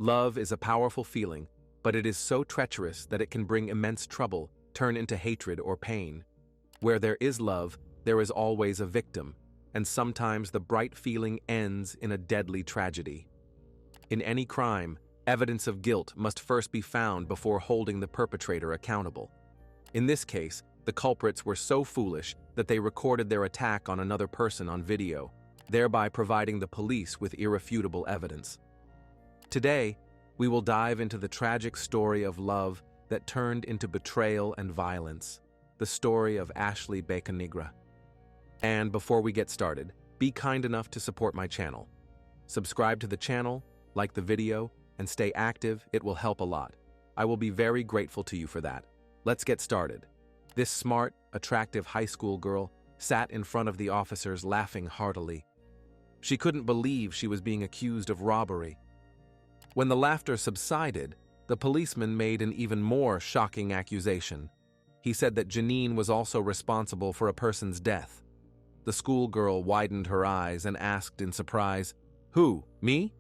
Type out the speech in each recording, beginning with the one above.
Love is a powerful feeling, but it is so treacherous that it can bring immense trouble, turn into hatred or pain. Where there is love, there is always a victim, and sometimes the bright feeling ends in a deadly tragedy. In any crime, evidence of guilt must first be found before holding the perpetrator accountable. In this case, the culprits were so foolish that they recorded their attack on another person on video, thereby providing the police with irrefutable evidence. Today, we will dive into the tragic story of love that turned into betrayal and violence, the story of Ashley Becanigra. And before we get started, be kind enough to support my channel. Subscribe to the channel, like the video, and stay active. It will help a lot. I will be very grateful to you for that. Let's get started. This smart, attractive high school girl sat in front of the officers laughing heartily. She couldn't believe she was being accused of robbery. When the laughter subsided, the policeman made an even more shocking accusation. He said that Janine was also responsible for a person's death. The schoolgirl widened her eyes and asked in surprise, "Who, me?"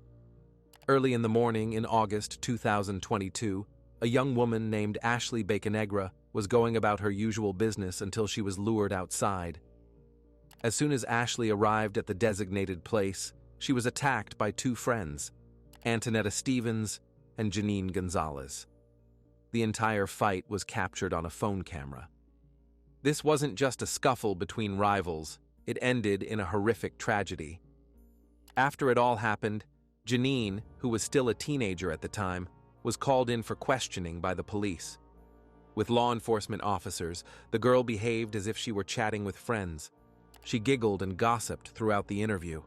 Early in the morning in August 2022, a young woman named Ashley Becanigra was going about her usual business until she was lured outside. As soon as Ashley arrived at the designated place, she was attacked by two friends, Antonetta Stevens and Janine Gonzalez. The entire fight was captured on a phone camera. This wasn't just a scuffle between rivals, it ended in a horrific tragedy. After it all happened, Janine, who was still a teenager at the time, was called in for questioning by the police. With law enforcement officers, the girl behaved as if she were chatting with friends. She giggled and gossiped throughout the interview.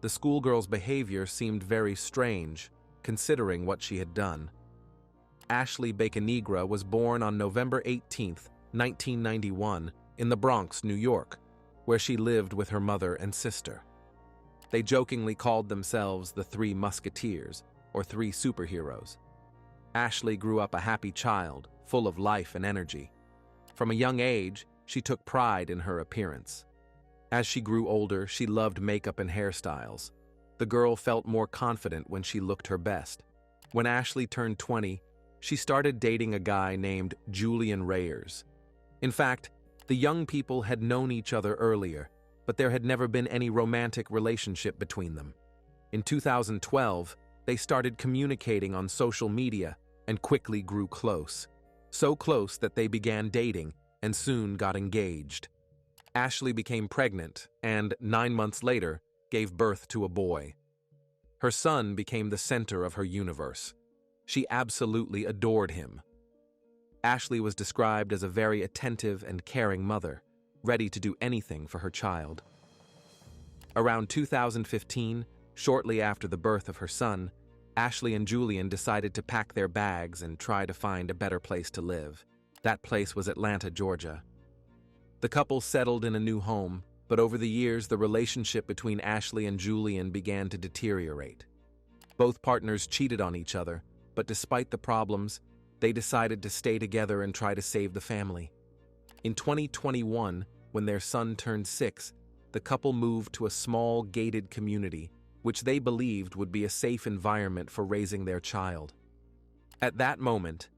The schoolgirl's behavior seemed very strange, considering what she had done. Ashley Becanigra was born on November 18, 1991, in the Bronx, New York, where she lived with her mother and sister. They jokingly called themselves the Three Musketeers, or Three Superheroes. Ashley grew up a happy child, full of life and energy. From a young age, she took pride in her appearance. As she grew older, she loved makeup and hairstyles. The girl felt more confident when she looked her best. When Ashley turned 20, she started dating a guy named Julian Reyers. In fact, the young people had known each other earlier, but there had never been any romantic relationship between them. In 2012, they started communicating on social media and quickly grew close. So close that they began dating and soon got engaged. Ashley became pregnant and, 9 months later, gave birth to a boy. Her son became the center of her universe. She absolutely adored him. Ashley was described as a very attentive and caring mother, ready to do anything for her child. Around 2015, shortly after the birth of her son, Ashley and Julian decided to pack their bags and try to find a better place to live. That place was Atlanta, Georgia. The couple settled in a new home, but over the years the relationship between Ashley and Julian began to deteriorate. Both partners cheated on each other, but despite the problems, they decided to stay together and try to save the family. In 2021, when their son turned 6, the couple moved to a small, gated community, which they believed would be a safe environment for raising their child. At that moment,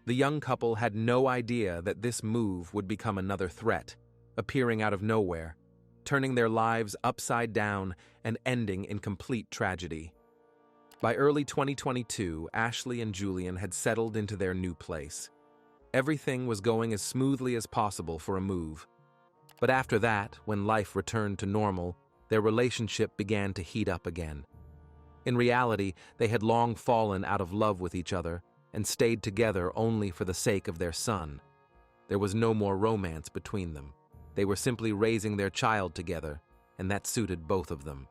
the young couple had no idea that this move would become another threat, appearing out of nowhere, turning their lives upside down and ending in complete tragedy. By early 2022, Ashley and Julian had settled into their new place. Everything was going as smoothly as possible for a move. But after that, when life returned to normal, their relationship began to heat up again. In reality, they had long fallen out of love with each other and stayed together only for the sake of their son. There was no more romance between them. They were simply raising their child together, and that suited both of them.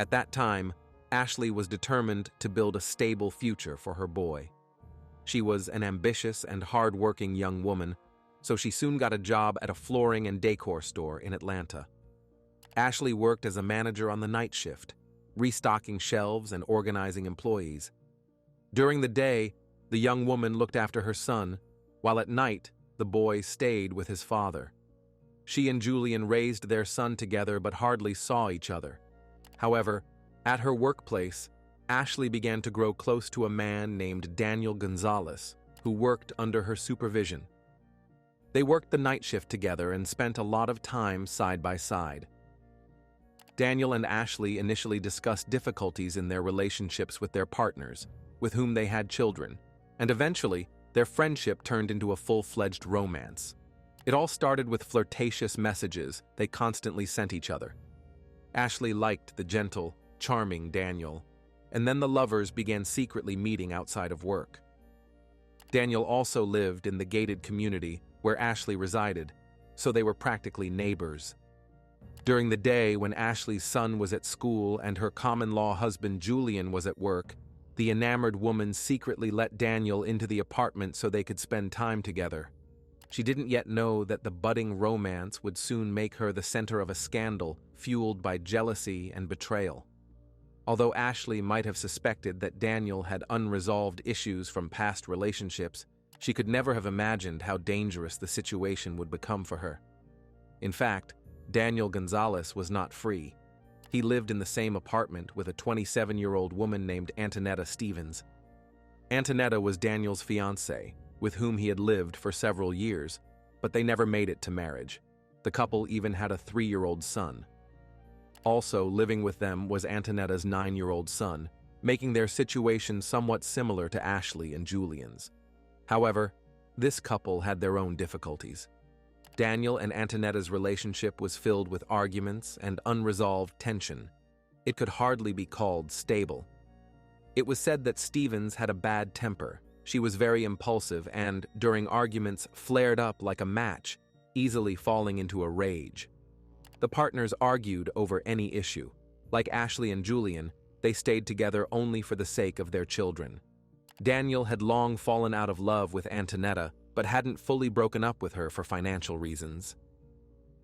At that time, Ashley was determined to build a stable future for her boy. She was an ambitious and hard-working young woman, so she soon got a job at a flooring and decor store in Atlanta. Ashley worked as a manager on the night shift, restocking shelves and organizing employees. During the day, the young woman looked after her son, while at night, the boy stayed with his father. She and Julian raised their son together but hardly saw each other. However, at her workplace, Ashley began to grow close to a man named Daniel Gonzalez, who worked under her supervision. They worked the night shift together and spent a lot of time side by side. Daniel and Ashley initially discussed difficulties in their relationships with their partners, with whom they had children, and eventually, their friendship turned into a full-fledged romance. It all started with flirtatious messages they constantly sent each other. Ashley liked the gentle, charming Daniel, and then the lovers began secretly meeting outside of work. Daniel also lived in the gated community where Ashley resided, so they were practically neighbors. During the day when Ashley's son was at school and her common-law husband Julian was at work, the enamored woman secretly let Daniel into the apartment so they could spend time together. She didn't yet know that the budding romance would soon make her the center of a scandal fueled by jealousy and betrayal. Although Ashley might have suspected that Daniel had unresolved issues from past relationships, she could never have imagined how dangerous the situation would become for her. In fact, Daniel Gonzalez was not free. He lived in the same apartment with a 27-year-old woman named Antonetta Stevens. Antonetta was Daniel's fiancée, with whom he had lived for several years, but they never made it to marriage. The couple even had a 3-year-old son. Also living with them was Antonetta's 9-year-old son, making their situation somewhat similar to Ashley and Julian's. However, this couple had their own difficulties. Daniel and Antonetta's relationship was filled with arguments and unresolved tension. It could hardly be called stable. It was said that Stevens had a bad temper. She was very impulsive and, during arguments, flared up like a match, easily falling into a rage. The partners argued over any issue. Like Ashley and Julian, they stayed together only for the sake of their children. Daniel had long fallen out of love with Antonetta, but hadn't fully broken up with her for financial reasons.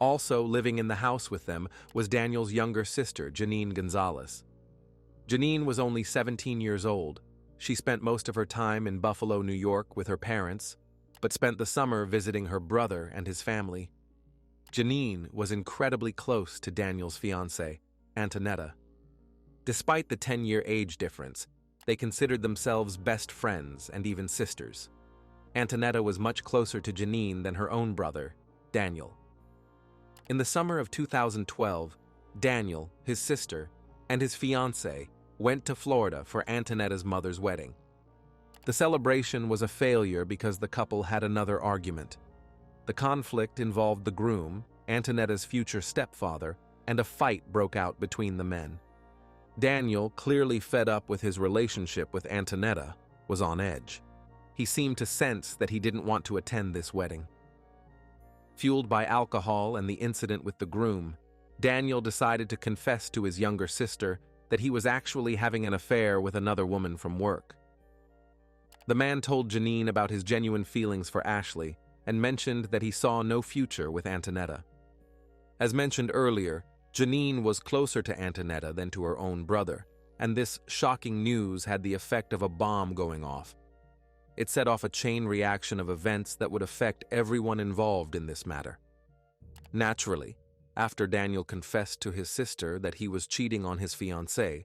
Also living in the house with them was Daniel's younger sister, Janine Gonzalez. Janine was only 17 years old. She spent most of her time in Buffalo, New York with her parents, but spent the summer visiting her brother and his family. Janine was incredibly close to Daniel's fiancée, Antonetta. Despite the 10-year age difference, they considered themselves best friends and even sisters. Antonetta was much closer to Janine than her own brother, Daniel. In the summer of 2012, Daniel, his sister, and his fiancée went to Florida for Antonetta's mother's wedding. The celebration was a failure because the couple had another argument. The conflict involved the groom, Antonetta's future stepfather, and a fight broke out between the men. Daniel, clearly fed up with his relationship with Antonetta, was on edge. He seemed to sense that he didn't want to attend this wedding. Fueled by alcohol and the incident with the groom, Daniel decided to confess to his younger sister that he was actually having an affair with another woman from work. The man told Janine about his genuine feelings for Ashley and mentioned that he saw no future with Antonetta. As mentioned earlier, Janine was closer to Antonetta than to her own brother, and this shocking news had the effect of a bomb going off. It set off a chain reaction of events that would affect everyone involved in this matter. Naturally, after Daniel confessed to his sister that he was cheating on his fiancée,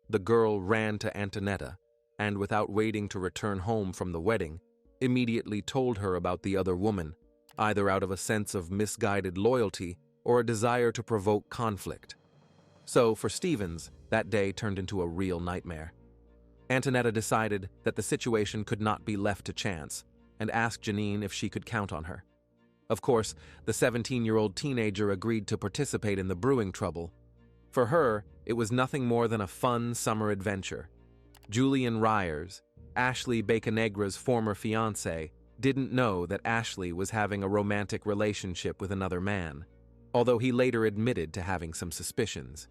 the girl ran to Antonetta and, without waiting to return home from the wedding, immediately told her about the other woman, either out of a sense of misguided loyalty or a desire to provoke conflict. So, for Stevens, that day turned into a real nightmare. Antonetta decided that the situation could not be left to chance and asked Janine if she could count on her. Of course, the 17-year-old teenager agreed to participate in the brewing trouble. For her, it was nothing more than a fun summer adventure. Julian Ryers, Ashley Bacanegra's former fiancé, didn't know that Ashley was having a romantic relationship with another man, although he later admitted to having some suspicions.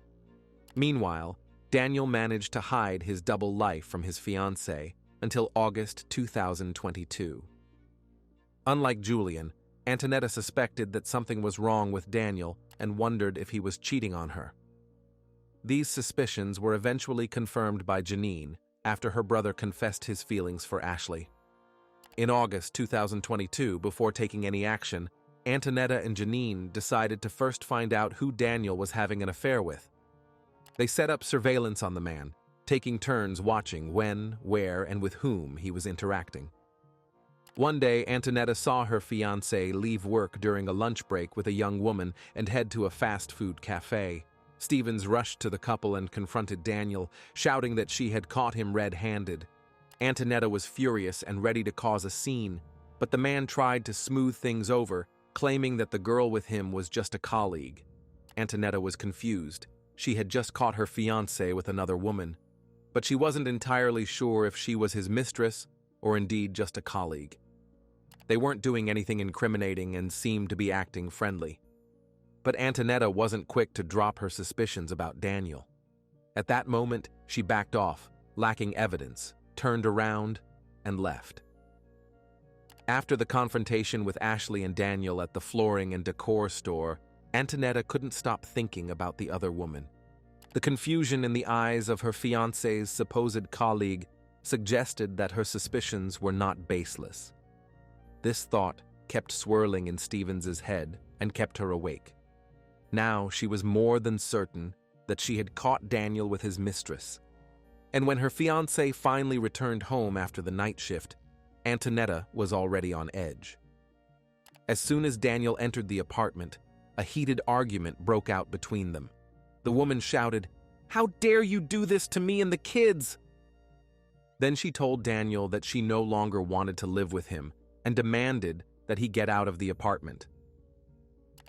Meanwhile, Daniel managed to hide his double life from his fiancée until August 2022. Unlike Julian, Antonetta suspected that something was wrong with Daniel and wondered if he was cheating on her. These suspicions were eventually confirmed by Janine after her brother confessed his feelings for Ashley. In August 2022, before taking any action, Antonetta and Janine decided to first find out who Daniel was having an affair with. They set up surveillance on the man, taking turns watching when, where, and with whom he was interacting. One day, Antonetta saw her fiancé leave work during a lunch break with a young woman and head to a fast food cafe. Stevens rushed to the couple and confronted Daniel, shouting that she had caught him red-handed. Antonetta was furious and ready to cause a scene, but the man tried to smooth things over, claiming that the girl with him was just a colleague. Antonetta was confused. She had just caught her fiancé with another woman, but she wasn't entirely sure if she was his mistress or indeed just a colleague. They weren't doing anything incriminating and seemed to be acting friendly. But Antonetta wasn't quick to drop her suspicions about Daniel. At that moment, she backed off, lacking evidence, turned around, and left. After the confrontation with Ashley and Daniel at the flooring and decor store, Antonetta couldn't stop thinking about the other woman. The confusion in the eyes of her fiancé's supposed colleague suggested that her suspicions were not baseless. This thought kept swirling in Stevens's head and kept her awake. Now she was more than certain that she had caught Daniel with his mistress. And when her fiancé finally returned home after the night shift, Antonetta was already on edge. As soon as Daniel entered the apartment, a heated argument broke out between them. The woman shouted, "How dare you do this to me and the kids?" Then she told Daniel that she no longer wanted to live with him and demanded that he get out of the apartment.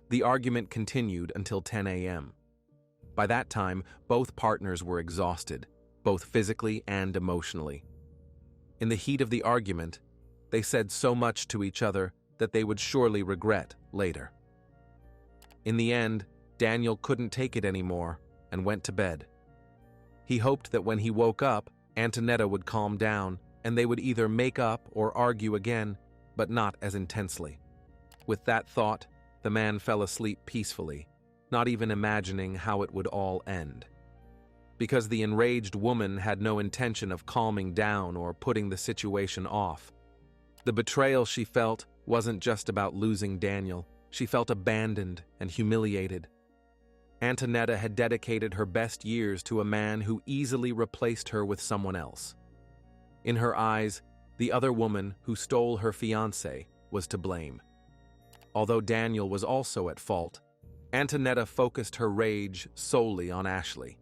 The argument continued until 10 a.m. By that time, both partners were exhausted, both physically and emotionally. In the heat of the argument, they said so much to each other that they would surely regret later. In the end, Daniel couldn't take it anymore and went to bed. He hoped that when he woke up, Antonetta would calm down and they would either make up or argue again, but not as intensely. With that thought, the man fell asleep peacefully, not even imagining how it would all end. Because the enraged woman had no intention of calming down or putting the situation off. The betrayal she felt wasn't just about losing Daniel. She felt abandoned and humiliated. Antonetta had dedicated her best years to a man who easily replaced her with someone else. In her eyes, the other woman who stole her fiancé was to blame. Although Daniel was also at fault, Antonetta focused her rage solely on Ashley.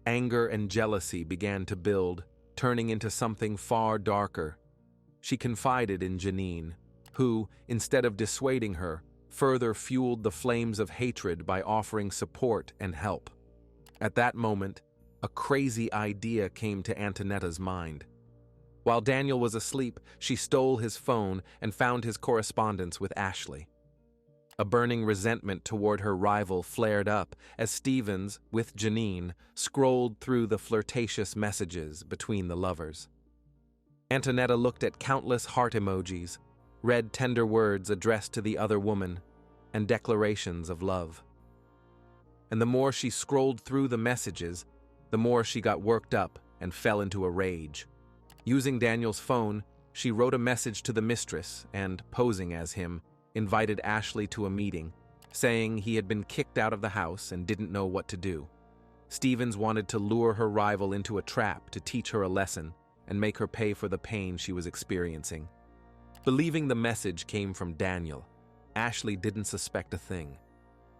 Anger and jealousy began to build, turning into something far darker. She confided in Janine, who, instead of dissuading her, further fueled the flames of hatred by offering support and help. At that moment, a crazy idea came to Antonetta's mind. While Daniel was asleep, she stole his phone and found his correspondence with Ashley. A burning resentment toward her rival flared up as Stevens, with Janine, scrolled through the flirtatious messages between the lovers. Antonetta looked at countless heart emojis, read tender words addressed to the other woman, and declarations of love. And the more she scrolled through the messages, the more she got worked up and fell into a rage. Using Daniel's phone, she wrote a message to the mistress and, posing as him, invited Ashley to a meeting, saying he had been kicked out of the house and didn't know what to do. Stevens wanted to lure her rival into a trap to teach her a lesson and make her pay for the pain she was experiencing. Believing the message came from Daniel, Ashley didn't suspect a thing.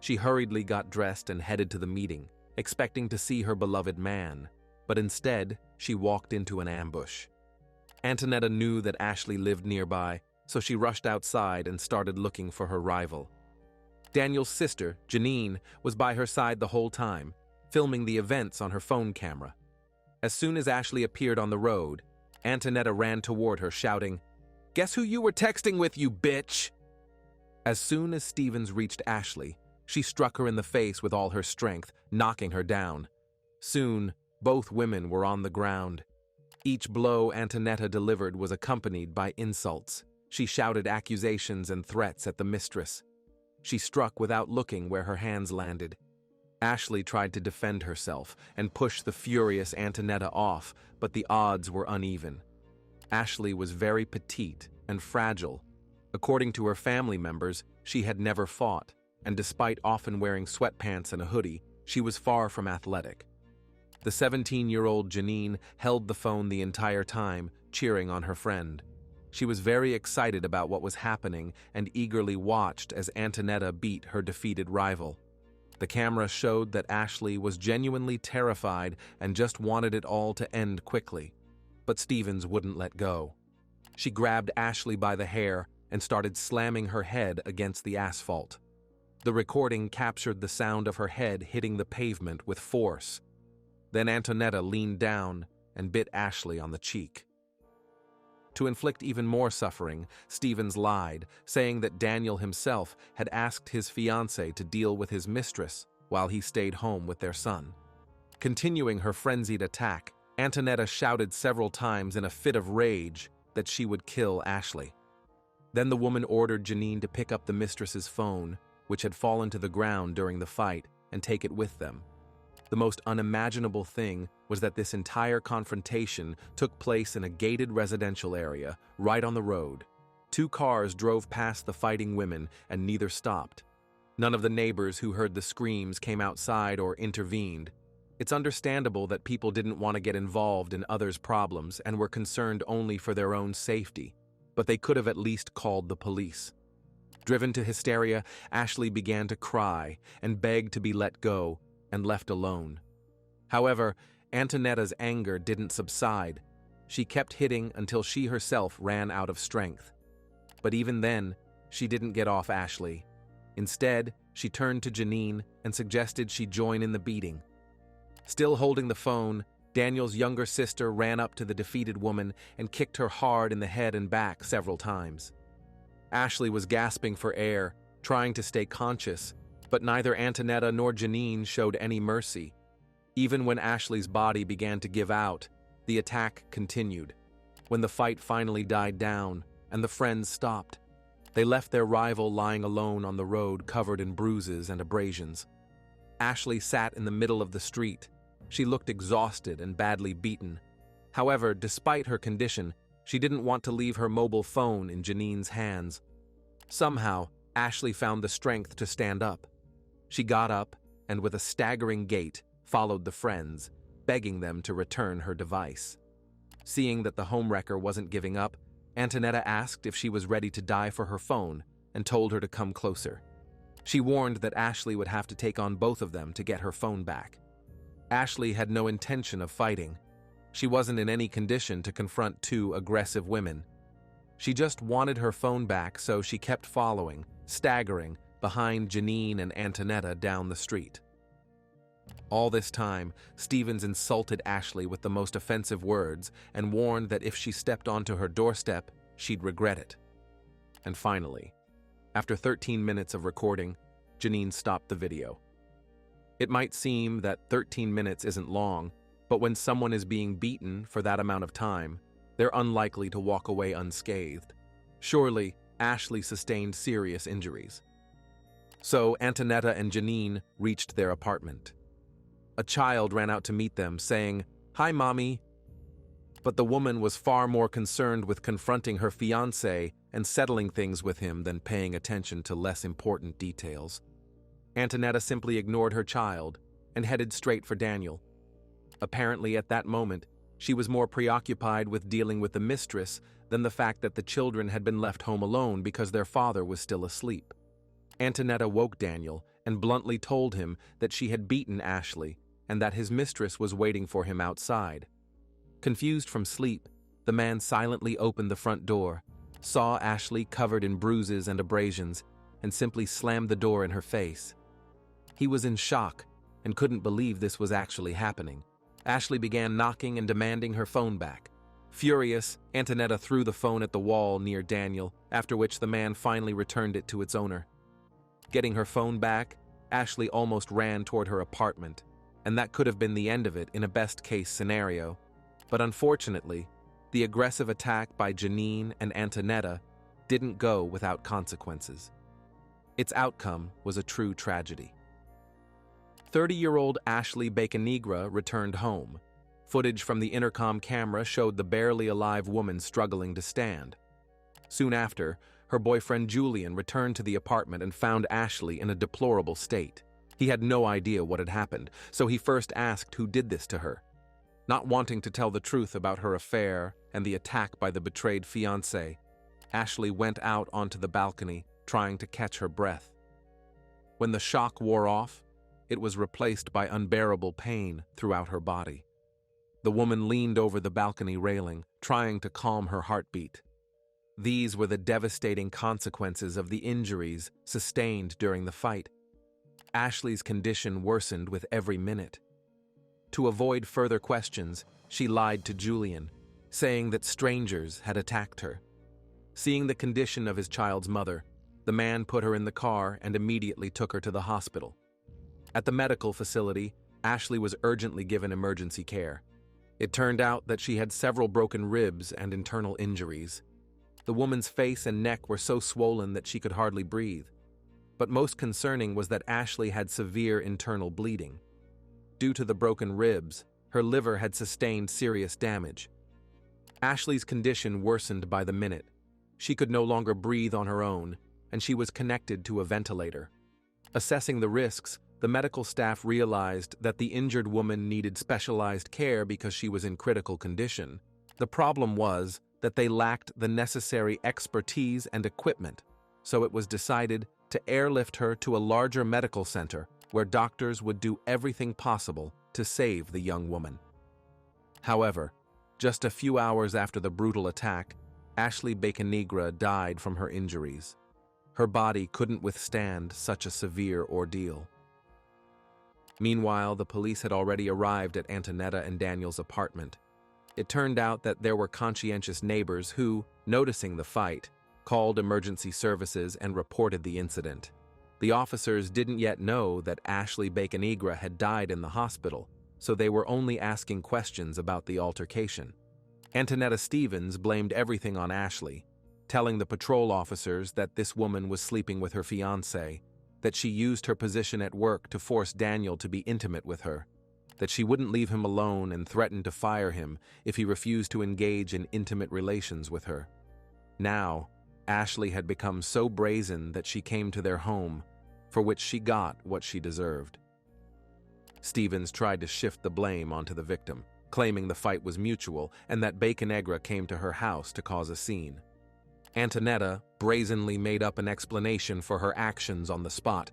She hurriedly got dressed and headed to the meeting, expecting to see her beloved man, but instead, she walked into an ambush. Antonetta knew that Ashley lived nearby, so she rushed outside and started looking for her rival. Daniel's sister, Janine, was by her side the whole time, filming the events on her phone camera. As soon as Ashley appeared on the road, Antonetta ran toward her, shouting, "Guess who you were texting with, you bitch?" As soon as Stevens reached Ashley, she struck her in the face with all her strength, knocking her down. Soon, both women were on the ground. Each blow Antonetta delivered was accompanied by insults. She shouted accusations and threats at the mistress. She struck without looking where her hands landed. Ashley tried to defend herself and push the furious Antonetta off, but the odds were uneven. Ashley was very petite and fragile. According to her family members, she had never fought, and despite often wearing sweatpants and a hoodie, she was far from athletic. The 17-year-old Janine held the phone the entire time, cheering on her friend. She was very excited about what was happening and eagerly watched as Antonetta beat her defeated rival. The camera showed that Ashley was genuinely terrified and just wanted it all to end quickly. But Stevens wouldn't let go. She grabbed Ashley by the hair and started slamming her head against the asphalt. The recording captured the sound of her head hitting the pavement with force. Then Antonetta leaned down and bit Ashley on the cheek. To inflict even more suffering, Stevens lied, saying that Daniel himself had asked his fiancée to deal with his mistress while he stayed home with their son. Continuing her frenzied attack, Antonetta shouted several times in a fit of rage that she would kill Ashley. Then the woman ordered Janine to pick up the mistress's phone, which had fallen to the ground during the fight, and take it with them. The most unimaginable thing was that this entire confrontation took place in a gated residential area, right on the road. 2 cars drove past the fighting women, and neither stopped. None of the neighbors who heard the screams came outside or intervened. It's understandable that people didn't want to get involved in others' problems and were concerned only for their own safety, but they could have at least called the police. Driven to hysteria, Ashley began to cry and beg to be let go and left alone. However, Antonetta's anger didn't subside. She kept hitting until she herself ran out of strength. But even then, she didn't get off Ashley. Instead, she turned to Janine and suggested she join in the beating. Still holding the phone, Daniel's younger sister ran up to the defeated woman and kicked her hard in the head and back several times. Ashley was gasping for air, trying to stay conscious, but neither Antonetta nor Janine showed any mercy. Even when Ashley's body began to give out, the attack continued. When the fight finally died down and the friends stopped, they left their rival lying alone on the road covered in bruises and abrasions. Ashley sat in the middle of the street. She looked exhausted and badly beaten. However, despite her condition, she didn't want to leave her mobile phone in Janine's hands. Somehow, Ashley found the strength to stand up. She got up and, with a staggering gait, followed the friends, begging them to return her device. Seeing that the homewrecker wasn't giving up, Antonetta asked if she was ready to die for her phone and told her to come closer. She warned that Ashley would have to take on both of them to get her phone back. Ashley had no intention of fighting. She wasn't in any condition to confront 2 aggressive women. She just wanted her phone back, so she kept following, staggering, behind Janine and Antonetta down the street. All this time, Stevens insulted Ashley with the most offensive words and warned that if she stepped onto her doorstep, she'd regret it. And finally, after 13 minutes of recording, Janine stopped the video. It might seem that 13 minutes isn't long, but when someone is being beaten for that amount of time, they're unlikely to walk away unscathed. Surely, Ashley sustained serious injuries. So Antonetta and Janine reached their apartment. A child ran out to meet them, saying, "Hi, Mommy." But the woman was far more concerned with confronting her fiancé and settling things with him than paying attention to less important details. Antonetta simply ignored her child and headed straight for Daniel. Apparently, at that moment, she was more preoccupied with dealing with the mistress than the fact that the children had been left home alone because their father was still asleep. Antonetta woke Daniel and bluntly told him that she had beaten Ashley and that his mistress was waiting for him outside. Confused from sleep, the man silently opened the front door, saw Ashley covered in bruises and abrasions, and simply slammed the door in her face. He was in shock and couldn't believe this was actually happening. Ashley began knocking and demanding her phone back. Furious, Antonetta threw the phone at the wall near Daniel, after which the man finally returned it to its owner. Getting her phone back, Ashley almost ran toward her apartment, and that could have been the end of it in a best-case scenario. But unfortunately, the aggressive attack by Janine and Antonetta didn't go without consequences. Its outcome was a true tragedy. 30-year-old Ashley Bacanegra returned home. Footage from the intercom camera showed the barely alive woman struggling to stand. Soon after, her boyfriend Julian returned to the apartment and found Ashley in a deplorable state. He had no idea what had happened, so he first asked who did this to her. Not wanting to tell the truth about her affair and the attack by the betrayed fiancé, Ashley went out onto the balcony, trying to catch her breath. When the shock wore off, it was replaced by unbearable pain throughout her body. The woman leaned over the balcony railing, trying to calm her heartbeat. These were the devastating consequences of the injuries sustained during the fight. Ashley's condition worsened with every minute. To avoid further questions, she lied to Julian, saying that strangers had attacked her. Seeing the condition of his child's mother, the man put her in the car and immediately took her to the hospital. At the medical facility, Ashley was urgently given emergency care. It turned out that she had several broken ribs and internal injuries. The woman's face and neck were so swollen that she could hardly breathe. But most concerning was that Ashley had severe internal bleeding. Due to the broken ribs, her liver had sustained serious damage. Ashley's condition worsened by the minute. She could no longer breathe on her own, and she was connected to a ventilator. Assessing the risks, the medical staff realized that the injured woman needed specialized care because she was in critical condition. The problem was that they lacked the necessary expertise and equipment, so it was decided to airlift her to a larger medical center where doctors would do everything possible to save the young woman. However, just a few hours after the brutal attack, Ashley Bacanegra died from her injuries. Her body couldn't withstand such a severe ordeal. Meanwhile, the police had already arrived at Antonetta and Daniel's apartment. It turned out that there were conscientious neighbors who, noticing the fight, called emergency services and reported the incident. The officers didn't yet know that Ashley Bacanegra had died in the hospital, so they were only asking questions about the altercation. Antonetta Stevens blamed everything on Ashley, telling the patrol officers that this woman was sleeping with her fiancé, that she used her position at work to force Daniel to be intimate with her, that she wouldn't leave him alone and threatened to fire him if he refused to engage in intimate relations with her. Now, Ashley had become so brazen that she came to their home, for which she got what she deserved. Stevens tried to shift the blame onto the victim, claiming the fight was mutual and that Bacanegra came to her house to cause a scene. Antonetta brazenly made up an explanation for her actions on the spot.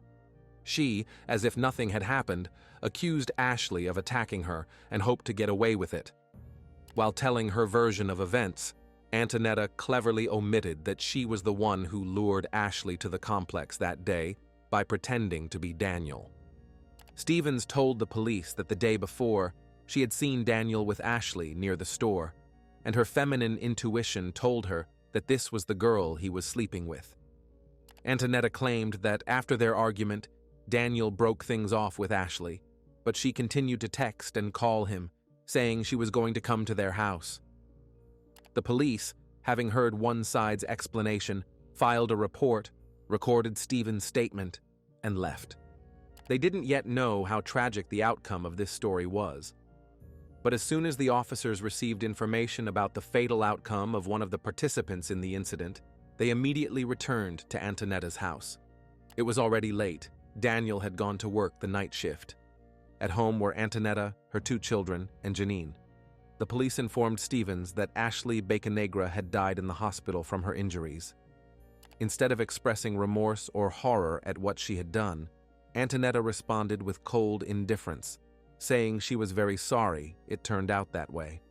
She, as if nothing had happened, accused Ashley of attacking her and hoped to get away with it. While telling her version of events, Antonetta cleverly omitted that she was the one who lured Ashley to the complex that day by pretending to be Daniel. Stevens told the police that the day before, she had seen Daniel with Ashley near the store, and her feminine intuition told her that this was the girl he was sleeping with. Antonetta claimed that after their argument, Daniel broke things off with Ashley, but she continued to text and call him, saying she was going to come to their house. The police, having heard one side's explanation, filed a report, recorded Stevens' statement, and left. They didn't yet know how tragic the outcome of this story was. But as soon as the officers received information about the fatal outcome of one of the participants in the incident, they immediately returned to Antonetta's house. It was already late. Daniel had gone to work the night shift. At home were Antonetta, her 2 children, and Janine. The police informed Stevens that Ashley Bacanegra had died in the hospital from her injuries. Instead of expressing remorse or horror at what she had done, Antonetta responded with cold indifference, saying she was very sorry it turned out that way.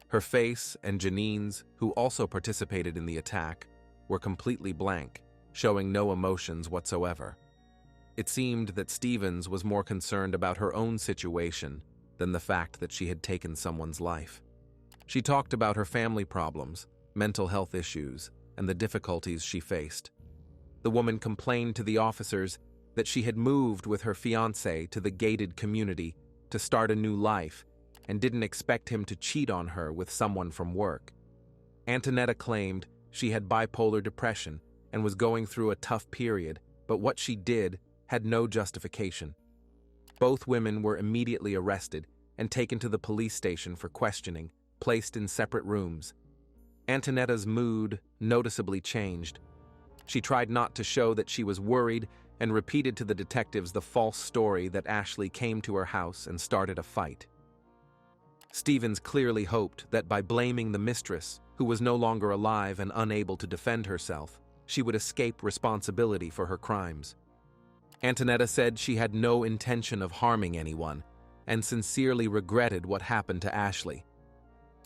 Her face and Janine's, who also participated in the attack, were completely blank, showing no emotions whatsoever. It seemed that Stevens was more concerned about her own situation than the fact that she had taken someone's life. She talked about her family problems, mental health issues, and the difficulties she faced. The woman complained to the officers that she had moved with her fiancé to the gated community to start a new life and didn't expect him to cheat on her with someone from work. Antonetta claimed she had bipolar depression and was going through a tough period, but what she did had no justification. Both women were immediately arrested and taken to the police station for questioning, placed in separate rooms. Antonetta's mood noticeably changed. She tried not to show that she was worried and repeated to the detectives the false story that Ashley came to her house and started a fight. Stevens clearly hoped that by blaming the mistress, who was no longer alive and unable to defend herself, she would escape responsibility for her crimes. Antonetta said she had no intention of harming anyone and sincerely regretted what happened to Ashley.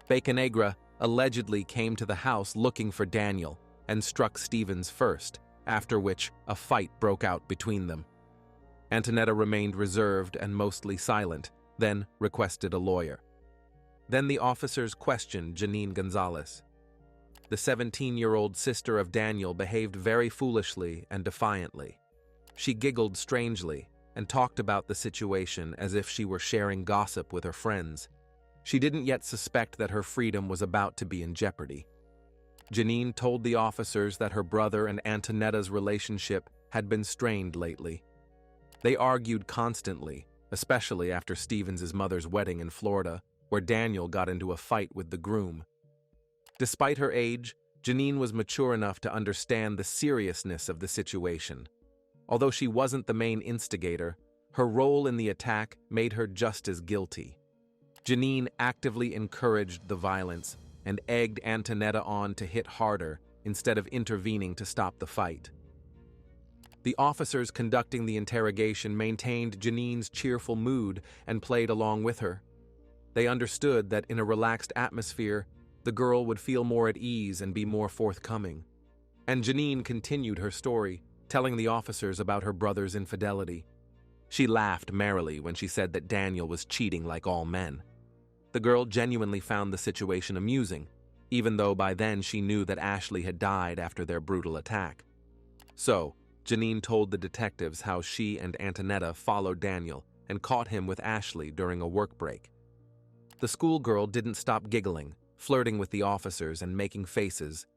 Bacanegra allegedly came to the house looking for Daniel and struck Stevens first, after which a fight broke out between them. Antonetta remained reserved and mostly silent, then requested a lawyer. Then the officers questioned Janine Gonzalez. The 17-year-old sister of Daniel behaved very foolishly and defiantly. She giggled strangely and talked about the situation as if she were sharing gossip with her friends. She didn't yet suspect that her freedom was about to be in jeopardy. Janine told the officers that her brother and Antonetta's relationship had been strained lately. They argued constantly, especially after Stevens' mother's wedding in Florida, where Daniel got into a fight with the groom. Despite her age, Janine was mature enough to understand the seriousness of the situation. Although she wasn't the main instigator, her role in the attack made her just as guilty. Janine actively encouraged the violence and egged Antonetta on to hit harder instead of intervening to stop the fight. The officers conducting the interrogation maintained Janine's cheerful mood and played along with her. They understood that in a relaxed atmosphere, the girl would feel more at ease and be more forthcoming. And Janine continued her story, telling the officers about her brother's infidelity. She laughed merrily when she said that Daniel was cheating like all men. The girl genuinely found the situation amusing, even though by then she knew that Ashley had died after their brutal attack. So, Janine told the detectives how she and Antonetta followed Daniel and caught him with Ashley during a work break. The schoolgirl didn't stop giggling, flirting with the officers and making faces.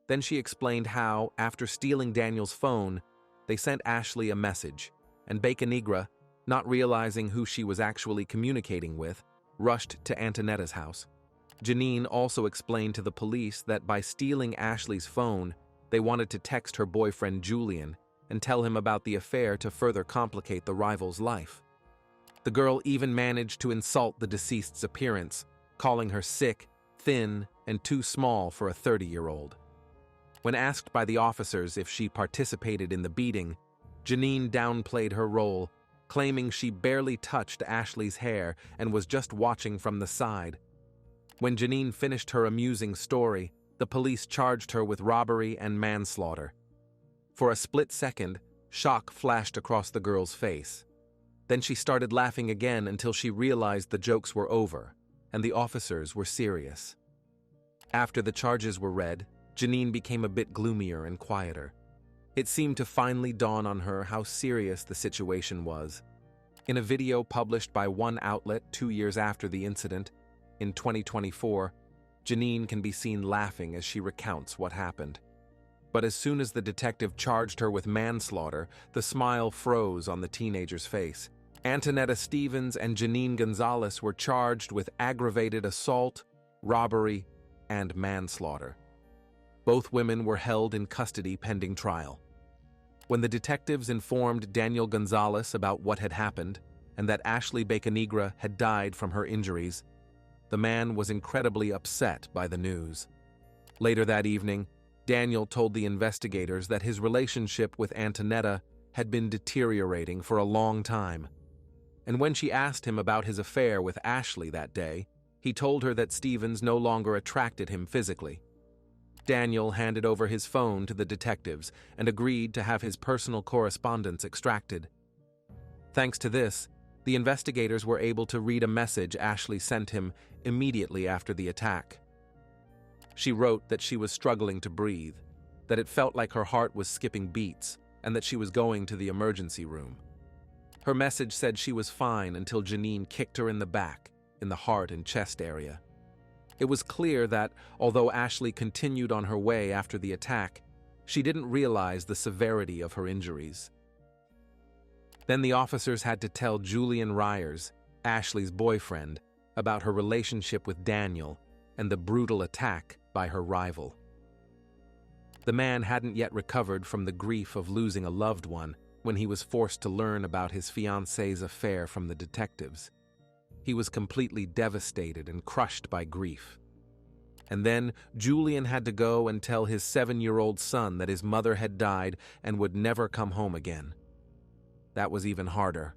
Then she explained how, after stealing Daniel's phone, they sent Ashley a message, and Bacanegra, not realizing who she was actually communicating with, rushed to Antonetta's house. Janine also explained to the police that by stealing Ashley's phone, they wanted to text her boyfriend Julian and tell him about the affair to further complicate the rival's life. The girl even managed to insult the deceased's appearance, calling her sick, thin, and too small for a 30-year-old. When asked by the officers if she participated in the beating, Janine downplayed her role, claiming she barely touched Ashley's hair and was just watching from the side. When Janine finished her amusing story, the police charged her with robbery and manslaughter. For a split second, shock flashed across the girl's face. Then she started laughing again until she realized the jokes were over, and the officers were serious. After the charges were read, Janine became a bit gloomier and quieter. It seemed to finally dawn on her how serious the situation was. In a video published by one outlet 2 years after the incident, in 2024, Janine can be seen laughing as she recounts what happened. But as soon as the detective charged her with manslaughter, the smile froze on the teenager's face. Antonetta Stevens and Janine Gonzalez were charged with aggravated assault, robbery, and manslaughter. Both women were held in custody pending trial. When the detectives informed Daniel Gonzalez about what had happened and that Ashley Bacanegra had died from her injuries, the man was incredibly upset by the news. Later that evening, Daniel told the investigators that his relationship with Antonetta had been deteriorating for a long time. And when she asked him about his affair with Ashley that day, he told her that Stevens no longer attracted him physically. Daniel handed over his phone to the detectives and agreed to have his personal correspondence extracted. Thanks to this, the investigators were able to read a message Ashley sent him immediately after the attack. She wrote that she was struggling to breathe, that it felt like her heart was skipping beats, and that she was going to the emergency room. Her message said she was fine until Janine kicked her in the back, in the heart and chest area. It was clear that, although Ashley continued on her way after the attack, she didn't realize the severity of her injuries. Then the officers had to tell Julian Ryers, Ashley's boyfriend, about her relationship with Daniel and the brutal attack by her rival. The man hadn't yet recovered from the grief of losing a loved one when he was forced to learn about his fiancée's affair from the detectives. He was completely devastated and crushed by grief. And then Julian had to go and tell his 7-year-old son that his mother had died and would never come home again. That was even harder.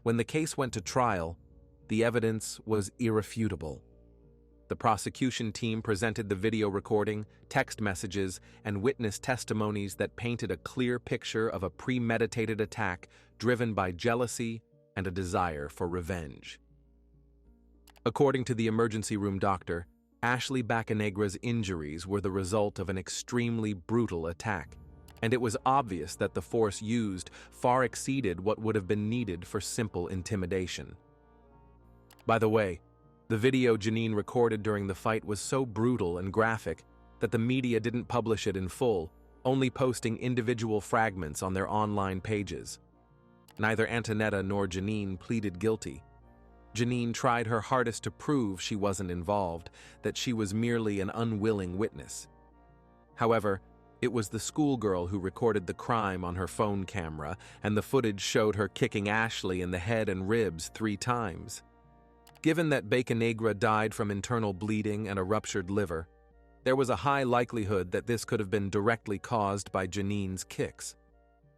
When the case went to trial, the evidence was irrefutable. The prosecution team presented the video recording, text messages, and witness testimonies that painted a clear picture of a premeditated attack driven by jealousy and a desire for revenge. According to the emergency room doctor, Ashley Baccanegra's injuries were the result of an extremely brutal attack, and it was obvious that the force used far exceeded what would have been needed for simple intimidation. By the way, the video Janine recorded during the fight was so brutal and graphic that the media didn't publish it in full, only posting individual fragments on their online pages. Neither Antonetta nor Janine pleaded guilty. Janine tried her hardest to prove she wasn't involved, that she was merely an unwilling witness. However, it was the schoolgirl who recorded the crime on her phone camera, and the footage showed her kicking Ashley in the head and ribs 3 times. Given that Baccanegra died from internal bleeding and a ruptured liver, there was a high likelihood that this could have been directly caused by Janine's kicks.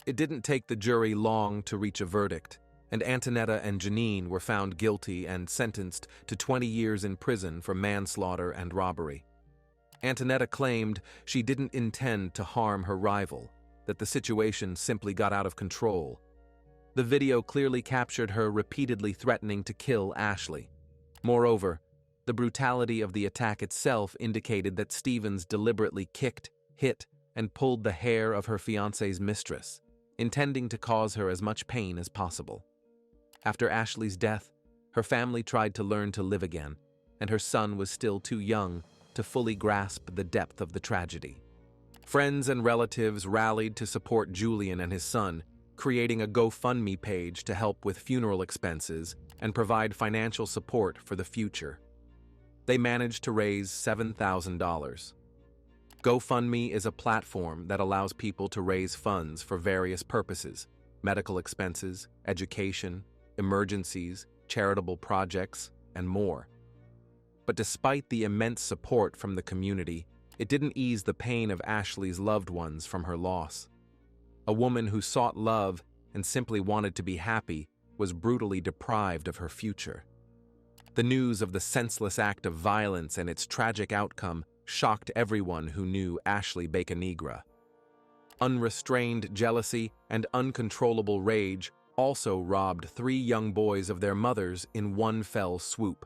It didn't take the jury long to reach a verdict, and Antonetta and Janine were found guilty and sentenced to 20 years in prison for manslaughter and robbery. Antonetta claimed she didn't intend to harm her rival, that the situation simply got out of control. The video clearly captured her repeatedly threatening to kill Ashley. Moreover, the brutality of the attack itself indicated that Stevens deliberately kicked, hit, and pulled the hair of her fiancé's mistress, intending to cause her as much pain as possible. After Ashley's death, her family tried to learn to live again, and her son was still too young to fully grasp the depth of the tragedy. Friends and relatives rallied to support Julian and his son, creating a GoFundMe page to help with funeral expenses and provide financial support for the future. They managed to raise $7,000. GoFundMe is a platform that allows people to raise funds for various purposes: medical expenses, education, emergencies, charitable projects, and more. But despite the immense support from the community, it didn't ease the pain of Ashley's loved ones from her loss. A woman who sought love and simply wanted to be happy was brutally deprived of her future. The news of the senseless act of violence and its tragic outcome shocked everyone who knew Ashley Baccanegra. Unrestrained jealousy and uncontrollable rage also robbed 3 young boys of their mothers in one fell swoop.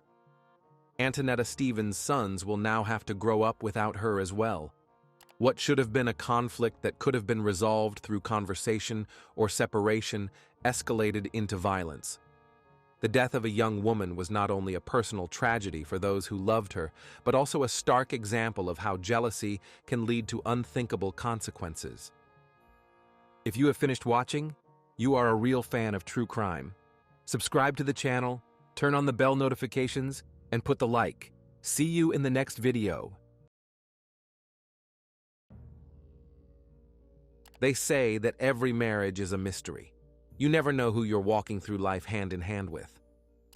Antonetta Stevens' sons will now have to grow up without her as well. What should have been a conflict that could have been resolved through conversation or separation escalated into violence. The death of a young woman was not only a personal tragedy for those who loved her, but also a stark example of how jealousy can lead to unthinkable consequences. If you have finished watching, you are a real fan of true crime. Subscribe to the channel, turn on the bell notifications, and put the like. See you in the next video. They say that every marriage is a mystery. You never know who you're walking through life hand in hand with.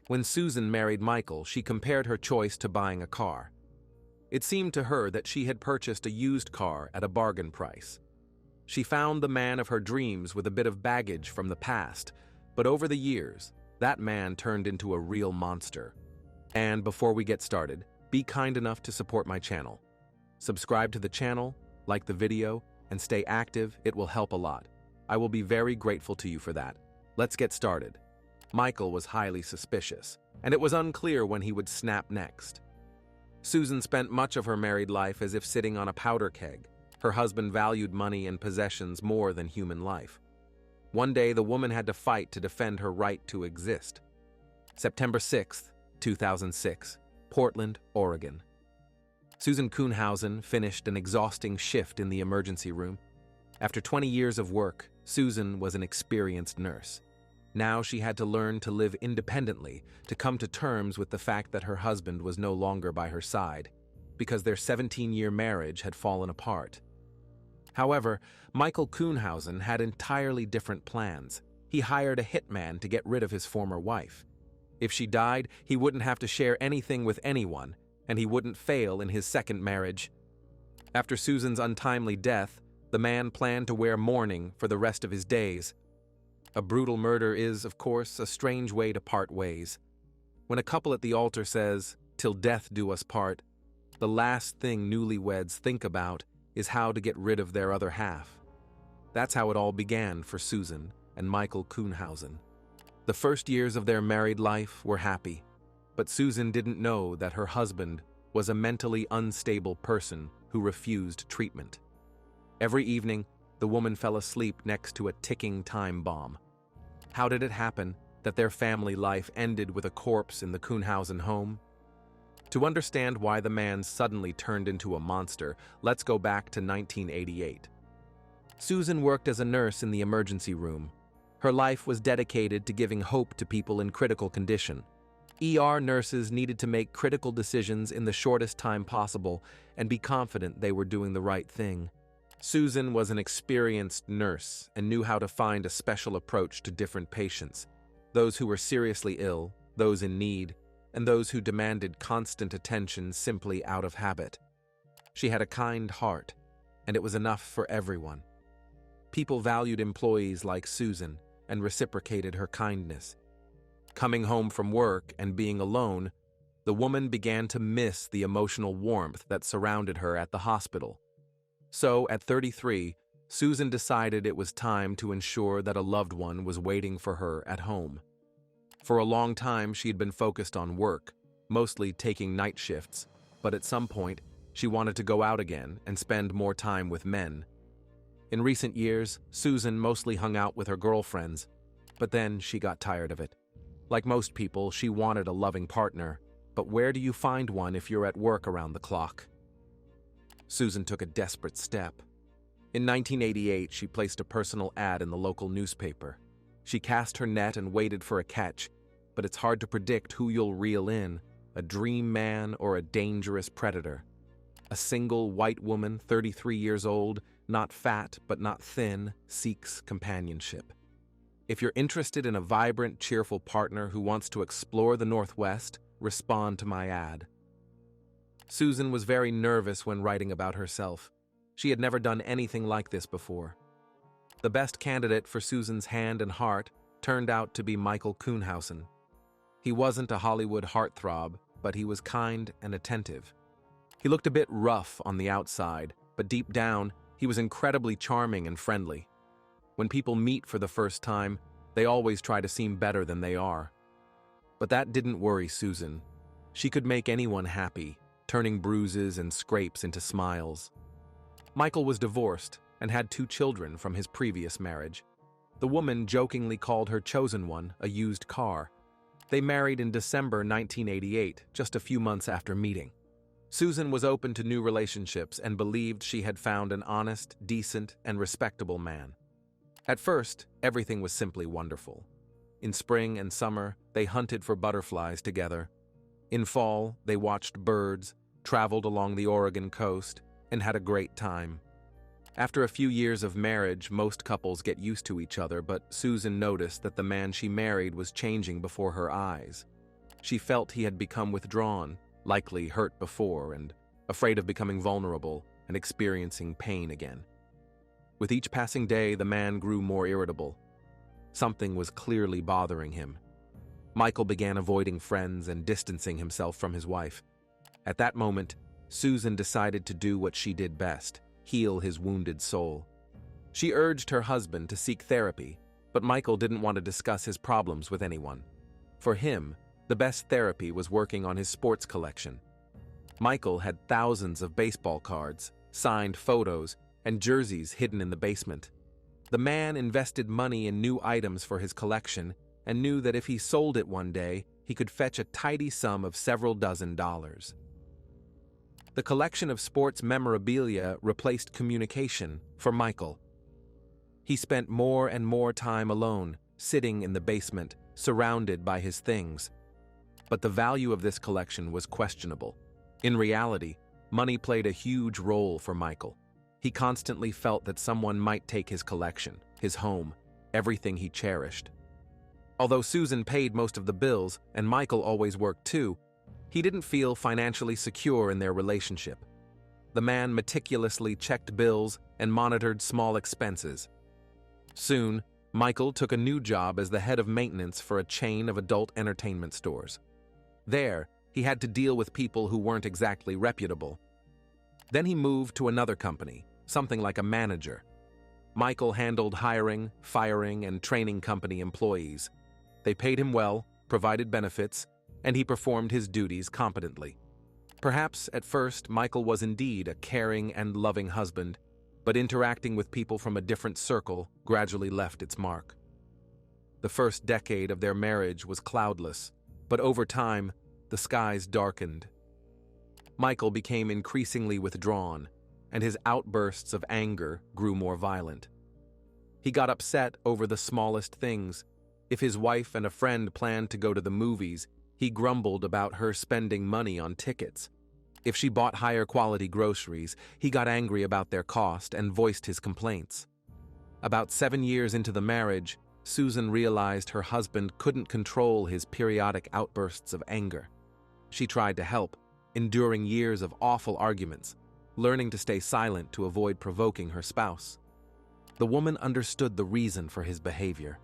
When Susan married Michael, she compared her choice to buying a car. It seemed to her that she had purchased a used car at a bargain price. She found the man of her dreams with a bit of baggage from the past, but over the years, that man turned into a real monster. And before we get started, be kind enough to support my channel. Subscribe to the channel, like the video, and stay active. It will help a lot. I will be very grateful to you for that. Let's get started. Michael was highly suspicious, and it was unclear when he would snap next. Susan spent much of her married life as if sitting on a powder keg. Her husband valued money and possessions more than human life. One day, the woman had to fight to defend her right to exist. September 6th, 2006, Portland, Oregon. Susan Kuhnhausen finished an exhausting shift in the emergency room. After 20 years of work, Susan was an experienced nurse. Now she had to learn to live independently, to come to terms with the fact that her husband was no longer by her side, because their 17-year marriage had fallen apart. However, Michael Kuhnhausen had entirely different plans. He hired a hitman to get rid of his former wife. If she died, he wouldn't have to share anything with anyone, and he wouldn't fail in his second marriage. After Susan's untimely death, the man planned to wear mourning for the rest of his days. A brutal murder is, of course, a strange way to part ways. When a couple at the altar says, "Till death do us part," the last thing newlyweds think about is how to get rid of their other half. That's how it all began for Susan and Michael Kuhnhausen. The first years of their married life were happy, but Susan didn't know that her husband was a mentally unstable person who refused treatment. Every evening, the woman fell asleep next to a ticking time bomb. How did it happen that their family life ended with a corpse in the Kuhnhausen home? To understand why the man suddenly turned into a monster, let's go back to 1988. Susan worked as a nurse in the emergency room. Her life was dedicated to giving hope to people in critical condition. ER nurses needed to make critical decisions in the shortest time possible and be confident they were doing the right thing. Susan was an experienced nurse and knew how to find a special approach to different patients, those who were seriously ill, those in need, and those who demanded constant attention simply out of habit. She had a kind heart, and it was enough for everyone. People valued employees like Susan and reciprocated her kindness. Coming home from work and being alone, the woman began to miss the emotional warmth that surrounded her at the hospital. So, at 33, Susan decided it was time to ensure that a loved one was waiting for her at home. For a long time, she had been focused on work, mostly taking night shifts, but at some point, she wanted to go out again and spend more time with men. In recent years, Susan mostly hung out with her girlfriends, but then she got tired of it. Like most people, she wanted a loving partner, but where do you find one if you're at work around the clock? Susan took a desperate step. In 1988, she placed a personal ad in the local newspaper. She cast her net and waited for a catch, but it's hard to predict who you'll reel in, a dream man or a dangerous predator. A single white woman, 33 years old, not fat but not thin, seeks companionship. If you're interested in a vibrant, cheerful partner who wants to explore the Northwest, respond to my ad. Susan was very nervous when writing about herself. She had never done anything like this before. The best candidate for Susan's hand and heart turned out to be Michael Kuhnhausen. He wasn't a Hollywood heartthrob, but he was kind and attentive. He looked a bit rough on the outside, but deep down, he was incredibly charming and friendly. When people meet for the first time, they always try to seem better than they are. But that didn't worry Susan. She could make anyone happy, turning bruises and scrapes into smiles. Michael was divorced and had 2 children from his previous marriage. The woman jokingly called her chosen one a used car. They married in December 1988, just a few months after meeting. Susan was open to new relationships and believed she had found an honest, decent, and respectable man. At first, everything was simply wonderful. In spring and summer, they hunted for butterflies together. In fall, they watched birds, traveled along the Oregon coast, and had a great time. After a few years of marriage, most couples get used to each other, but Susan noticed that the man she married was changing before her eyes. She felt he had become withdrawn, likely hurt before, and afraid of becoming vulnerable and experiencing pain again. With each passing day, the man grew more irritable. Something was clearly bothering him. Michael began avoiding friends and distancing himself from his wife. At that moment, Susan decided to do what she did best: heal his wounded soul. She urged her husband to seek therapy, but Michael didn't want to discuss his problems with anyone. For him, the best therapy was working on his sports collection. Michael had thousands of baseball cards, signed photos, and jerseys hidden in the basement. The man invested money in new items for his collection and knew that if he sold it one day, he could fetch a tidy sum of several dozen dollars. The collection of sports memorabilia replaced communication for Michael. He spent more and more time alone, sitting in the basement, surrounded by his things. But the value of this collection was questionable. In reality, money played a huge role for Michael. He constantly felt that someone might take his collection, his home, everything he cherished. Although Susan paid most of the bills and Michael always worked too, he didn't feel financially secure in their relationship. The man meticulously checked bills and monitored small expenses. Soon, Michael took a new job as the head of maintenance for a chain of adult entertainment stores. There, he had to deal with people who weren't exactly reputable. Then he moved to another company, something like a manager. Michael handled hiring, firing, and training company employees. They paid him well, provided benefits, and he performed his duties competently. Perhaps, at first, Michael was indeed a caring and loving husband, but interacting with people from a different circle gradually left its mark. The first decade of their marriage was cloudless, but over time, the skies darkened. Michael became increasingly withdrawn, and his outbursts of anger grew more violent. He got upset over the smallest things. If his wife and a friend planned to go to the movies, he grumbled about her spending money on tickets. If she bought higher quality groceries, he got angry about their cost and voiced his complaints. About 7 years into the marriage, Susan realized her husband couldn't control his periodic outbursts of anger. She tried to help, enduring years of awful arguments, learning to stay silent to avoid provoking her spouse. The woman understood the reason for his behavior.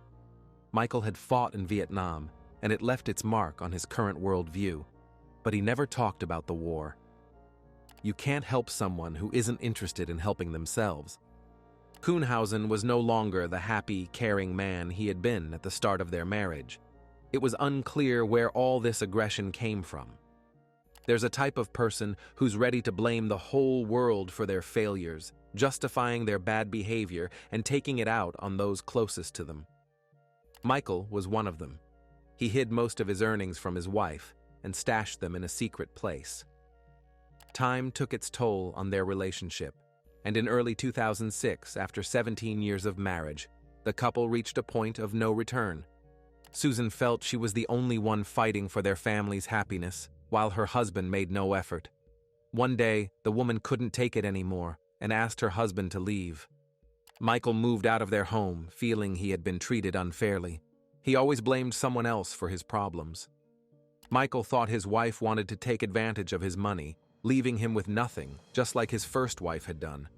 Michael had fought in Vietnam, and it left its mark on his current worldview, but he never talked about the war. You can't help someone who isn't interested in helping themselves. Kuhnhausen was no longer the happy, caring man he had been at the start of their marriage. It was unclear where all this aggression came from. There's a type of person who's ready to blame the whole world for their failures, justifying their bad behavior and taking it out on those closest to them. Michael was one of them. He hid most of his earnings from his wife and stashed them in a secret place. Time took its toll on their relationship, and in early 2006, after 17 years of marriage, the couple reached a point of no return. Susan felt she was the only one fighting for their family's happiness, while her husband made no effort. One day, the woman couldn't take it anymore and asked her husband to leave. Michael moved out of their home, feeling he had been treated unfairly. He always blamed someone else for his problems. Michael thought his wife wanted to take advantage of his money, leaving him with nothing, just like his first wife had done.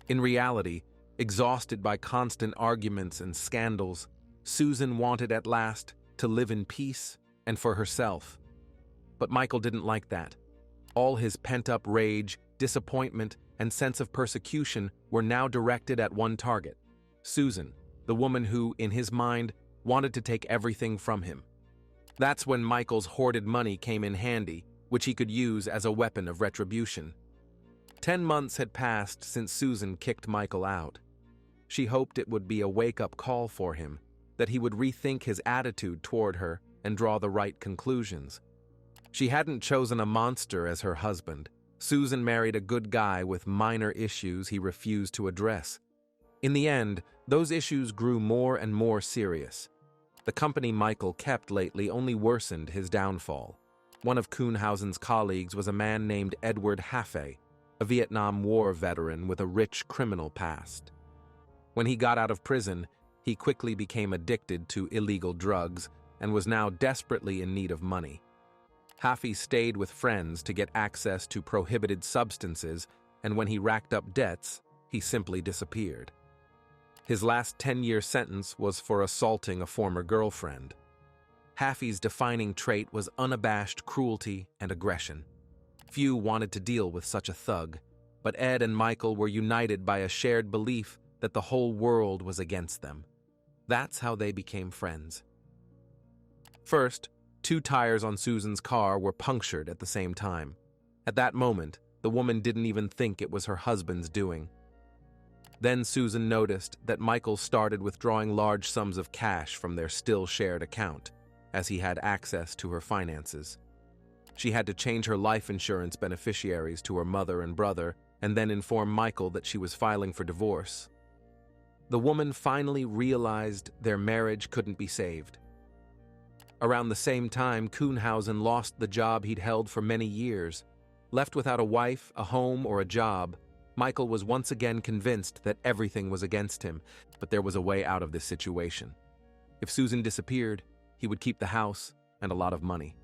In reality, exhausted by constant arguments and scandals, Susan wanted at last to live in peace and for herself. But Michael didn't like that. All his pent-up rage, disappointment, and sense of persecution were now directed at one target: Susan, the woman who, in his mind, wanted to take everything from him. That's when Michael's hoarded money came in handy, which he could use as a weapon of retribution. 10 months had passed since Susan kicked Michael out. She hoped it would be a wake-up call for him, that he would rethink his attitude toward her and draw the right conclusions. She hadn't chosen a monster as her husband. Susan married a good guy with minor issues he refused to address. In the end, those issues grew more and more serious. The company Michael kept lately only worsened his downfall. One of Kuhnhausen's colleagues was a man named Edward Haffey, a Vietnam War veteran with a rich criminal past. When he got out of prison, he quickly became addicted to illegal drugs and was now desperately in need of money. Haffey stayed with friends to get access to prohibited substances, and when he racked up debts, he simply disappeared. His last 10-year sentence was for assaulting a former girlfriend. Haffey's defining trait was unabashed cruelty and aggression. Few wanted to deal with such a thug, but Ed and Michael were united by a shared belief that the whole world was against them. That's how they became friends. First, 2 tires on Susan's car were punctured at the same time. At that moment, the woman didn't even think it was her husband's doing. Then Susan noticed that Michael started withdrawing large sums of cash from their still-shared account, as he had access to her finances. She had to change her life insurance beneficiaries to her mother and brother, and then inform Michael that she was filing for divorce. The woman finally realized their marriage couldn't be saved. Around the same time, Kuhnhausen lost the job he'd held for many years. Left without a wife, a home, or a job, Michael was once again convinced that everything was against him, but there was a way out of this situation. If Susan disappeared, he would keep the house and a lot of money.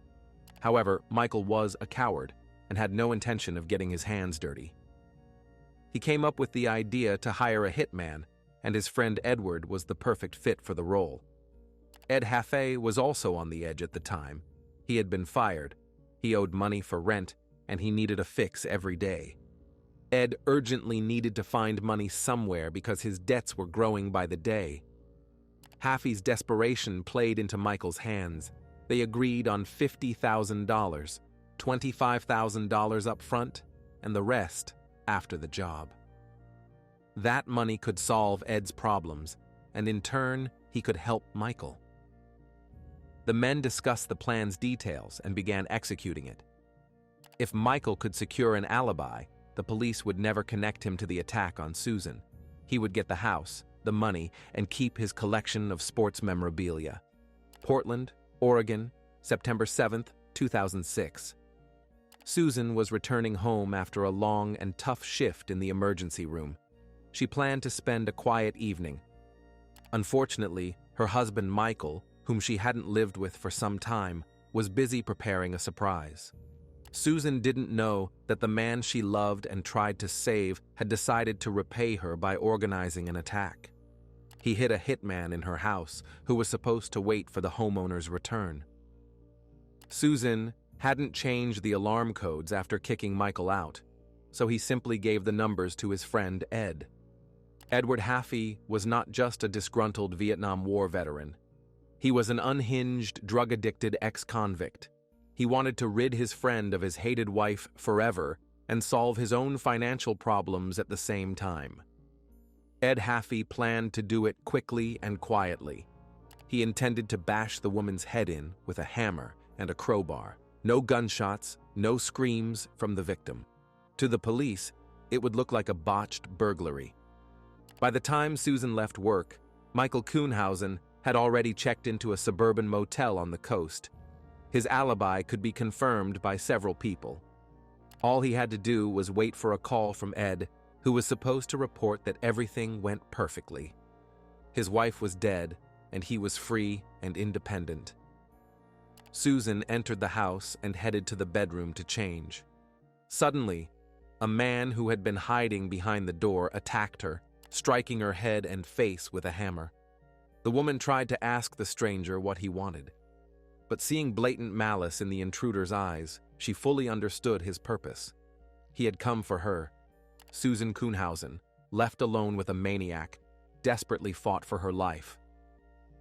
However, Michael was a coward and had no intention of getting his hands dirty. He came up with the idea to hire a hitman, and his friend Edward was the perfect fit for the role. Ed Haffey was also on the edge at the time. He had been fired, he owed money for rent, and he needed a fix every day. Ed urgently needed to find money somewhere because his debts were growing by the day. Haffey's desperation played into Michael's hands. They agreed on $50,000, $25,000 up front, and the rest after the job. That money could solve Ed's problems, and in turn, he could help Michael. The men discussed the plan's details and began executing it. If Michael could secure an alibi, the police would never connect him to the attack on Susan. He would get the house, the money, and keep his collection of sports memorabilia. Portland, Oregon, September 7th, 2006. Susan was returning home after a long and tough shift in the emergency room. She planned to spend a quiet evening. Unfortunately, her husband Michael, whom she hadn't lived with for some time, was busy preparing a surprise. Susan didn't know that the man she loved and tried to save had decided to repay her by organizing an attack. He hid a hitman in her house who was supposed to wait for the homeowner's return. Susan hadn't changed the alarm codes after kicking Michael out, so he simply gave the numbers to his friend Ed. Edward Haffey was not just a disgruntled Vietnam War veteran. He was an unhinged, drug-addicted ex-convict. He wanted to rid his friend of his hated wife forever and solve his own financial problems at the same time. Ed Haffey planned to do it quickly and quietly. He intended to bash the woman's head in with a hammer and a crowbar. No gunshots, no screams from the victim. To the police, it would look like a botched burglary. By the time Susan left work, Michael Kuhnhausen had already checked into a suburban motel on the coast. His alibi could be confirmed by several people. All he had to do was wait for a call from Ed, who was supposed to report that everything went perfectly. His wife was dead, and he was free and independent. Susan entered the house and headed to the bedroom to change. Suddenly, a man who had been hiding behind the door attacked her, striking her head and face with a hammer. The woman tried to ask the stranger what he wanted, but seeing blatant malice in the intruder's eyes, she fully understood his purpose. He had come for her. Susan Kuhnhausen, left alone with a maniac, desperately fought for her life.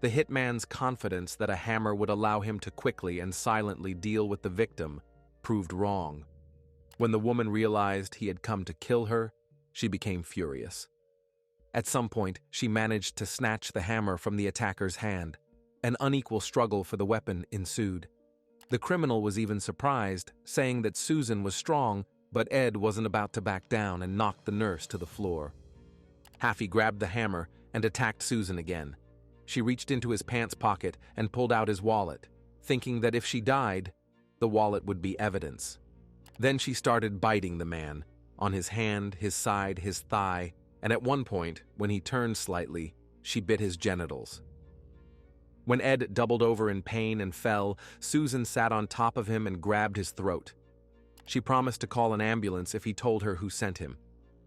The hitman's confidence that a hammer would allow him to quickly and silently deal with the victim proved wrong. When the woman realized he had come to kill her, she became furious. At some point, she managed to snatch the hammer from the attacker's hand. An unequal struggle for the weapon ensued. The criminal was even surprised, saying that Susan was strong, but Ed wasn't about to back down and knocked the nurse to the floor. Haffey grabbed the hammer and attacked Susan again. She reached into his pants pocket and pulled out his wallet, thinking that if she died, the wallet would be evidence. Then she started biting the man, on his hand, his side, his thigh, and at one point, when he turned slightly, she bit his genitals. When Ed doubled over in pain and fell, Susan sat on top of him and grabbed his throat. She promised to call an ambulance if he told her who sent him.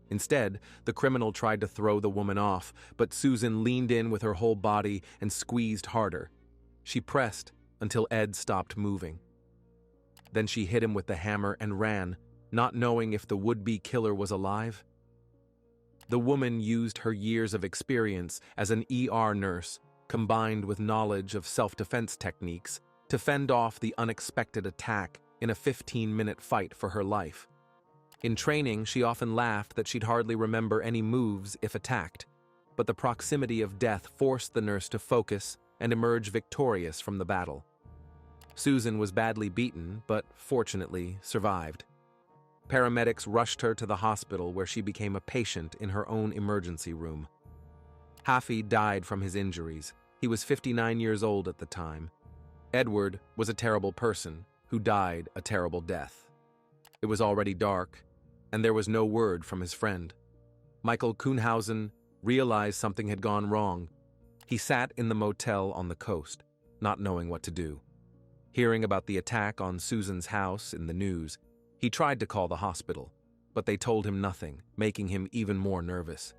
Instead, the criminal tried to throw the woman off, but Susan leaned in with her whole body and squeezed harder. She pressed until Ed stopped moving. Then she hit him with the hammer and ran, not knowing if the would-be killer was alive. The woman used her years of experience as an ER nurse, combined with knowledge of self-defense techniques, to fend off the unexpected attack in a 15-minute fight for her life. In training, she often laughed that she'd hardly remember any moves if attacked, but the proximity of death forced the nurse to focus and emerge victorious from the battle. Susan was badly beaten, but fortunately survived. Paramedics rushed her to the hospital where she became a patient in her own emergency room. Haffey died from his injuries. He was 59 years old at the time. Edward was a terrible person who died a terrible death. It was already dark, and there was no word from his friend. Michael Kuhnhausen realized something had gone wrong. He sat in the motel on the coast, not knowing what to do. Hearing about the attack on Susan's house in the news, he tried to call the hospital, but they told him nothing, making him even more nervous.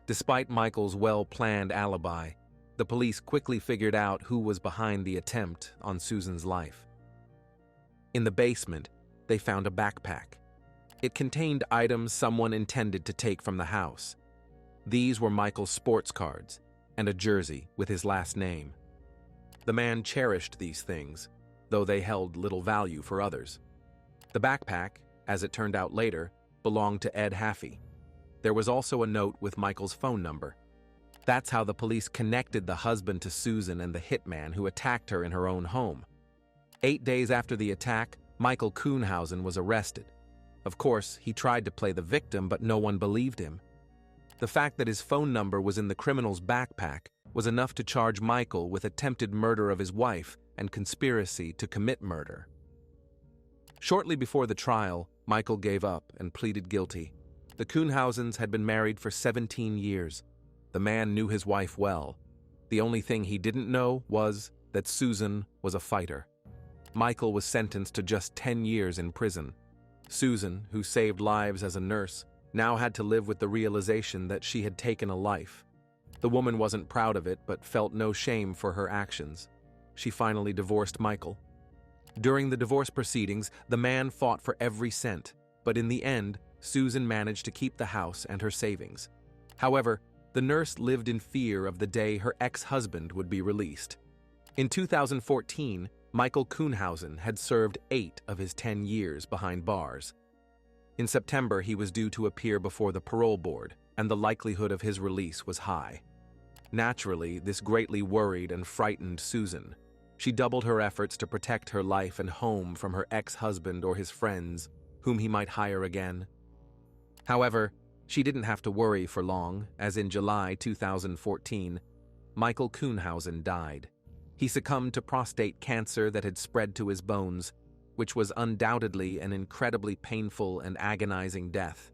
Despite Michael's well-planned alibi, the police quickly figured out who was behind the attempt on Susan's life. In the basement, they found a backpack. It contained items someone intended to take from the house. These were Michael's sports cards and a jersey with his last name. The man cherished these things, though they held little value for others. The backpack, as it turned out later, belonged to Ed Haffey. There was also a note with Michael's phone number. That's how the police connected the husband to Susan and the hitman who attacked her in her own home. 8 days after the attack, Michael Kuhnhausen was arrested. Of course, he tried to play the victim, but no one believed him. The fact that his phone number was in the criminal's backpack was enough to charge Michael with attempted murder of his wife and conspiracy to commit murder. Shortly before the trial, Michael gave up and pleaded guilty. The Kuhnhausens had been married for 17 years. The man knew his wife well. The only thing he didn't know was that Susan was a fighter. Michael was sentenced to just 10 years in prison. Susan, who saved lives as a nurse, now had to live with the realization that she had taken a life. The woman wasn't proud of it, but felt no shame for her actions. She finally divorced Michael. During the divorce proceedings, the man fought for every cent, but in the end, Susan managed to keep the house and her savings. However, the nurse lived in fear of the day her ex-husband would be released. In 2014, Michael Kuhnhausen had served 8 of his 10 years behind bars. In September, he was due to appear before the parole board, and the likelihood of his release was high. Naturally, this greatly worried and frightened Susan. She doubled her efforts to protect her life and home from her ex-husband or his friends, whom he might hire again. However, she didn't have to worry for long, as in July 2014, Michael Kuhnhausen died. He succumbed to prostate cancer that had spread to his bones, which was undoubtedly an incredibly painful and agonizing death.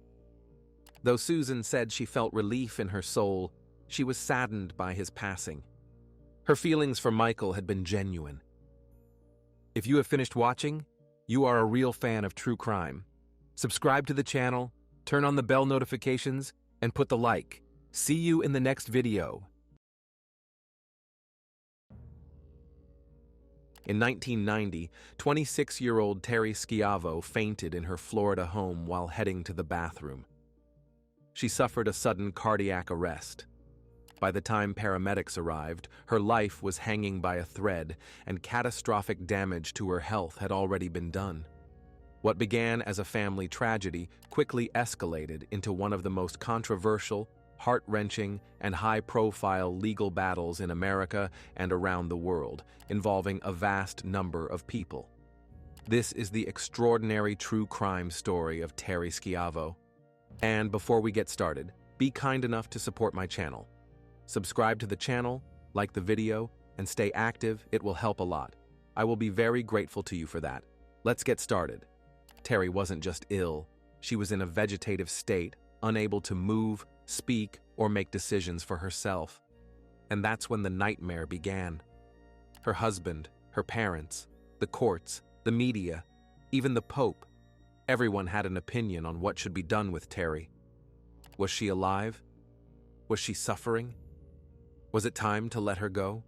Though Susan said she felt relief in her soul, she was saddened by his passing. Her feelings for Michael had been genuine. If you have finished watching, you are a real fan of true crime. Subscribe to the channel, turn on the bell notifications, and put the like. See you in the next video. In 1990, 26-year-old Terri Schiavo fainted in her Florida home while heading to the bathroom. She suffered a sudden cardiac arrest. By the time paramedics arrived, her life was hanging by a thread, and catastrophic damage to her health had already been done. What began as a family tragedy quickly escalated into one of the most controversial, heart-wrenching, and high-profile legal battles in America and around the world, involving a vast number of people. This is the extraordinary true crime story of Terri Schiavo. And before we get started, be kind enough to support my channel. Subscribe to the channel, like the video, and stay active. It will help a lot. I will be very grateful to you for that. Let's get started. Terri wasn't just ill. She was in a vegetative state, unable to move, speak, or make decisions for herself. And that's when the nightmare began. Her husband, her parents, the courts, the media, even the Pope. Everyone had an opinion on what should be done with Terri. Was she alive? Was she suffering? Was it time to let her go?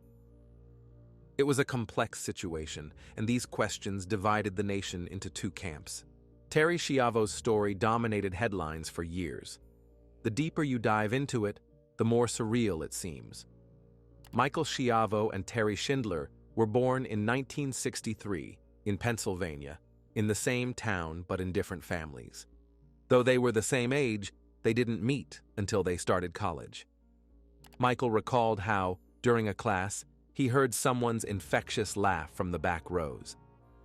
It was a complex situation, and these questions divided the nation into 2 camps. Terri Schiavo's story dominated headlines for years. The deeper you dive into it, the more surreal it seems. Michael Schiavo and Terri Schindler were born in 1963 in Pennsylvania, in the same town but in different families. Though they were the same age, they didn't meet until they started college. Michael recalled how, during a class, he heard someone's infectious laugh from the back rows.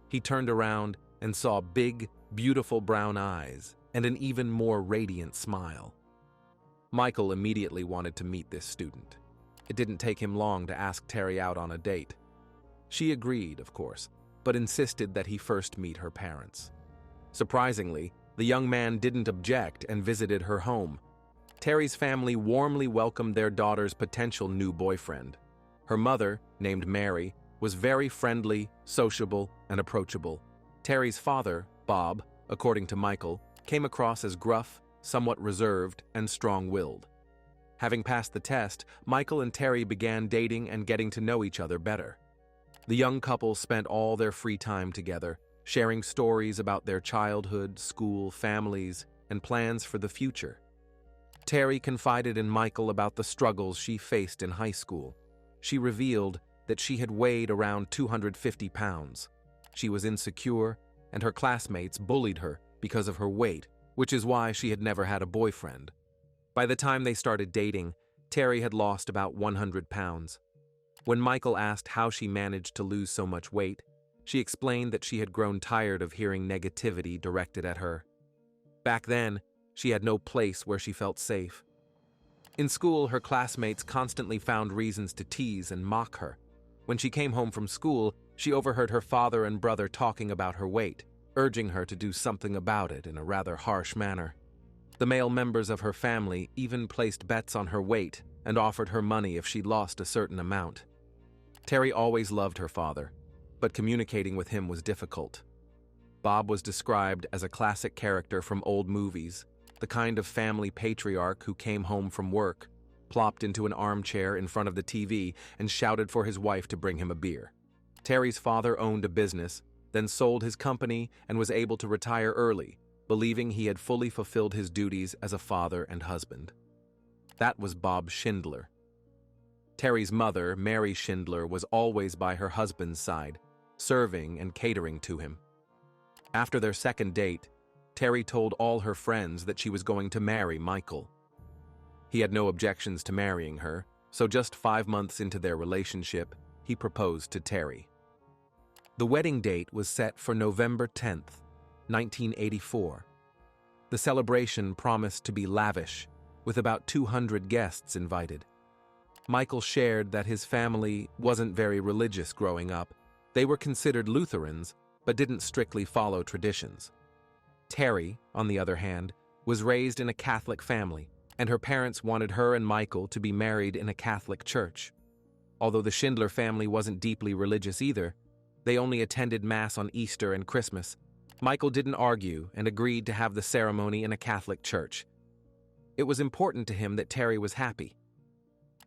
He turned around and saw big, beautiful brown eyes and an even more radiant smile. Michael immediately wanted to meet this student. It didn't take him long to ask Terri out on a date. She agreed, of course, but insisted that he first meet her parents. Surprisingly, The young man didn't object and visited her home. Terri's family warmly welcomed their daughter's potential new boyfriend. Her mother, named Mary, was very friendly, sociable, and approachable. Terri's father, Bob, according to Michael, came across as gruff, somewhat reserved, and strong-willed. Having passed the test, Michael and Terri began dating and getting to know each other better. The young couple spent all their free time together, sharing stories about their childhood, school, families, and plans for the future. Terri confided in Michael about the struggles she faced in high school. She revealed that she had weighed around 250 pounds. She was insecure, and her classmates bullied her because of her weight, which is why she had never had a boyfriend. By the time they started dating, Terri had lost about 100 pounds. When Michael asked how she managed to lose so much weight, she explained that she had grown tired of hearing negativity directed at her. Back then, she had no place where she felt safe. In school, her classmates constantly found reasons to tease and mock her. When she came home from school, she overheard her father and brother talking about her weight, urging her to do something about it in a rather harsh manner. The male members of her family even placed bets on her weight and offered her money if she lost a certain amount. Terri always loved her father, but communicating with him was difficult. Bob was described as a classic character from old movies, the kind of family patriarch who came home from work, plopped into an armchair in front of the TV, and shouted for his wife to bring him a beer. Terri's father owned a business, then sold his company and was able to retire early, believing he had fully fulfilled his duties as a father and husband. That was Bob Schindler. Terri's mother, Mary Schindler, was always by her husband's side, serving and catering to him. After their second date, Terri told all her friends that she was going to marry Michael. He had no objections to marrying her, so just 5 months into their relationship, he proposed to Terri. The wedding date was set for November 10th, 1984. The celebration promised to be lavish, with about 200 guests invited. Michael shared that his family wasn't very religious growing up. They were considered Lutherans, but didn't strictly follow traditions. Terri, on the other hand, was raised in a Catholic family, and her parents wanted her and Michael to be married in a Catholic church. Although the Schindler family wasn't deeply religious either, they only attended Mass on Easter and Christmas. Michael didn't argue and agreed to have the ceremony in a Catholic church. It was important to him that Terri was happy.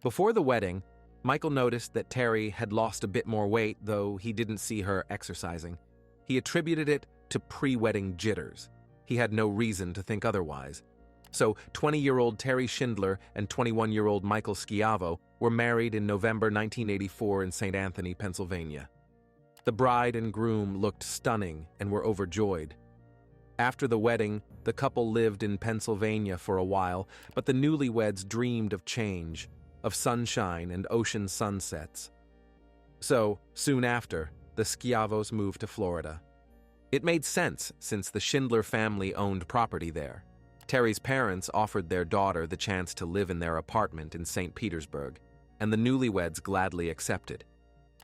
Before the wedding, Michael noticed that Terri had lost a bit more weight, though he didn't see her exercising. He attributed it to pre-wedding jitters. He had no reason to think otherwise. So 20-year-old Terri Schindler and 21-year-old Michael Schiavo were married in November 1984 in St. Anthony, Pennsylvania. The bride and groom looked stunning and were overjoyed. After the wedding, the couple lived in Pennsylvania for a while, but the newlyweds dreamed of change, of sunshine and ocean sunsets. So, soon after, the Schiavos moved to Florida. It made sense since the Schindler family owned property there. Terri's parents offered their daughter the chance to live in their apartment in St. Petersburg, and the newlyweds gladly accepted.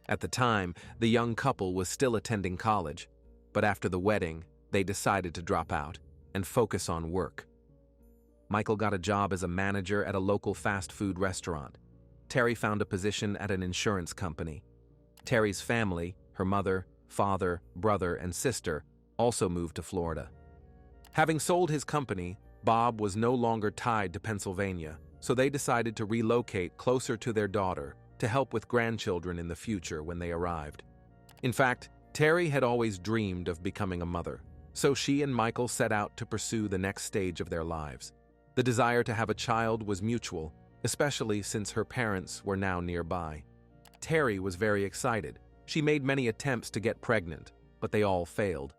At the time, the young couple was still attending college, but after the wedding, they decided to drop out and focus on work. Michael got a job as a manager at a local fast food restaurant. Terri found a position at an insurance company. Terri's family, her mother, father, brother, and sister, also moved to Florida. Having sold his company, Bob was no longer tied to Pennsylvania, so they decided to relocate closer to their daughter to help with grandchildren in the future when they arrived. In fact, Terri had always dreamed of becoming a mother, so she and Michael set out to pursue the next stage of their lives. The desire to have a child was mutual, especially since her parents were now nearby. Terri was very excited. She made many attempts to get pregnant, but they all failed.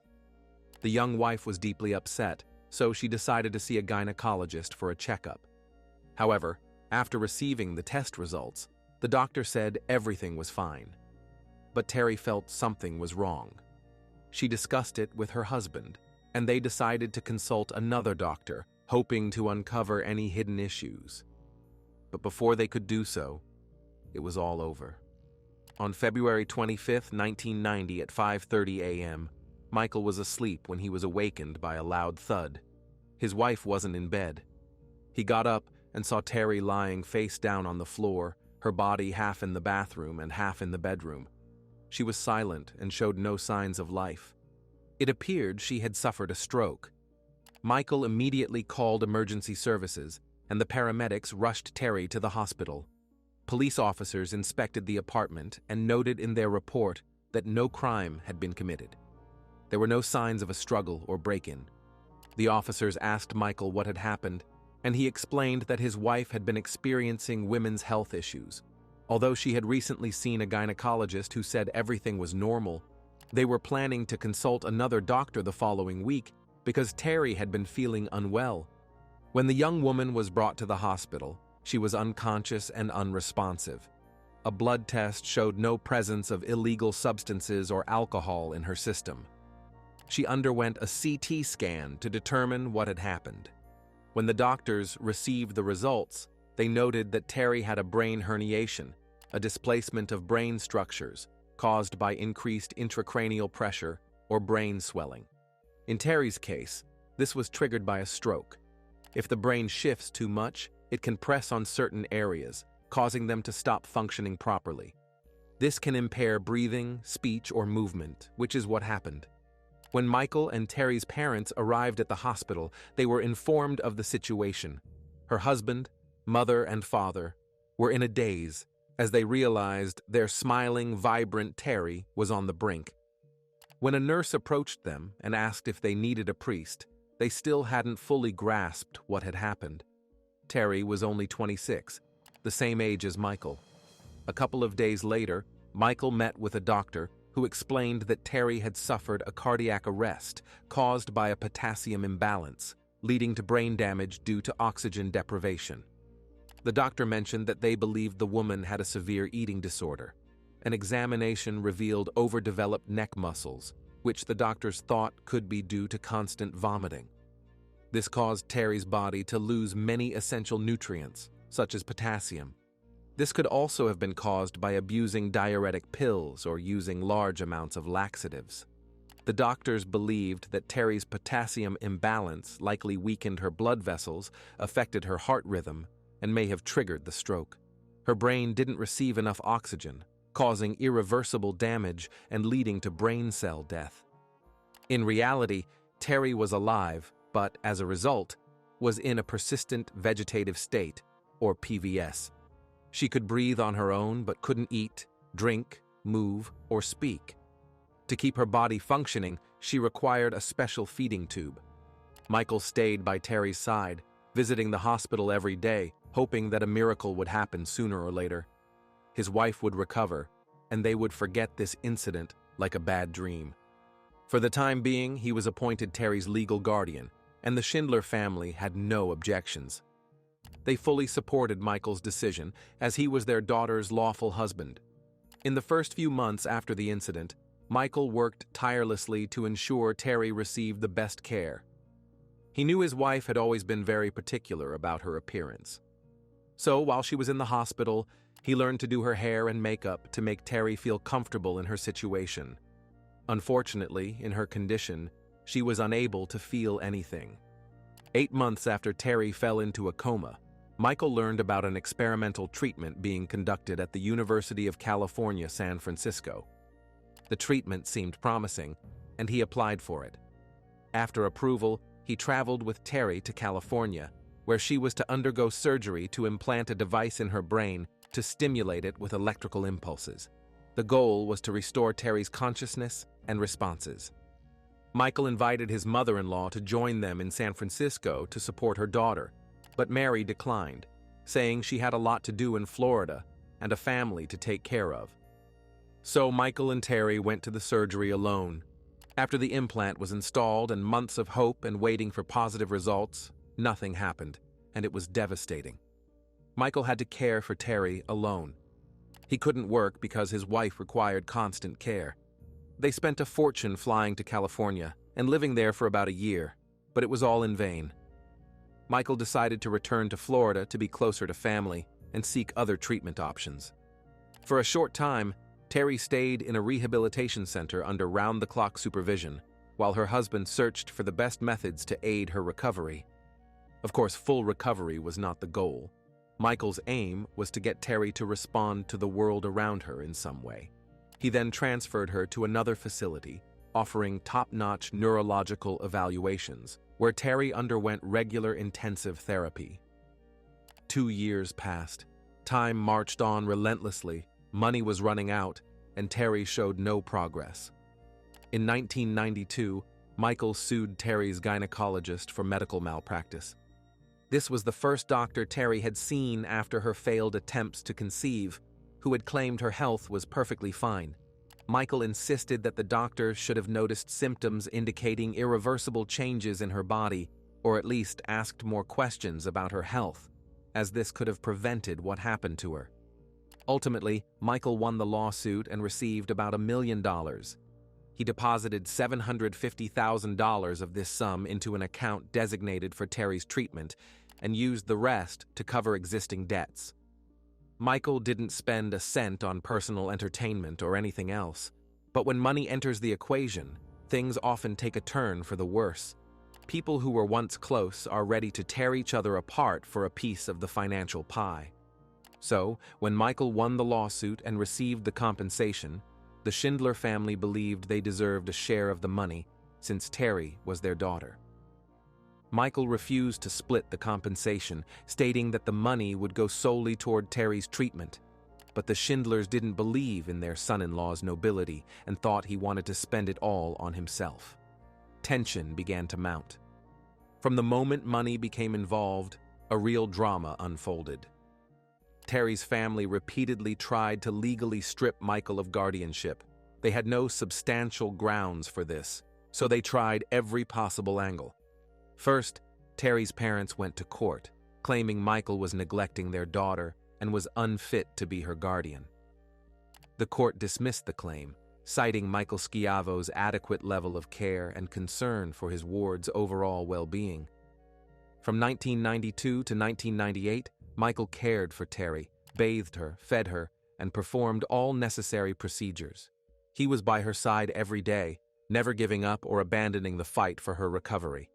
The young wife was deeply upset, so she decided to see a gynecologist for a checkup. However, after receiving the test results, the doctor said everything was fine. But Terri felt something was wrong. She discussed it with her husband, and they decided to consult another doctor, hoping to uncover any hidden issues. But before they could do so, it was all over. On February 25, 1990 at 5:30 a.m., Michael was asleep when he was awakened by a loud thud. His wife wasn't in bed. He got up and saw Terri lying face down on the floor, her body half in the bathroom and half in the bedroom. She was silent and showed no signs of life. It appeared she had suffered a stroke. Michael immediately called emergency services, and the paramedics rushed Terri to the hospital. Police officers inspected the apartment and noted in their report that no crime had been committed. There were no signs of a struggle or break-in. The officers asked Michael what had happened, and he explained that his wife had been experiencing women's health issues. Although she had recently seen a gynecologist who said everything was normal, they were planning to consult another doctor the following week because Terri had been feeling unwell. When the young woman was brought to the hospital, she was unconscious and unresponsive. A blood test showed no presence of illegal substances or alcohol in her system. She underwent a CT scan to determine what had happened. When the doctors received the results, they noted that Terri had a brain herniation, a displacement of brain structures caused by increased intracranial pressure or brain swelling. In Terri's case, this was triggered by a stroke. If the brain shifts too much, it can press on certain areas, causing them to stop functioning properly. This can impair breathing, speech, or movement, which is what happened. When Michael and Terri's parents arrived at the hospital, they were informed of the situation. Her husband, mother, and father were in a daze as they realized their smiling, vibrant Terri was on the brink. When a nurse approached them and asked if they needed a priest, they still hadn't fully grasped what had happened. Terri was only 26, the same age as Michael. A couple of days later, Michael met with a doctor who explained that Terri had suffered a cardiac arrest caused by a potassium imbalance, leading to brain damage due to oxygen deprivation. The doctor mentioned that they believed the woman had a severe eating disorder. An examination revealed overdeveloped neck muscles, which the doctors thought could be due to constant vomiting. This caused Terri's body to lose many essential nutrients, such as potassium. This could also have been caused by abusing diuretic pills or using large amounts of laxatives. The doctors believed that Terri's potassium imbalance likely weakened her blood vessels, affected her heart rhythm, and may have triggered the stroke. Her brain didn't receive enough oxygen, causing irreversible damage and leading to brain cell death. In reality, Terri was alive, but as a result, was in a persistent vegetative state, or PVS. She could breathe on her own but couldn't eat, drink, move, or speak. To keep her body functioning, she required a special feeding tube. Michael stayed by Terri's side, visiting the hospital every day, hoping that a miracle would happen sooner or later. His wife would recover, and they would forget this incident like a bad dream. For the time being, he was appointed Terri's legal guardian, and the Schindler family had no objections. They fully supported Michael's decision, as he was their daughter's lawful husband. In the first few months after the incident, Michael worked tirelessly to ensure Terri received the best care. He knew his wife had always been very particular about her appearance. So, while she was in the hospital, he learned to do her hair and makeup to make Terri feel comfortable in her situation. Unfortunately, in her condition, she was unable to feel anything. 8 months after Terri fell into a coma, Michael learned about an experimental treatment being conducted at the University of California, San Francisco. The treatment seemed promising, and he applied for it. After approval, he traveled with Terri to California, where she was to undergo surgery to implant a device in her brain to stimulate it with electrical impulses. The goal was to restore Terri's consciousness and responses. Michael invited his mother-in-law to join them in San Francisco to support her daughter, but Mary declined, saying she had a lot to do in Florida and a family to take care of. So Michael and Terri went to the surgery alone. After the implant was installed and months of hope and waiting for positive results, nothing happened, and it was devastating. Michael had to care for Terri alone. He couldn't work because his wife required constant care. They spent a fortune flying to California and living there for about a year, but it was all in vain. Michael decided to return to Florida to be closer to family and seek other treatment options. For a short time, Terri stayed in a rehabilitation center under round-the-clock supervision, while her husband searched for the best methods to aid her recovery. Of course, full recovery was not the goal. Michael's aim was to get Terri to respond to the world around her in some way. He then transferred her to another facility, offering top-notch neurological evaluations, where Terri underwent regular intensive therapy. 2 years passed. Time marched on relentlessly, money was running out, and Terri showed no progress. In 1992, Michael sued Terri's gynecologist for medical malpractice. This was the first doctor Terri had seen after her failed attempts to conceive, who had claimed her health was perfectly fine. Michael insisted that the doctor should have noticed symptoms indicating irreversible changes in her body, or at least asked more questions about her health, as this could have prevented what happened to her. Ultimately, Michael won the lawsuit and received about $1 million. He deposited $750,000 of this sum into an account designated for Terri's treatment and used the rest to cover existing debts. Michael didn't spend a cent on personal entertainment or anything else, but when money enters the equation, things often take a turn for the worse. People who were once close are ready to tear each other apart for a piece of the financial pie. So, when Michael won the lawsuit and received the compensation, the Schindler family believed they deserved a share of the money, since Terri was their daughter. Michael refused to split the compensation, stating that the money would go solely toward Terri's treatment. But the Schindlers didn't believe in their son-in-law's nobility and thought he wanted to spend it all on himself. Tension began to mount. From the moment money became involved, a real drama unfolded. Terri's family repeatedly tried to legally strip Michael of guardianship. They had no substantial grounds for this, so they tried every possible angle. First, Terri's parents went to court, claiming Michael was neglecting their daughter and was unfit to be her guardian. The court dismissed the claim, citing Michael Schiavo's adequate level of care and concern for his ward's overall well-being. From 1992 to 1998, Michael cared for Terri, bathed her, fed her, and performed all necessary procedures. He was by her side every day, never giving up or abandoning the fight for her recovery.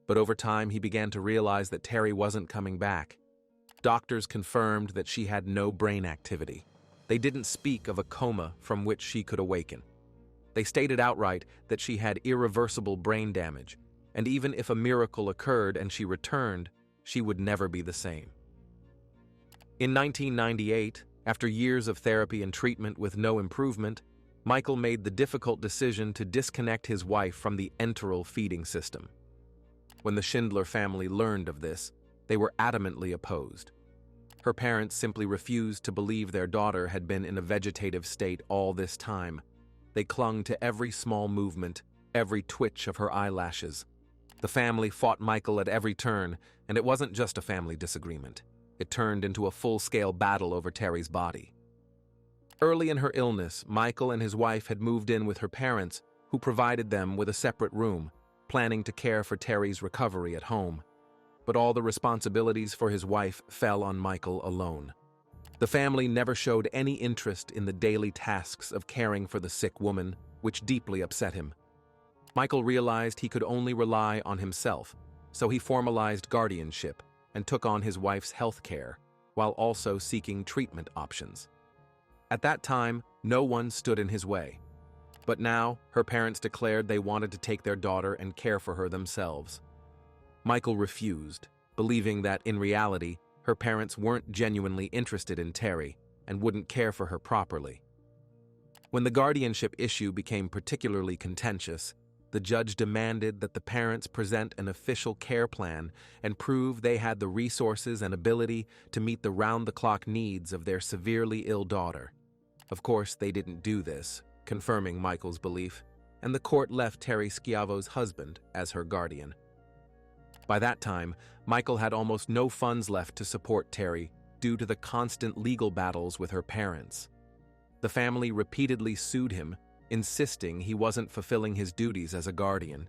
But over time, he began to realize that Terri wasn't coming back. Doctors confirmed that she had no brain activity. They didn't speak of a coma from which she could awaken. They stated outright that she had irreversible brain damage, and even if a miracle occurred and she returned, she would never be the same. In 1998, after years of therapy and treatment with no improvement, Michael made the difficult decision to disconnect his wife from the enteral feeding system. When the Schindler family learned of this, they were adamantly opposed. Her parents simply refused to believe their daughter had been in a vegetative state all this time. They clung to every small movement, every twitch of her eyelashes. The family fought Michael at every turn, and it wasn't just a family disagreement. It turned into a full-scale battle over Terri's body. Early in her illness, Michael and his wife had moved in with her parents, who provided them with a separate room, planning to care for Terri's recovery at home. But all the responsibilities for his wife fell on Michael alone. The family never showed any interest in the daily tasks of caring for the sick woman, which deeply upset him. Michael realized he could only rely on himself, so he formalized guardianship and took on his wife's health care, while also seeking treatment options. At that time, no one stood in his way. But now, her parents declared they wanted to take their daughter and care for her themselves. Michael refused, believing that, in reality, her parents weren't genuinely interested in Terri and wouldn't care for her properly. When the guardianship issue became particularly contentious, the judge demanded that the parents present an official care plan and prove they had the resources and ability to meet the round-the-clock needs of their severely ill daughter. Of course, they didn't do this, confirming Michael's belief, and the court left Terri Schiavo's husband as her guardian. By that time, Michael had almost no funds left to support Terri due to the constant legal battles with her parents. The family repeatedly sued him, insisting he wasn't fulfilling his duties as a guardian.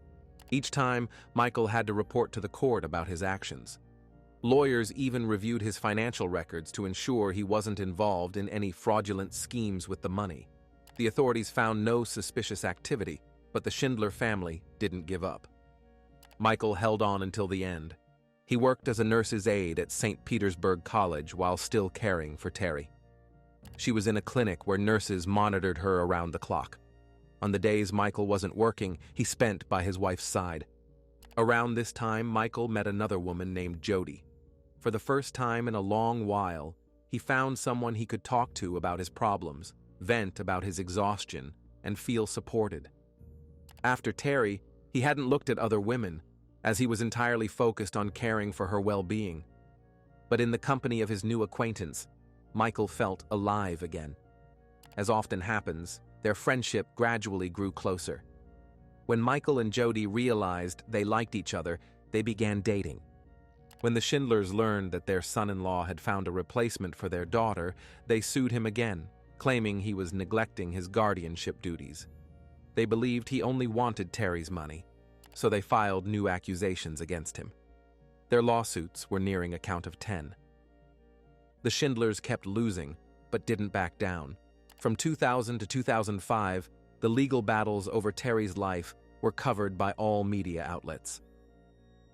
Each time, Michael had to report to the court about his actions. Lawyers even reviewed his financial records to ensure he wasn't involved in any fraudulent schemes with the money. The authorities found no suspicious activity, But the Schindler family didn't give up. Michael held on until the end. He worked as a nurse's aide at St. Petersburg College while still caring for Terri. She was in a clinic where nurses monitored her around the clock. On the days Michael wasn't working, he spent by his wife's side. Around this time, Michael met another woman named Jody. For the first time in a long while, he found someone he could talk to about his problems, vent about his exhaustion, and feel supported. After Terri, he hadn't looked at other women, as he was entirely focused on caring for her well-being. But in the company of his new acquaintance, Michael felt alive again. As often happens, their friendship gradually grew closer. When Michael and Jody realized they liked each other, they began dating. When the Schindlers learned that their son-in-law had found a replacement for their daughter, they sued him again, claiming he was neglecting his guardianship duties. They believed he only wanted Terri's money, so they filed new accusations against him. Their lawsuits were nearing a count of 10. The Schindlers kept losing, but didn't back down. From 2000 to 2005, the legal battles over Terri's life were covered by all media outlets.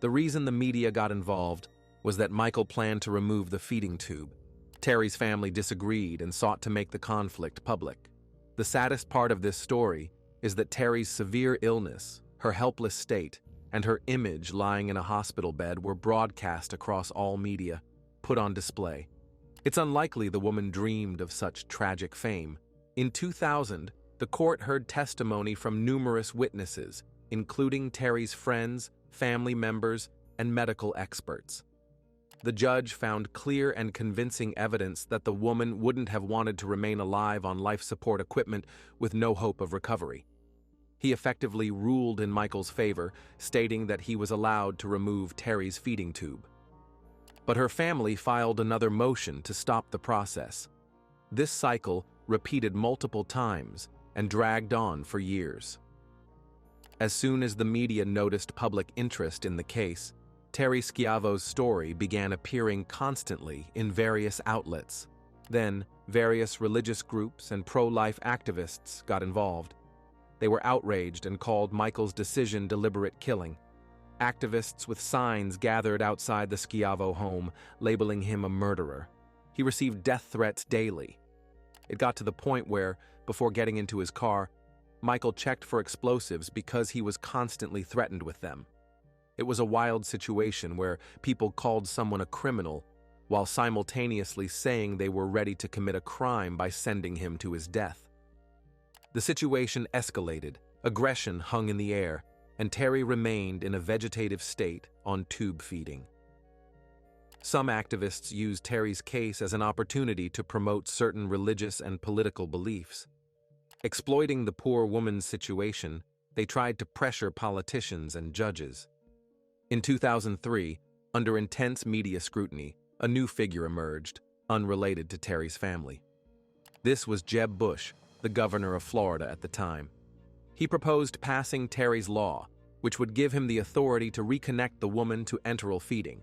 The reason the media got involved was that Michael planned to remove the feeding tube. Terri's family disagreed and sought to make the conflict public. The saddest part of this story is that Terri's severe illness, her helpless state, and her image lying in a hospital bed were broadcast across all media, put on display. It's unlikely the woman dreamed of such tragic fame. In 2000, the court heard testimony from numerous witnesses, including Terri's friends, family members, and medical experts. The judge found clear and convincing evidence that the woman wouldn't have wanted to remain alive on life support equipment with no hope of recovery. He effectively ruled in Michael's favor, stating that he was allowed to remove Terri's feeding tube. But her family filed another motion to stop the process. This cycle repeated multiple times and dragged on for years. As soon as the media noticed public interest in the case, Terri Schiavo's story began appearing constantly in various outlets. Then, various religious groups and pro-life activists got involved. They were outraged and called Michael's decision deliberate killing. Activists with signs gathered outside the Schiavo home, labeling him a murderer. He received death threats daily. It got to the point where, before getting into his car, Michael checked for explosives because he was constantly threatened with them. It was a wild situation where people called someone a criminal while simultaneously saying they were ready to commit a crime by sending him to his death. The situation escalated, aggression hung in the air, and Terri remained in a vegetative state on tube feeding. Some activists used Terri's case as an opportunity to promote certain religious and political beliefs. Exploiting the poor woman's situation, they tried to pressure politicians and judges. In 2003, under intense media scrutiny, a new figure emerged, unrelated to Terri's family. This was Jeb Bush, the governor of Florida at the time. He proposed passing Terri's law, which would give him the authority to reconnect the woman to enteral feeding.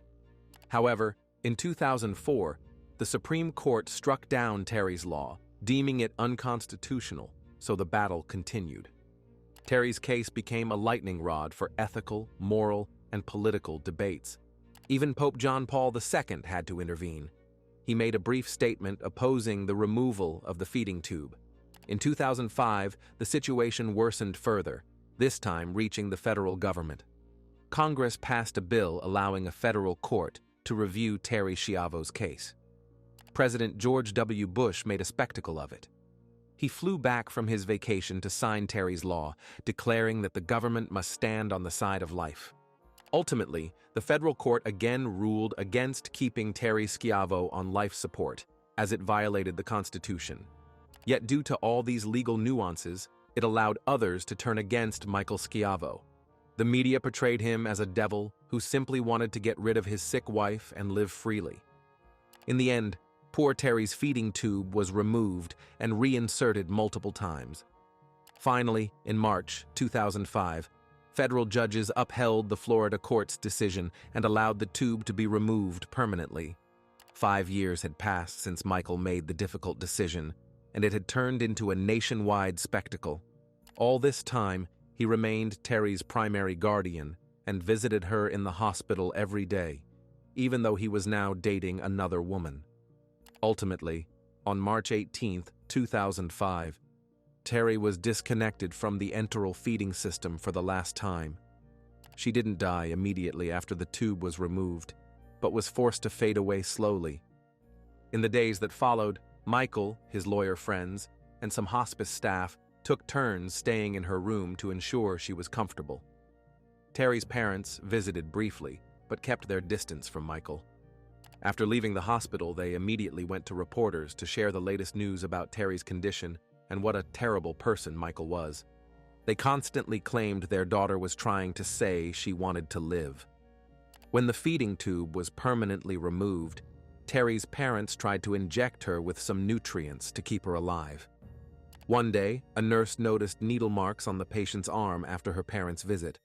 However, in 2004, the Supreme Court struck down Terri's law, deeming it unconstitutional, so the battle continued. Terri's case became a lightning rod for ethical, moral, and political debates. Even Pope John Paul II had to intervene. He made a brief statement opposing the removal of the feeding tube. In 2005, the situation worsened further, this time reaching the federal government. Congress passed a bill allowing a federal court to review Terri Schiavo's case. President George W. Bush made a spectacle of it. He flew back from his vacation to sign Terri's law, declaring that the government must stand on the side of life. Ultimately, the federal court again ruled against keeping Terri Schiavo on life support, as it violated the Constitution. Yet due to all these legal nuances, it allowed others to turn against Michael Schiavo. The media portrayed him as a devil who simply wanted to get rid of his sick wife and live freely. In the end, poor Terri's feeding tube was removed and reinserted multiple times. Finally, in March 2005, federal judges upheld the Florida court's decision and allowed the tube to be removed permanently. 5 years had passed since Michael made the difficult decision, and it had turned into a nationwide spectacle. All this time, He remained Terri's primary guardian and visited her in the hospital every day, even though he was now dating another woman. Ultimately, on March 18, 2005, Terri was disconnected from the enteral feeding system for the last time. She didn't die immediately after the tube was removed, but was forced to fade away slowly. In the days that followed, Michael, his lawyer friends, and some hospice staff took turns staying in her room to ensure she was comfortable. Terri's parents visited briefly, but kept their distance from Michael. After leaving the hospital, they immediately went to reporters to share the latest news about Terri's condition and what a terrible person Michael was. They constantly claimed their daughter was trying to say she wanted to live. When the feeding tube was permanently removed, Terri's parents tried to inject her with some nutrients to keep her alive. One day, a nurse noticed needle marks on the patient's arm after her parents' visit.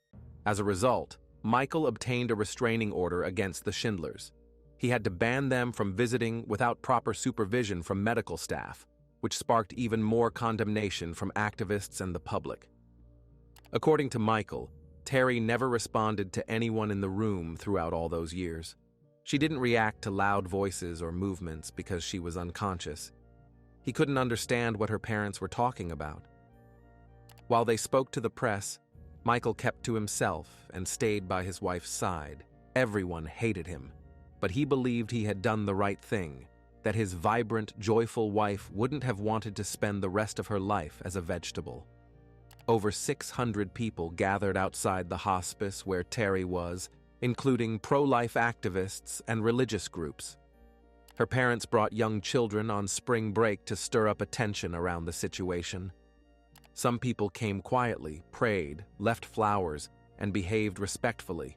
As a result, Michael obtained a restraining order against the Schindlers. He had to ban them from visiting without proper supervision from medical staff, which sparked even more condemnation from activists and the public. According to Michael, Terri never responded to anyone in the room throughout all those years. She didn't react to loud voices or movements because she was unconscious. He couldn't understand what her parents were talking about. While they spoke to the press, Michael kept to himself and stayed by his wife's side. Everyone hated him, but he believed he had done the right thing, that his vibrant, joyful wife wouldn't have wanted to spend the rest of her life as a vegetable. Over 600 people gathered outside the hospice where Terri was, including pro-life activists and religious groups. Her parents brought young children on spring break to stir up attention around the situation. Some people came quietly, prayed, left flowers, and behaved respectfully.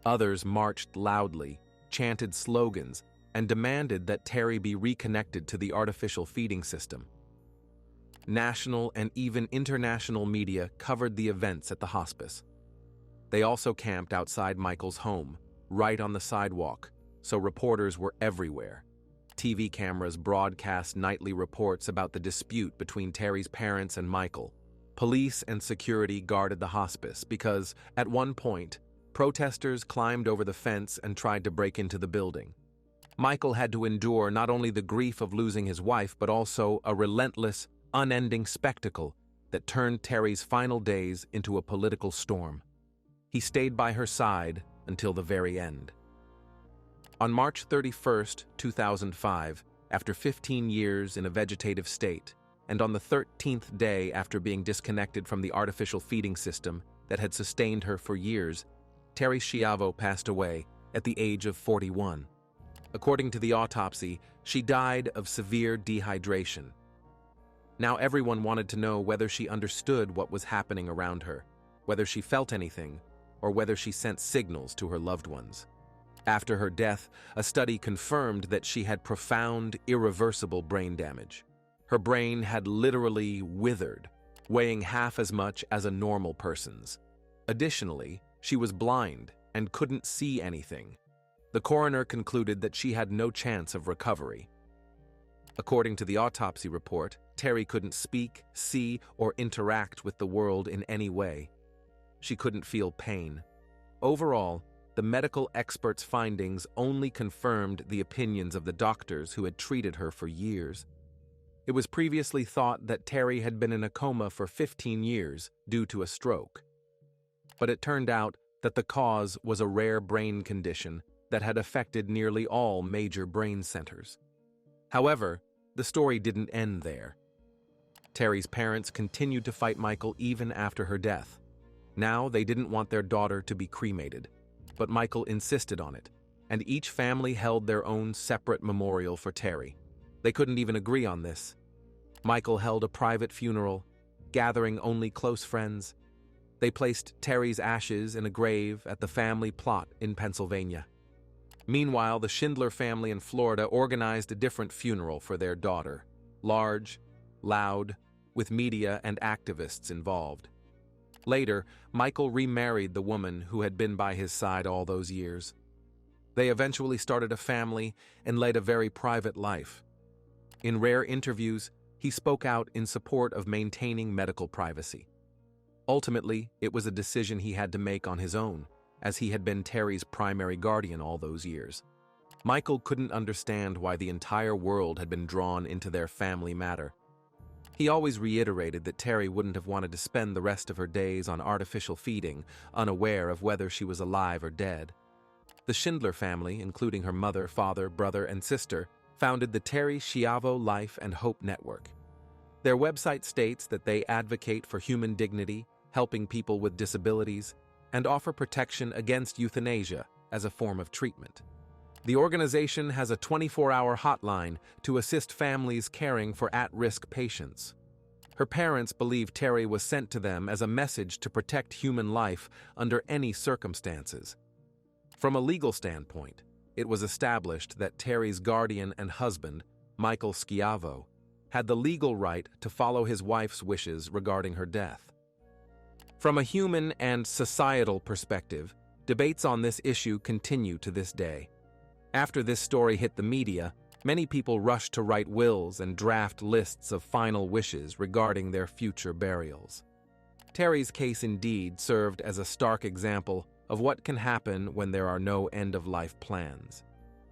Others marched loudly, chanted slogans, and demanded that Terri be reconnected to the artificial feeding system. National and even international media covered the events at the hospice. They also camped outside Michael's home, right on the sidewalk, so reporters were everywhere. TV cameras broadcast nightly reports about the dispute between Terri's parents and Michael. Police and security guarded the hospice because, at one point, protesters climbed over the fence and tried to break into the building. Michael had to endure not only the grief of losing his wife, but also a relentless, unending spectacle that turned Terri's final days into a political storm. He stayed by her side until the very end. On March 31, 2005, after 15 years in a vegetative state, and on the 13th day after being disconnected from the artificial feeding system that had sustained her for years, Terri Schiavo passed away at the age of 41. According to the autopsy, she died of severe dehydration. Now everyone wanted to know whether she understood what was happening around her, whether she felt anything, or whether she sent signals to her loved ones. After her death, a study confirmed that she had profound, irreversible brain damage. Her brain had literally withered, weighing half as much as a normal person's. Additionally, she was blind and couldn't see anything. The coroner concluded that she had no chance of recovery. According to the autopsy report, Terri couldn't speak, see, or interact with the world in any way. She couldn't feel pain. Overall, the medical experts' findings only confirmed the opinions of the doctors who had treated her for years. It was previously thought that Terri had been in a coma for 15 years due to a stroke. But it turned out that the cause was a rare brain condition that had affected nearly all major brain centers. However, the story didn't end there. Terri's parents continued to fight Michael even after her death. Now they didn't want their daughter to be cremated, but Michael insisted on it, and each family held their own separate memorial for Terri. They couldn't even agree on this. Michael held a private funeral, gathering only close friends. They placed Terri's ashes in a grave at the family plot in Pennsylvania. Meanwhile, the Schindler family in Florida organized a different funeral for their daughter, large, loud, with media and activists involved. Later, Michael remarried the woman who had been by his side all those years. They eventually started a family and led a very private life. In rare interviews, he spoke out in support of maintaining medical privacy. Ultimately, it was a decision he had to make on his own, as he had been Terri's primary guardian all those years. Michael couldn't understand why the entire world had been drawn into their family matter. He always reiterated that Terri wouldn't have wanted to spend the rest of her days on artificial feeding, unaware of whether she was alive or dead. The Schindler family, including her mother, father, brother, and sister, founded the Terri Schiavo Life and Hope Network. Their website states that they advocate for human dignity, helping people with disabilities, and offer protection against euthanasia as a form of treatment. The organization has a 24-hour hotline to assist families caring for at-risk patients. Her parents believe Terri was sent to them as a message to protect human life under any circumstances. From a legal standpoint, it was established that Terri's guardian and husband, Michael Schiavo, had the legal right to follow his wife's wishes regarding her death. From a human and societal perspective, debates on this issue continue to this day. After this story hit the media, many people rushed to write wills and draft lists of final wishes regarding their future burials. Terri's case indeed served as a stark example of what can happen when there are no end-of-life plans.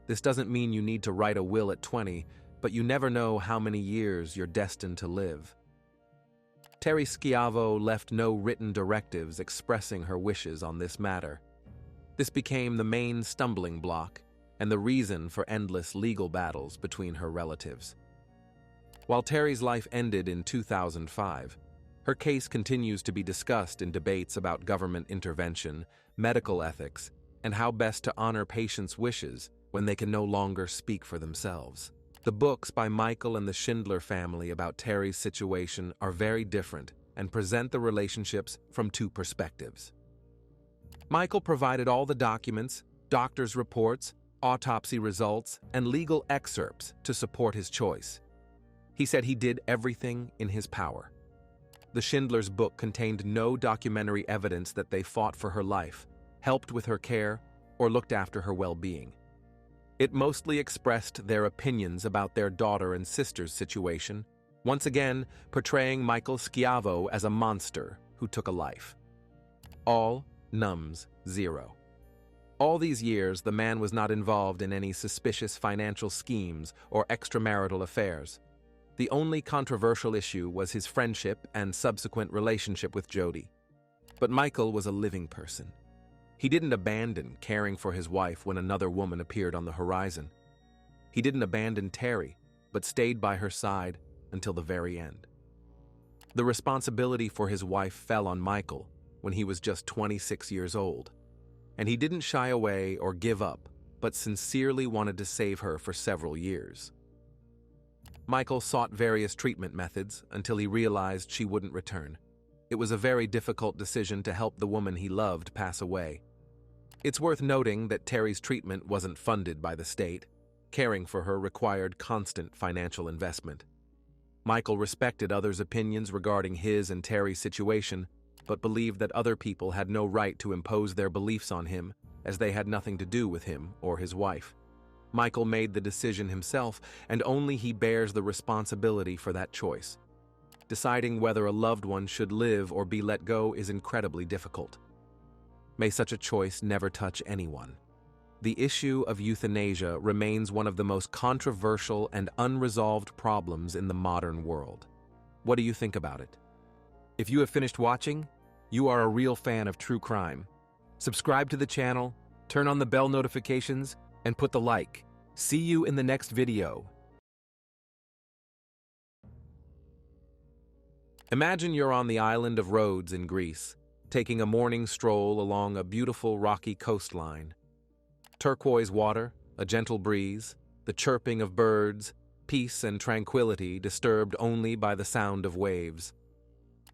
This doesn't mean you need to write a will at 20, but you never know how many years you're destined to live. Terri Schiavo left no written directives expressing her wishes on this matter. This became the main stumbling block and the reason for endless legal battles between her relatives. While Terri's life ended in 2005, her case continues to be discussed in debates about government intervention, medical ethics, and how best to honor patients' wishes when they can no longer speak for themselves. The books by Michael and the Schindler family about Terri's situation are very different and present the relationships from two perspectives. Michael provided all the documents, doctor's reports, autopsy results, and legal excerpts to support his choice. He said he did everything in his power. The Schindler's book contained no documentary evidence that they fought for her life, helped with her care, or looked after her well-being. It mostly expressed their opinions about their daughter and sister's situation, once again portraying Michael Schiavo as a monster who took a life. All nums 0. All these years, the man was not involved in any suspicious financial schemes or extramarital affairs. The only controversial issue was his friendship and subsequent relationship with Jody. But Michael was a living person. He didn't abandon caring for his wife when another woman appeared on the horizon. He didn't abandon Terri, but stayed by her side until the very end. The responsibility for his wife fell on Michael when he was just 26 years old, and he didn't shy away or give up, but sincerely wanted to save her for several years. Michael sought various treatment methods until he realized she wouldn't return. It was a very difficult decision to help the woman he loved pass away. It's worth noting that Terri's treatment wasn't funded by the state. Caring for her required constant financial investment. Michael respected others' opinions regarding his and Terri's situation, but believed that other people had no right to impose their beliefs on him, as they had nothing to do with him or his wife. Michael made the decision himself, and only he bears the responsibility for that choice. Deciding whether a loved one should live or be let go is incredibly difficult. May such a choice never touch anyone. The issue of euthanasia remains one of the most controversial and unresolved problems in the modern world. What do you think about it? If you have finished watching, you are a real fan of true crime. Subscribe to the channel, turn on the bell notifications, and put the like. See you in the next video. Imagine you're on the island of Rhodes in Greece, taking a morning stroll along a beautiful rocky coastline. Turquoise water, a gentle breeze, the chirping of birds, peace and tranquility disturbed only by the sound of waves.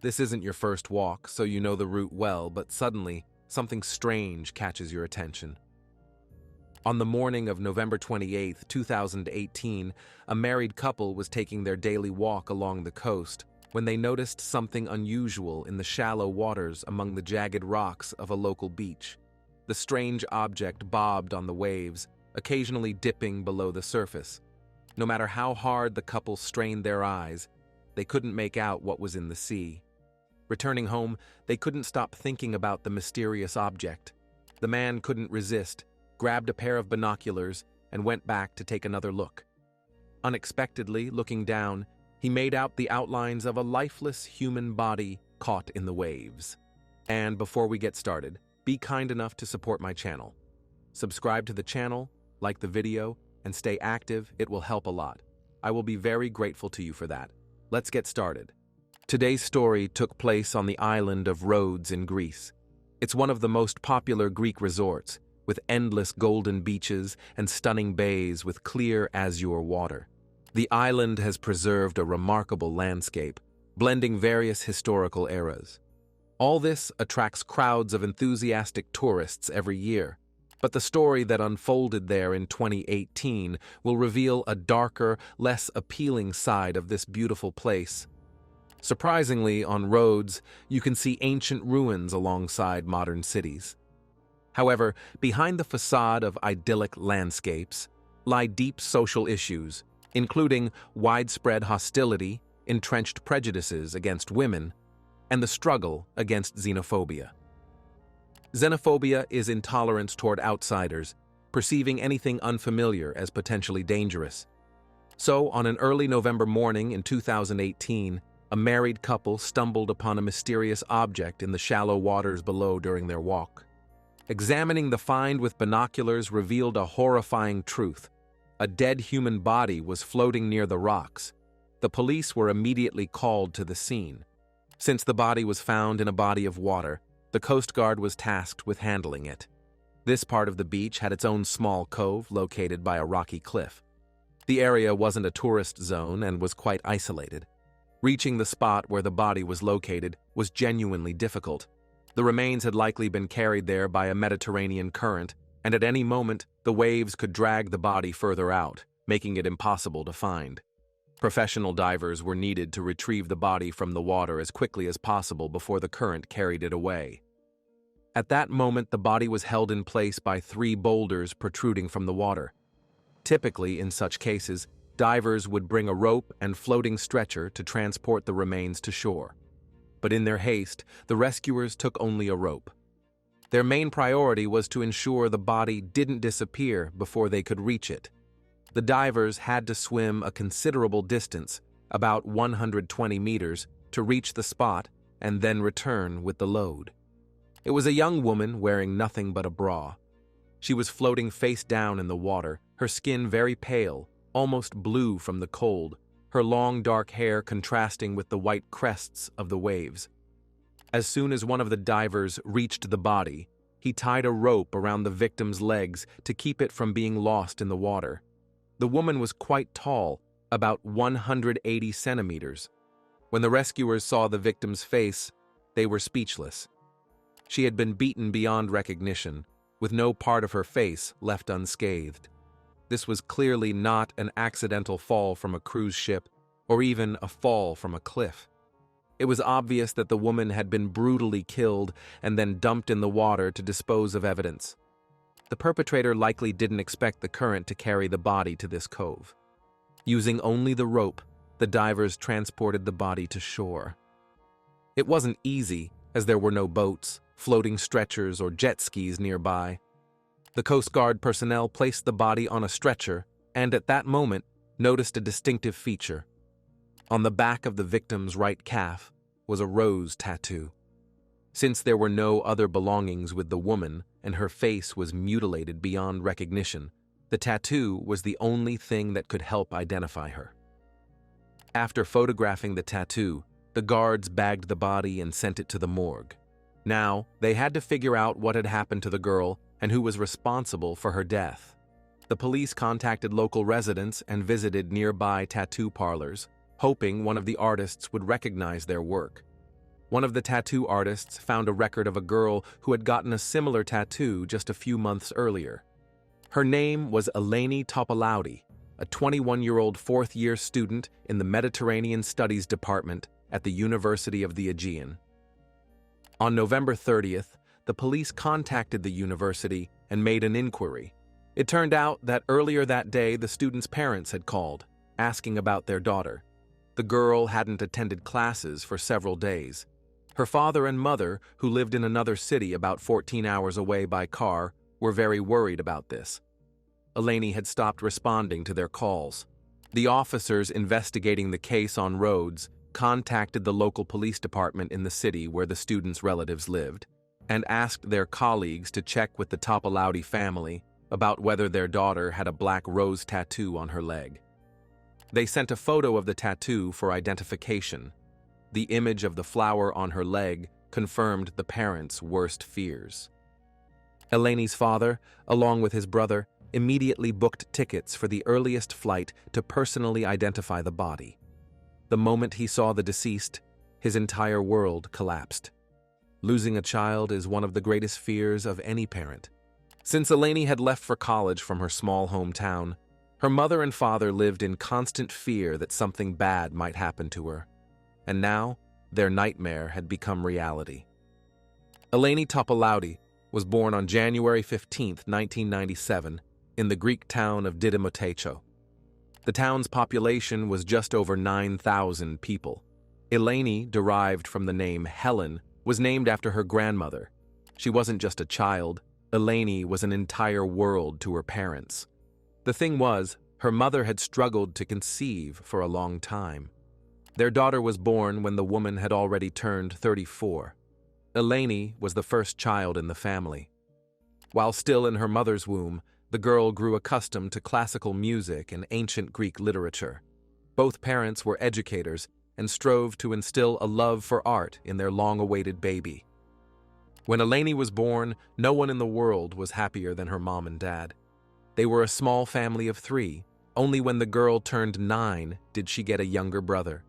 This isn't your first walk, so you know the route well, but suddenly, something strange catches your attention. On the morning of November 28, 2018, a married couple was taking their daily walk along the coast when they noticed something unusual in the shallow waters among the jagged rocks of a local beach. The strange object bobbed on the waves, occasionally dipping below the surface. No matter how hard the couple strained their eyes, they couldn't make out what was in the sea. Returning home, they couldn't stop thinking about the mysterious object. The man couldn't resist, grabbed a pair of binoculars, and went back to take another look. Unexpectedly, looking down, he made out the outlines of a lifeless human body caught in the waves. And before we get started, be kind enough to support my channel. Subscribe to the channel, like the video, and stay active. It will help a lot. I will be very grateful to you for that. Let's get started. Today's story took place on the island of Rhodes in Greece. It's one of the most popular Greek resorts, with endless golden beaches and stunning bays with clear azure water. The island has preserved a remarkable landscape, blending various historical eras. All this attracts crowds of enthusiastic tourists every year, but the story that unfolded there in 2018 will reveal a darker, less appealing side of this beautiful place. Surprisingly, on Rhodes, you can see ancient ruins alongside modern cities. However, behind the facade of idyllic landscapes lie deep social issues, including widespread hostility, entrenched prejudices against women, and the struggle against xenophobia. Xenophobia is intolerance toward outsiders, perceiving anything unfamiliar as potentially dangerous. So, on an early November morning in 2018, a married couple stumbled upon a mysterious object in the shallow waters below during their walk. Examining the find with binoculars revealed a horrifying truth. A dead human body was floating near the rocks. The police were immediately called to the scene. Since the body was found in a body of water, the Coast Guard was tasked with handling it. This part of the beach had its own small cove located by a rocky cliff. The area wasn't a tourist zone and was quite isolated. Reaching the spot where the body was located was genuinely difficult. The remains had likely been carried there by a Mediterranean current, and at any moment, the waves could drag the body further out, making it impossible to find. Professional divers were needed to retrieve the body from the water as quickly as possible before the current carried it away. At that moment, the body was held in place by 3 boulders protruding from the water. Typically, in such cases, divers would bring a rope and floating stretcher to transport the remains to shore. But in their haste, the rescuers took only a rope. Their main priority was to ensure the body didn't disappear before they could reach it. The divers had to swim a considerable distance, about 120 meters, to reach the spot and then return with the load. It was a young woman wearing nothing but a bra. She was floating face down in the water, her skin very pale, almost blue from the cold, her long dark hair contrasting with the white crests of the waves. As soon as one of the divers reached the body, he tied a rope around the victim's legs to keep it from being lost in the water. The woman was quite tall, about 180 centimeters. When the rescuers saw the victim's face, they were speechless. She had been beaten beyond recognition, with no part of her face left unscathed. This was clearly not an accidental fall from a cruise ship, or even a fall from a cliff. It was obvious that the woman had been brutally killed and then dumped in the water to dispose of evidence. The perpetrator likely didn't expect the current to carry the body to this cove. Using only the rope, the divers transported the body to shore. It wasn't easy, as there were no boats, floating stretchers, or jet skis nearby. The Coast Guard personnel placed the body on a stretcher and, at that moment, noticed a distinctive feature. On the back of the victim's right calf was a rose tattoo. Since there were no other belongings with the woman and her face was mutilated beyond recognition, the tattoo was the only thing that could help identify her. After photographing the tattoo, the guards bagged the body and sent it to the morgue. Now, they had to figure out what had happened to the girl and who was responsible for her death. The police contacted local residents and visited nearby tattoo parlors, hoping one of the artists would recognize their work. One of the tattoo artists found a record of a girl who had gotten a similar tattoo just a few months earlier. Her name was Elani, a 21-year-old fourth-year student in the Mediterranean Studies Department at the University of the Aegean. On November 30th, the police contacted the university and made an inquiry. It turned out that earlier that day the student's parents had called, asking about their daughter. The girl hadn't attended classes for several days. Her father and mother, who lived in another city about 14 hours away by car, were very worried about this. Elani had stopped responding to their calls. The officers investigating the case on Rhodes contacted the local police department in the city where the students' relatives lived and asked their colleagues to check with the Toppolauti family about whether their daughter had a black rose tattoo on her leg. They sent a photo of the tattoo for identification. The image of the flower on her leg confirmed the parents' worst fears. Elani's father, along with his brother, immediately booked tickets for the earliest flight to personally identify the body. The moment he saw the deceased, his entire world collapsed. Losing a child is one of the greatest fears of any parent. Since Elani had left for college from her small hometown, her mother and father lived in constant fear that something bad might happen to her. And now, their nightmare had become reality. Elani Toppolauti was born on January 15, 1997, in the Greek town of Didymoteicho. The town's population was just over 9,000 people. Elani, derived from the name Helen, was named after her grandmother. She wasn't just a child. Elani was an entire world to her parents. The thing was, her mother had struggled to conceive for a long time. Their daughter was born when the woman had already turned 34. Elani was the first child in the family. While still in her mother's womb, the girl grew accustomed to classical music and ancient Greek literature. Both parents were educators and strove to instill a love for art in their long-awaited baby. When Elani was born, no one in the world was happier than her mom and dad. They were a small family of 3. Only when the girl turned 9 did she get a younger brother.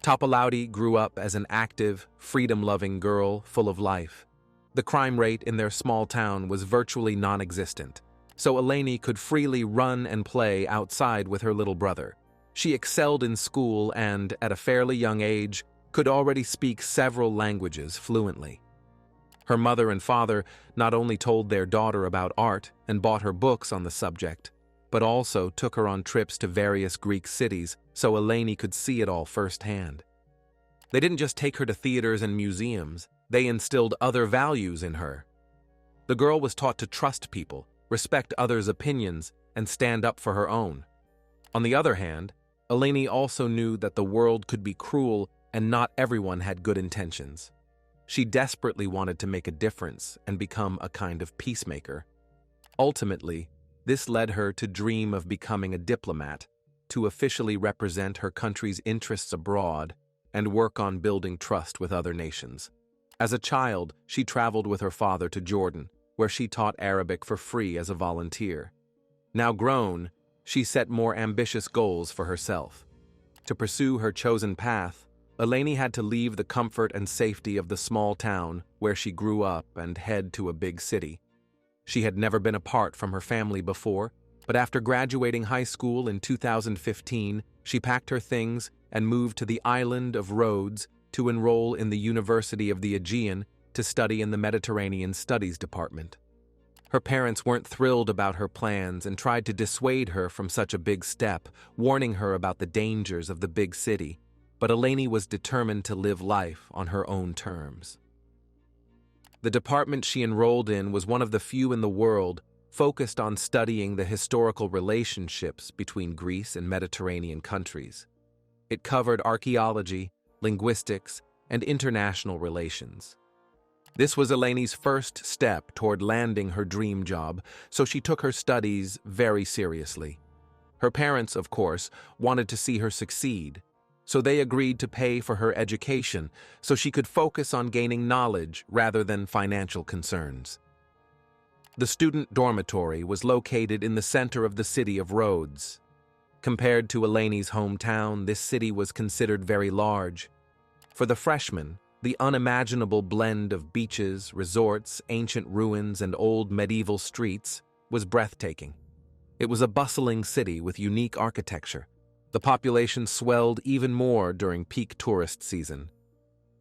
Toppolauti grew up as an active, freedom-loving girl full of life. The crime rate in their small town was virtually non-existent, so Elani could freely run and play outside with her little brother. She excelled in school and, at a fairly young age, could already speak several languages fluently. Her mother and father not only told their daughter about art and bought her books on the subject, but also took her on trips to various Greek cities so Elani could see it all firsthand. They didn't just take her to theaters and museums, they instilled other values in her. The girl was taught to trust people, respect others' opinions, and stand up for her own. On the other hand, Elani also knew that the world could be cruel and not everyone had good intentions. She desperately wanted to make a difference and become a kind of peacemaker. Ultimately, this led her to dream of becoming a diplomat, to officially represent her country's interests abroad and work on building trust with other nations. As a child, she traveled with her father to Jordan, where she taught Arabic for free as a volunteer. Now grown, she set more ambitious goals for herself. To pursue her chosen path, Elani had to leave the comfort and safety of the small town where she grew up and head to a big city. She had never been apart from her family before, but after graduating high school in 2015, she packed her things and moved to the island of Rhodes to enroll in the University of the Aegean to study in the Mediterranean Studies department. Her parents weren't thrilled about her plans and tried to dissuade her from such a big step, warning her about the dangers of the big city. But Elani was determined to live life on her own terms. The department she enrolled in was one of the few in the world focused on studying the historical relationships between Greece and Mediterranean countries. It covered archaeology, linguistics, and international relations. This was Elani's first step toward landing her dream job, so she took her studies very seriously. Her parents, of course, wanted to see her succeed, so they agreed to pay for her education so she could focus on gaining knowledge rather than financial concerns. The student dormitory was located in the center of the city of Rhodes. Compared to Elani's hometown, this city was considered very large. For the freshmen, the unimaginable blend of beaches, resorts, ancient ruins, and old medieval streets was breathtaking. It was a bustling city with unique architecture. The population swelled even more during peak tourist season.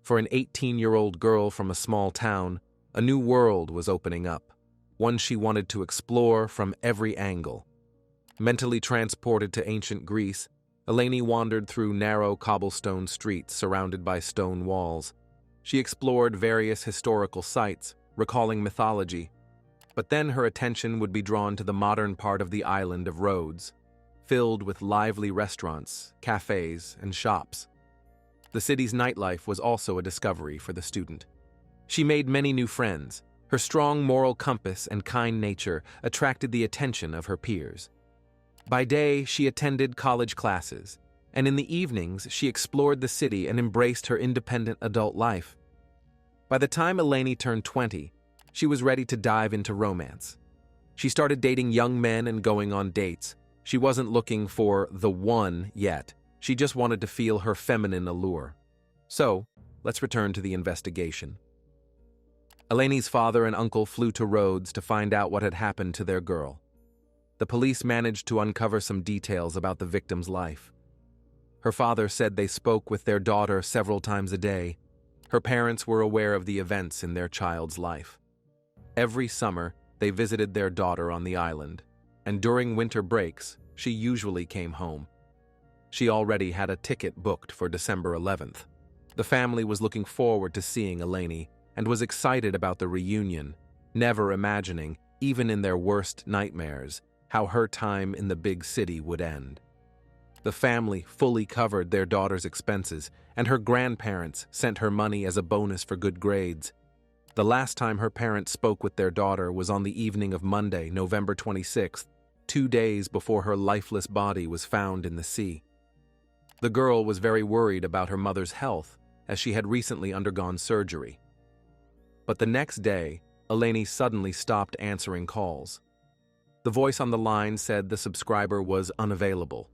For an 18-year-old girl from a small town, a new world was opening up, one she wanted to explore from every angle. Mentally transported to ancient Greece, Elani wandered through narrow cobblestone streets surrounded by stone walls. She explored various historical sites, recalling mythology. But then her attention would be drawn to the modern part of the island of Rhodes, filled with lively restaurants, cafes, and shops. The city's nightlife was also a discovery for the student. She made many new friends. Her strong moral compass and kind nature attracted the attention of her peers. By day, she attended college classes, and in the evenings, she explored the city and embraced her independent adult life. By the time Elani turned 20, she was ready to dive into romance. She started dating young men and going on dates. She wasn't looking for the one yet. She just wanted to feel her feminine allure. So, let's return to the investigation. Elani's father and uncle flew to Rhodes to find out what had happened to their girl. The police managed to uncover some details about the victim's life. Her father said they spoke with their daughter several times a day. Her parents were aware of the events in their child's life. Every summer, they visited their daughter on the island, and during winter breaks, she usually came home. She already had a ticket booked for December 11th. The family was looking forward to seeing Elani and was excited about the reunion, never imagining, even in their worst nightmares, how her time in the big city would end. The family fully covered their daughter's expenses, and her grandparents sent her money as a bonus for good grades. The last time her parents spoke with their daughter was on the evening of Monday, November 26th, 2 days before her lifeless body was found in the sea. The girl was very worried about her mother's health, as she had recently undergone surgery. But the next day, Elani suddenly stopped answering calls. The voice on the line said the subscriber was unavailable.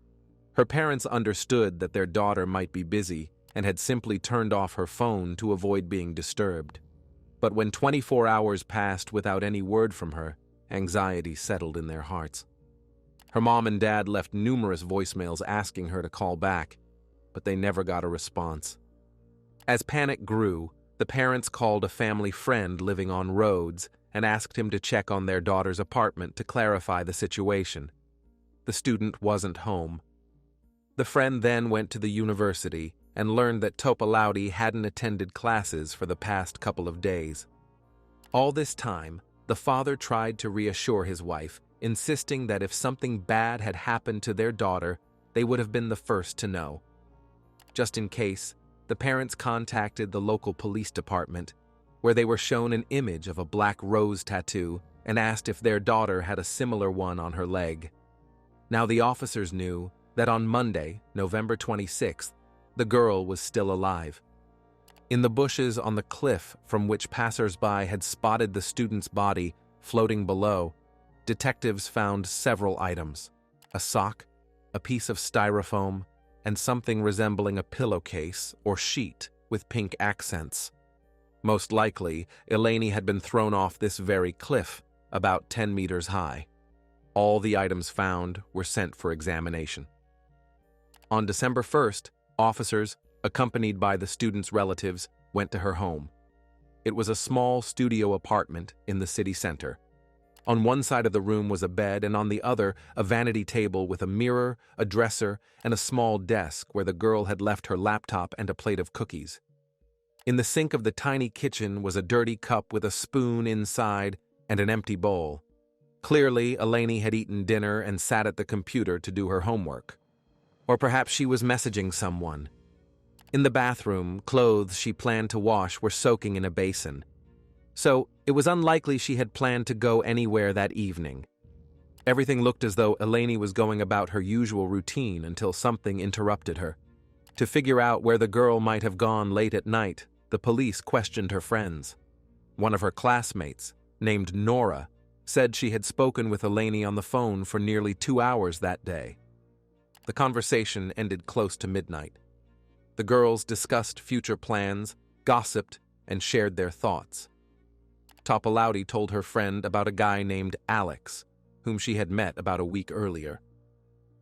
Her parents understood that their daughter might be busy and had simply turned off her phone to avoid being disturbed. But when 24 hours passed without any word from her, anxiety settled in their hearts. Her mom and dad left numerous voicemails asking her to call back, but they never got a response. As panic grew, the parents called a family friend living on Rhodes and asked him to check on their daughter's apartment to clarify the situation. The student wasn't home. The friend then went to the university and learned that Topolauti hadn't attended classes for the past couple of days. All this time, the father tried to reassure his wife, insisting that if something bad had happened to their daughter, they would have been the first to know. Just in case, the parents contacted the local police department, where they were shown an image of a black rose tattoo and asked if their daughter had a similar one on her leg. Now the officers knew that on Monday, November 26th, the girl was still alive. In the bushes on the cliff from which passers-by had spotted the student's body floating below, detectives found several items: a sock, a piece of styrofoam, and something resembling a pillowcase or sheet with pink accents. Most likely, Elani had been thrown off this very cliff, about 10 meters high. All the items found were sent for examination. On December 1st, officers, accompanied by the student's relatives, went to her home. It was a small studio apartment in the city center. On one side of the room was a bed, and on the other, a vanity table with a mirror, a dresser, and a small desk where the girl had left her laptop and a plate of cookies. In the sink of the tiny kitchen was a dirty cup with a spoon inside and an empty bowl. Clearly, Elani had eaten dinner and sat at the computer to do her homework. Or perhaps she was messaging someone. In the bathroom, clothes she planned to wash were soaking in a basin. So, it was unlikely she had planned to go anywhere that evening. Everything looked as though Elani was going about her usual routine until something interrupted her. To figure out where the girl might have gone late at night, the police questioned her friends. One of her classmates, named Nora, said she had spoken with Elani on the phone for nearly 2 hours that day. The conversation ended close to midnight. The girls discussed future plans, gossiped, and shared their thoughts. Topolauti told her friend about a guy named Alex, whom she had met about a week earlier.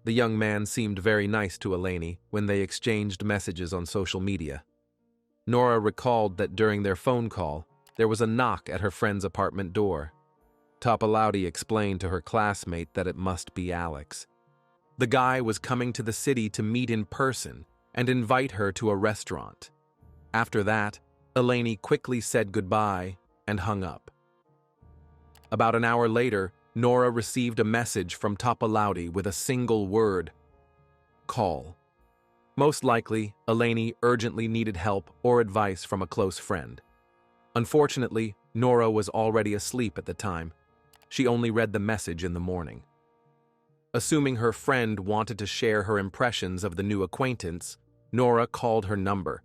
The young man seemed very nice to Elani when they exchanged messages on social media. Nora recalled that during their phone call, there was a knock at her friend's apartment door. Topolauti explained to her classmate that it must be Alex. The guy was coming to the city to meet in person and invite her to a restaurant. After that, Elani quickly said goodbye and hung up. About an hour later, Nora received a message from Topolauti with a single word: call. Most likely, Elani urgently needed help or advice from a close friend. Unfortunately, Nora was already asleep at the time. She only read the message in the morning. Assuming her friend wanted to share her impressions of the new acquaintance, Nora called her number,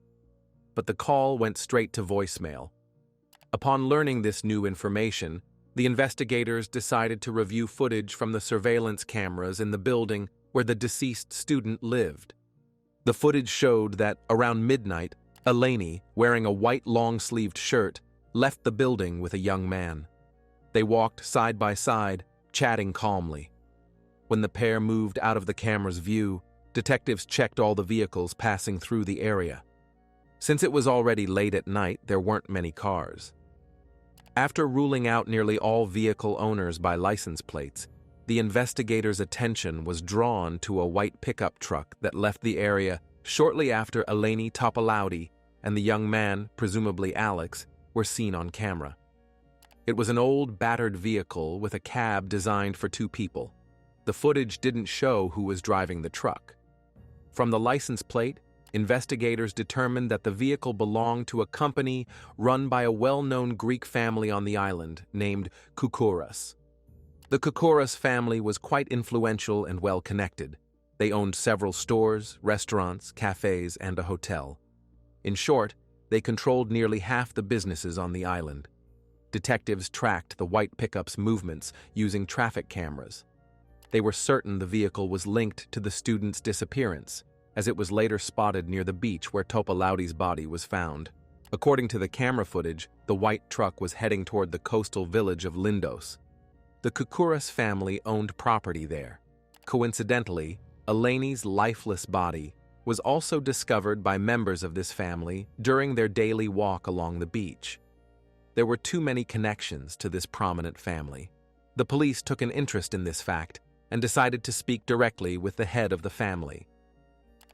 but the call went straight to voicemail. Upon learning this new information, the investigators decided to review footage from the surveillance cameras in the building where the deceased student lived. The footage showed that, around midnight, Elani, wearing a white long-sleeved shirt, left the building with a young man. They walked side by side, chatting calmly. When the pair moved out of the camera's view, detectives checked all the vehicles passing through the area. Since it was already late at night, there weren't many cars. After ruling out nearly all vehicle owners by license plates, the investigators' attention was drawn to a white pickup truck that left the area shortly after Elani Topolauti and the young man, presumably Alex, were seen on camera. It was an old, battered vehicle with a cab designed for two people. The footage didn't show who was driving the truck. From the license plate, investigators determined that the vehicle belonged to a company run by a well-known Greek family on the island named Koukouras. The Koukouras family was quite influential and well-connected. They owned several stores, restaurants, cafes, and a hotel. In short, they controlled nearly half the businesses on the island. Detectives tracked the white pickup's movements using traffic cameras. They were certain the vehicle was linked to the student's disappearance, as it was later spotted near the beach where Topolauti's body was found. According to the camera footage, the white truck was heading toward the coastal village of Lindos. The Koukouras family owned property there. Coincidentally, Elani's lifeless body was also discovered by members of this family during their daily walk along the beach. There were too many connections to this prominent family. The police took an interest in this fact and decided to speak directly with the head of the family.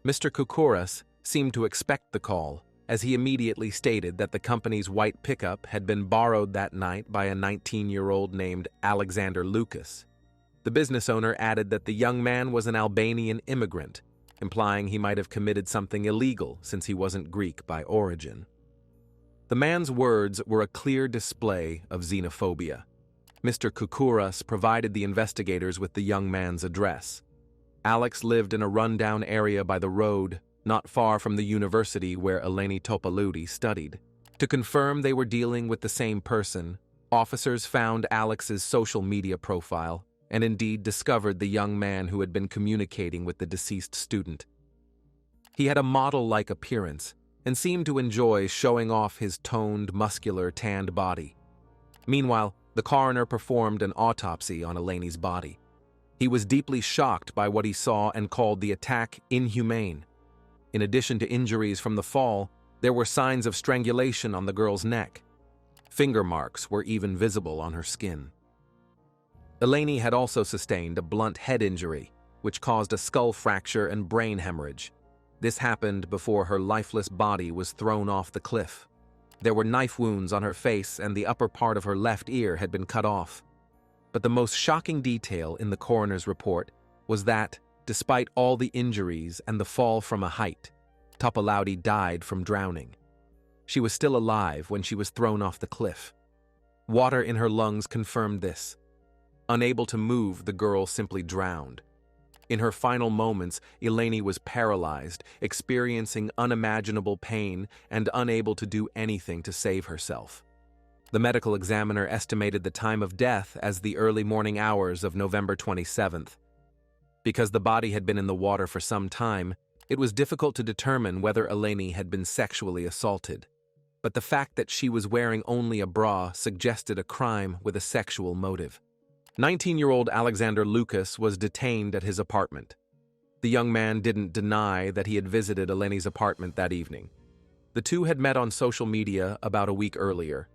Mr. Koukouras seemed to expect the call, as he immediately stated that the company's white pickup had been borrowed that night by a 19-year-old named Alexander Lucas. The business owner added that the young man was an Albanian immigrant, implying he might have committed something illegal since he wasn't Greek by origin. The man's words were a clear display of xenophobia. Mr. Koukouras provided the investigators with the young man's address. Alex lived in a rundown area by the road, not far from the university where Elani Topolauti studied. To confirm they were dealing with the same person, officers found Alex's social media profile and indeed discovered the young man who had been communicating with the deceased student. He had a model-like appearance and seemed to enjoy showing off his toned, muscular, tanned body. Meanwhile, the coroner performed an autopsy on Elani's body. He was deeply shocked by what he saw and called the attack inhumane. In addition to injuries from the fall, there were signs of strangulation on the girl's neck. Finger marks were even visible on her skin. Elani had also sustained a blunt head injury, which caused a skull fracture and brain hemorrhage. This happened before her lifeless body was thrown off the cliff. There were knife wounds on her face and the upper part of her left ear had been cut off. But the most shocking detail in the coroner's report was that, despite all the injuries and the fall from a height, Topolauti died from drowning. She was still alive when she was thrown off the cliff. Water in her lungs confirmed this. Unable to move, the girl simply drowned. In her final moments, Elani was paralyzed, experiencing unimaginable pain and unable to do anything to save herself. The medical examiner estimated the time of death as the early morning hours of November 27th. Because the body had been in the water for some time, it was difficult to determine whether Elani had been sexually assaulted. But the fact that she was wearing only a bra suggested a crime with a sexual motive. 19-year-old Alexander Lucas was detained at his apartment. The young man didn't deny that he had visited Elani's apartment that evening. The two had met on social media about a week earlier.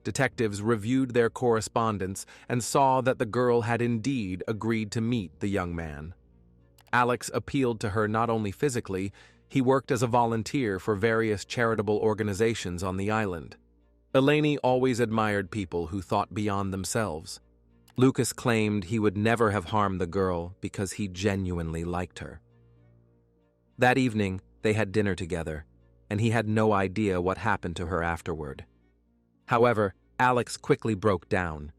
Detectives reviewed their correspondence and saw that the girl had indeed agreed to meet the young man. Alex appealed to her not only physically, he worked as a volunteer for various charitable organizations on the island. Elani always admired people who thought beyond themselves. Lucas claimed he would never have harmed the girl because he genuinely liked her. That evening, they had dinner together, and he had no idea what happened to her afterward. However, Alex quickly broke down.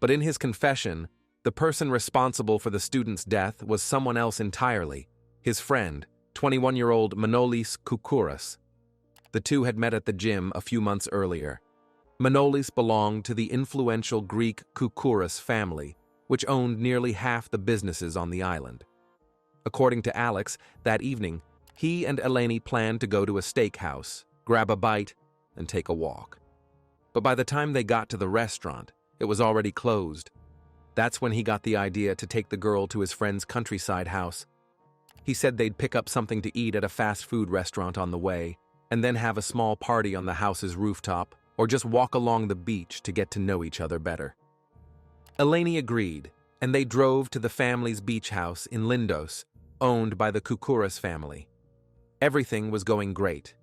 But in his confession, the person responsible for the student's death was someone else entirely, his friend, 21-year-old Manolis Koukouras. The two had met at the gym a few months earlier. Manolis belonged to the influential Greek Koukouras family, which owned nearly half the businesses on the island. According to Alex, that evening, he and Elani planned to go to a steakhouse, grab a bite, and take a walk. But by the time they got to the restaurant, it was already closed. That's when he got the idea to take the girl to his friend's countryside house. He said they'd pick up something to eat at a fast food restaurant on the way, and then have a small party on the house's rooftop, or just walk along the beach to get to know each other better. Elani agreed, and they drove to the family's beach house in Lindos, owned by the Koukouras family. Everything was going great.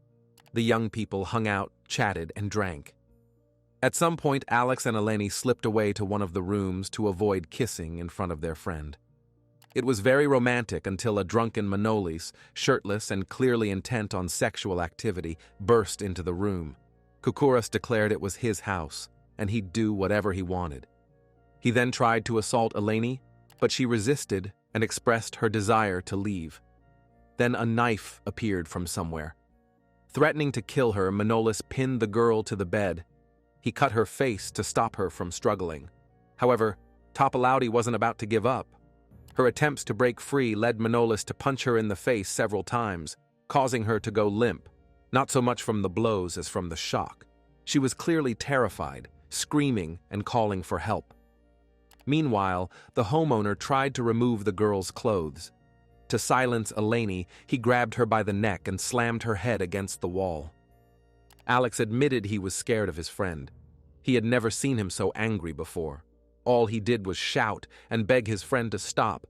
The young people hung out, chatted, and drank. At some point, Alex and Elani slipped away to one of the rooms to avoid kissing in front of their friend. It was very romantic until a drunken Manolis, shirtless and clearly intent on sexual activity, burst into the room. Koukouras declared it was his house, and he'd do whatever he wanted. He then tried to assault Elani, but she resisted and expressed her desire to leave. Then a knife appeared from somewhere. Threatening to kill her, Manolis pinned the girl to the bed. He cut her face to stop her from struggling. However, Topolauti wasn't about to give up. Her attempts to break free led Manolis to punch her in the face several times, causing her to go limp, not so much from the blows as from the shock. She was clearly terrified, screaming and calling for help. Meanwhile, the homeowner tried to remove the girl's clothes. To silence Elani, he grabbed her by the neck and slammed her head against the wall. Alex admitted he was scared of his friend. He had never seen him so angry before. All he did was shout and beg his friend to stop.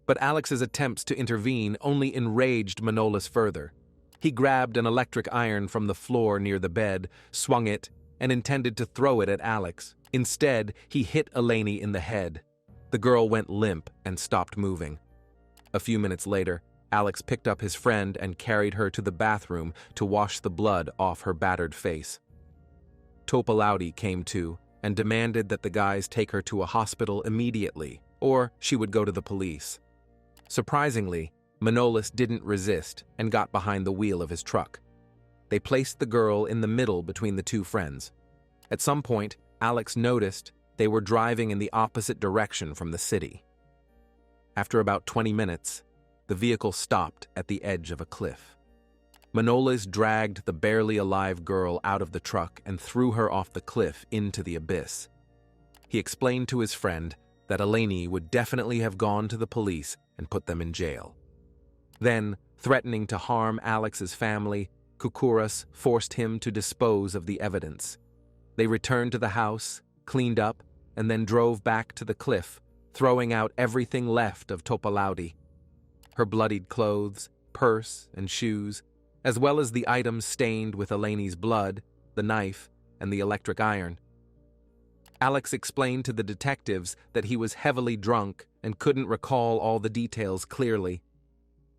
But Alex's attempts to intervene only enraged Manolis further. He grabbed an electric iron from the floor near the bed, swung it, and intended to throw it at Alex. Instead, he hit Elani in the head. The girl went limp and stopped moving. A few minutes later, Alex picked up his friend and carried her to the bathroom to wash the blood off her battered face. Topolauti came to and demanded that the guys take her to a hospital immediately, or she would go to the police. Surprisingly, Manolis didn't resist and got behind the wheel of his truck. They placed the girl in the middle between the two friends. At some point, Alex noticed they were driving in the opposite direction from the city. After about 20 minutes, the vehicle stopped at the edge of a cliff. Manolis dragged the barely alive girl out of the truck and threw her off the cliff into the abyss. He explained to his friend that Elani would definitely have gone to the police and put them in jail. Then, threatening to harm Alex's family, Koukouras forced him to dispose of the evidence. They returned to the house, cleaned up, and then drove back to the cliff, throwing out everything left of Topolauti. Her bloodied clothes, purse, and shoes, as well as the items stained with Elani's blood, the knife, and the electric iron. Alex explained to the detectives that he was heavily drunk and couldn't recall all the details clearly.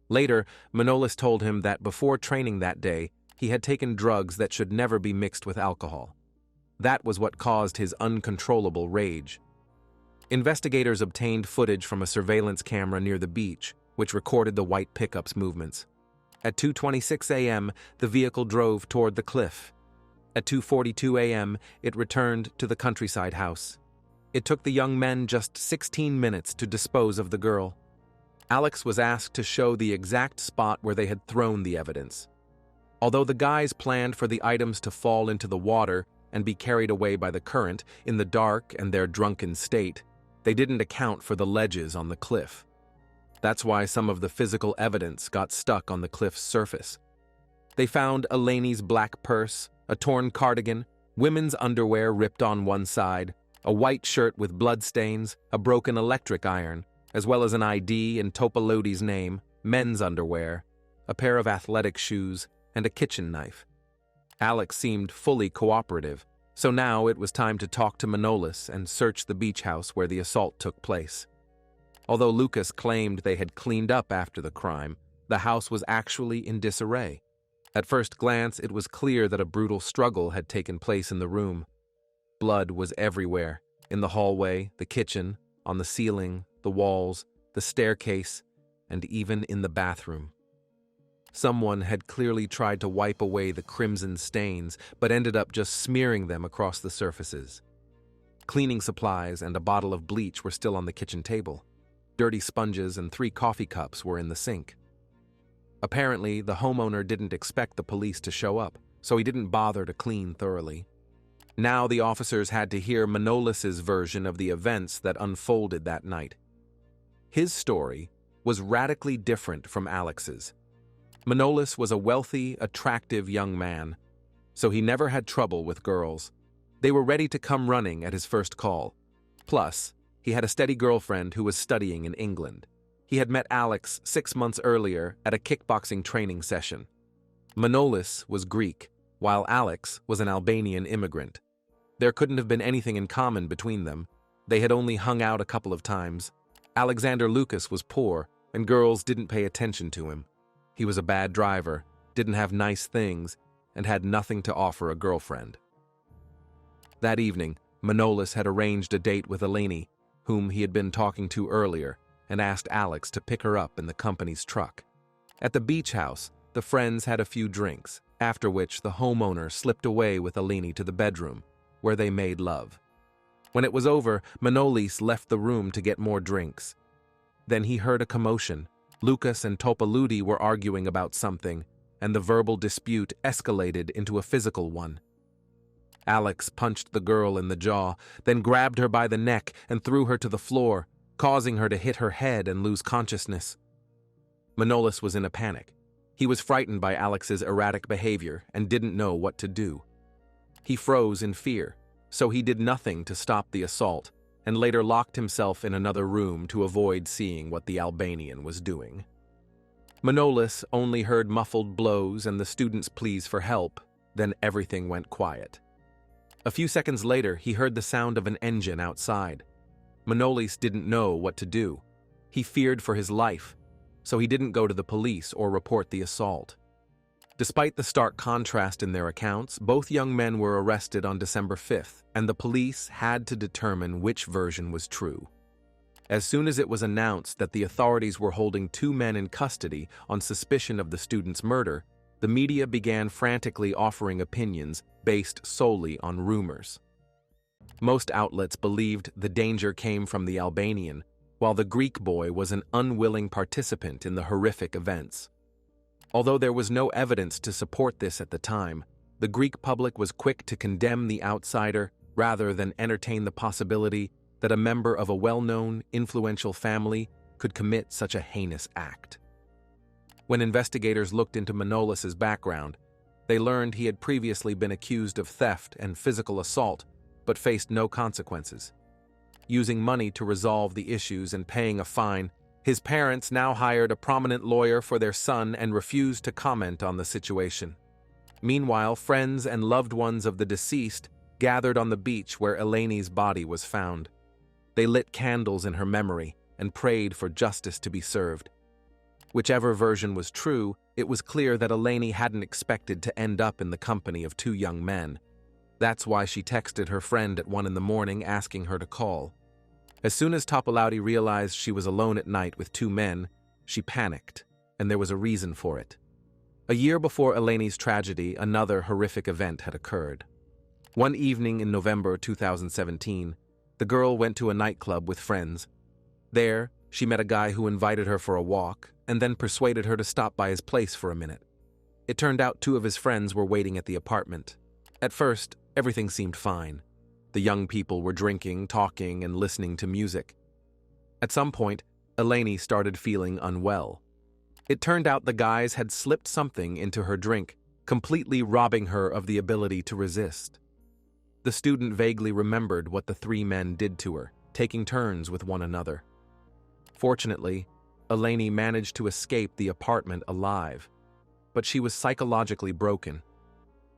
Later, Manolis told him that before training that day, he had taken drugs that should never be mixed with alcohol. That was what caused his uncontrollable rage. Investigators obtained footage from a surveillance camera near the beach, which recorded the white pickup's movements. At 2:26 a.m., the vehicle drove toward the cliff. At 2:42 a.m., it returned to the countryside house. It took the young men just 16 minutes to dispose of the girl. Alex was asked to show the exact spot where they had thrown the evidence. Although the guys planned for the items to fall into the water and be carried away by the current in the dark and their drunken state, they didn't account for the ledges on the cliff. That's why some of the physical evidence got stuck on the cliff's surface. They found Elani's black purse, a torn cardigan, women's underwear ripped on one side, a white shirt with bloodstains, a broken electric iron, as well as an ID and Topolauti's name, men's underwear, a pair of athletic shoes, and a kitchen knife. Alex seemed fully cooperative, so now it was time to talk to Manolis and search the beach house where the assault took place. Although Lucas claimed they had cleaned up after the crime, the house was actually in disarray. At first glance, it was clear that a brutal struggle had taken place in the room. Blood was everywhere, in the hallway, the kitchen, on the ceiling, the walls, the staircase, and even in the bathroom. Someone had clearly tried to wipe away the crimson stains, but ended up just smearing them across the surfaces. Cleaning supplies and a bottle of bleach were still on the kitchen table. Dirty sponges and 3 coffee cups were in the sink. Apparently, the homeowner didn't expect the police to show up, so he didn't bother to clean thoroughly. Now the officers had to hear Manolis's version of the events that unfolded that night. His story was radically different from Alex's. Manolis was a wealthy, attractive young man, so he never had trouble with girls. They were ready to come running at his first call. Plus, he had a steady girlfriend who was studying in England. He had met Alex 6 months earlier at a kickboxing training session. Manolis was Greek, while Alex was an Albanian immigrant. There couldn't have been anything in common between them. They had only hung out a couple of times. Alexander Lucas was poor, and girls didn't pay attention to him. He was a bad driver, didn't have nice things, and had nothing to offer a girlfriend. That evening, Manolis had arranged a date with Elani, whom he had been talking to earlier, and asked Alex to pick her up in the company's truck. At the beach house, the friends had a few drinks, after which the homeowner slipped away with Elani to the bedroom, where they made love. When it was over, Manolis left the room to get more drinks. Then he heard a commotion. Lucas and Topaludi were arguing about something, and the verbal dispute escalated into a physical one. Alex punched the girl in the jaw, then grabbed her by the neck and threw her to the floor, causing her to hit her head and lose consciousness. Manolis was in a panic. He was frightened by Alex's erratic behavior and didn't know what to do. He froze in fear, so he did nothing to stop the assault, and later locked himself in another room to avoid seeing what the Albanian was doing. Manolis only heard muffled blows and the student's pleas for help, then everything went quiet. A few seconds later, he heard the sound of an engine outside. Manolis didn't know what to do. He feared for his life, so he didn't go to the police or report the assault. Despite the stark contrast in their accounts, both young men were arrested on December 5th, and the police had to determine which version was true. As soon as it was announced that the authorities were holding 2 men in custody on suspicion of the student's murder, the media began frantically offering opinions based solely on rumors. Most outlets believed the danger came from the Albanian, while the Greek boy was an unwilling participant in the horrific events. Although there was no evidence to support this at the time, the Greek public was quick to condemn the outsider rather than entertain the possibility that a member of a well-known, influential family could commit such a heinous act. When investigators looked into Manolis's background, they learned he had previously been accused of theft and physical assault, but faced no consequences. Using money to resolve the issues and paying a fine, his parents now hired a prominent lawyer for their son and refused to comment on the situation. Meanwhile, friends and loved ones of the deceased gathered on the beach where Elani's body was found. They lit candles in her memory and prayed for justice to be served. Whichever version was true, it was clear that Elani hadn't expected to end up in the company of 2 young men. That's why she texted her friend at 1 a.m. asking her to call. As soon as Topaludi realized she was alone at night with 2 men, she panicked, and there was a reason for it. A year before Elani's tragedy, another horrific event had occurred. One evening in November 2017, the girl went to a nightclub with friends. There, she met a guy who invited her for a walk and then persuaded her to stop by his place for a minute. It turned out 2 of his friends were waiting at the apartment. At first, everything seemed fine. The young people were drinking, talking, and listening to music. At some point, Elani started feeling unwell. It turned out the guys had slipped something into her drink, completely robbing her of the ability to resist. The student vaguely remembered what the 3 men did to her, taking turns with one another. Fortunately, Elani managed to escape the apartment alive, but she was psychologically broken.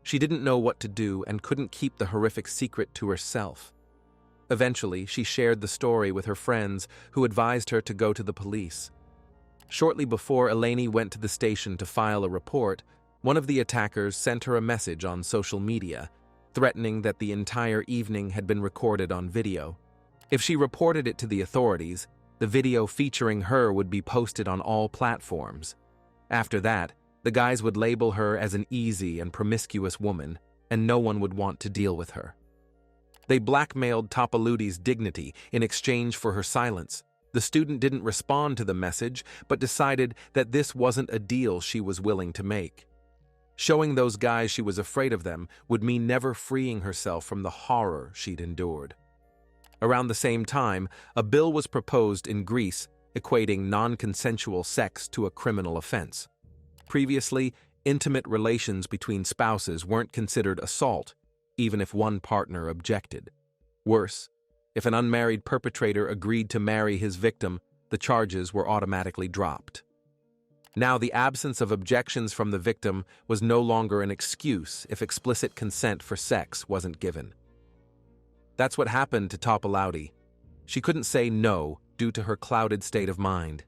She didn't know what to do and couldn't keep the horrific secret to herself. Eventually, she shared the story with her friends, who advised her to go to the police. Shortly before Elani went to the station to file a report, one of the attackers sent her a message on social media, threatening that the entire evening had been recorded on video. If she reported it to the authorities, the video featuring her would be posted on all platforms. After that, the guys would label her as an easy and promiscuous woman, and no one would want to deal with her. They blackmailed Topaluti's dignity in exchange for her silence. The student didn't respond to the message, but decided that this wasn't a deal she was willing to make. Showing those guys she was afraid of them would mean never freeing herself from the horror she'd endured. Around the same time, a bill was proposed in Greece equating non-consensual sex to a criminal offense. Previously, intimate relations between spouses weren't considered assault, even if one partner objected. Worse, if an unmarried perpetrator agreed to marry his victim, the charges were automatically dropped. Now, the absence of objections from the victim was no longer an excuse if explicit consent for sex wasn't given. That's what happened to Topalauti. She couldn't say no due to her clouded state of mind.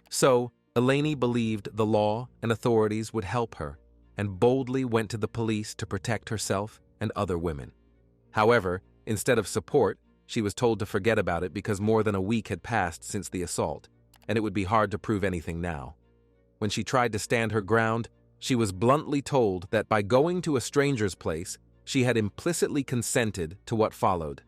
So, Elani believed the law and authorities would help her, and boldly went to the police to protect herself and other women. However, instead of support, she was told to forget about it because more than a week had passed since the assault, and it would be hard to prove anything now. When she tried to stand her ground, she was bluntly told that by going to a stranger's place, she had implicitly consented to what followed.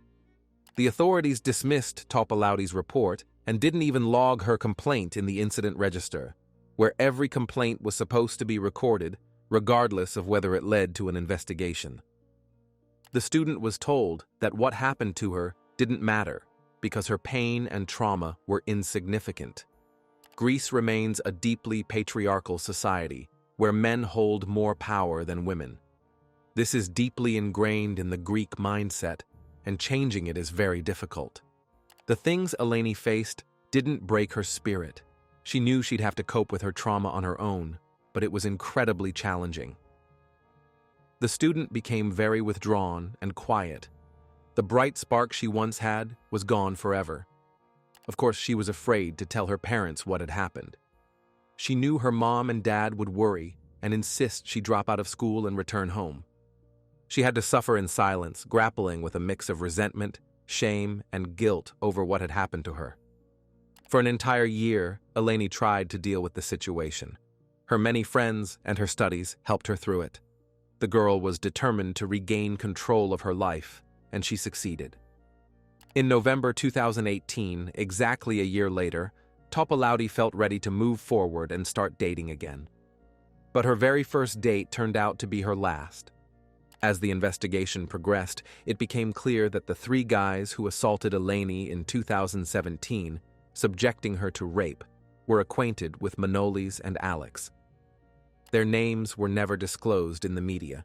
The authorities dismissed Topalauti's report and didn't even log her complaint in the incident register, where every complaint was supposed to be recorded, regardless of whether it led to an investigation. The student was told that what happened to her didn't matter because her pain and trauma were insignificant. Greece remains a deeply patriarchal society where men hold more power than women. This is deeply ingrained in the Greek mindset, and changing it is very difficult. The things Elani faced didn't break her spirit. She knew she'd have to cope with her trauma on her own, but it was incredibly challenging. The student became very withdrawn and quiet. The bright spark she once had was gone forever. Of course, she was afraid to tell her parents what had happened. She knew her mom and dad would worry and insist she drop out of school and return home. She had to suffer in silence, grappling with a mix of resentment, shame, and guilt over what had happened to her. For an entire year, Elani tried to deal with the situation. Her many friends and her studies helped her through it. The girl was determined to regain control of her life, and she succeeded. In November 2018, exactly a year later, Topalauti felt ready to move forward and start dating again. But her very first date turned out to be her last. As the investigation progressed, it became clear that the three guys who assaulted Elani in 2017, subjecting her to rape, were acquainted with Manolis and Alex. Their names were never disclosed in the media,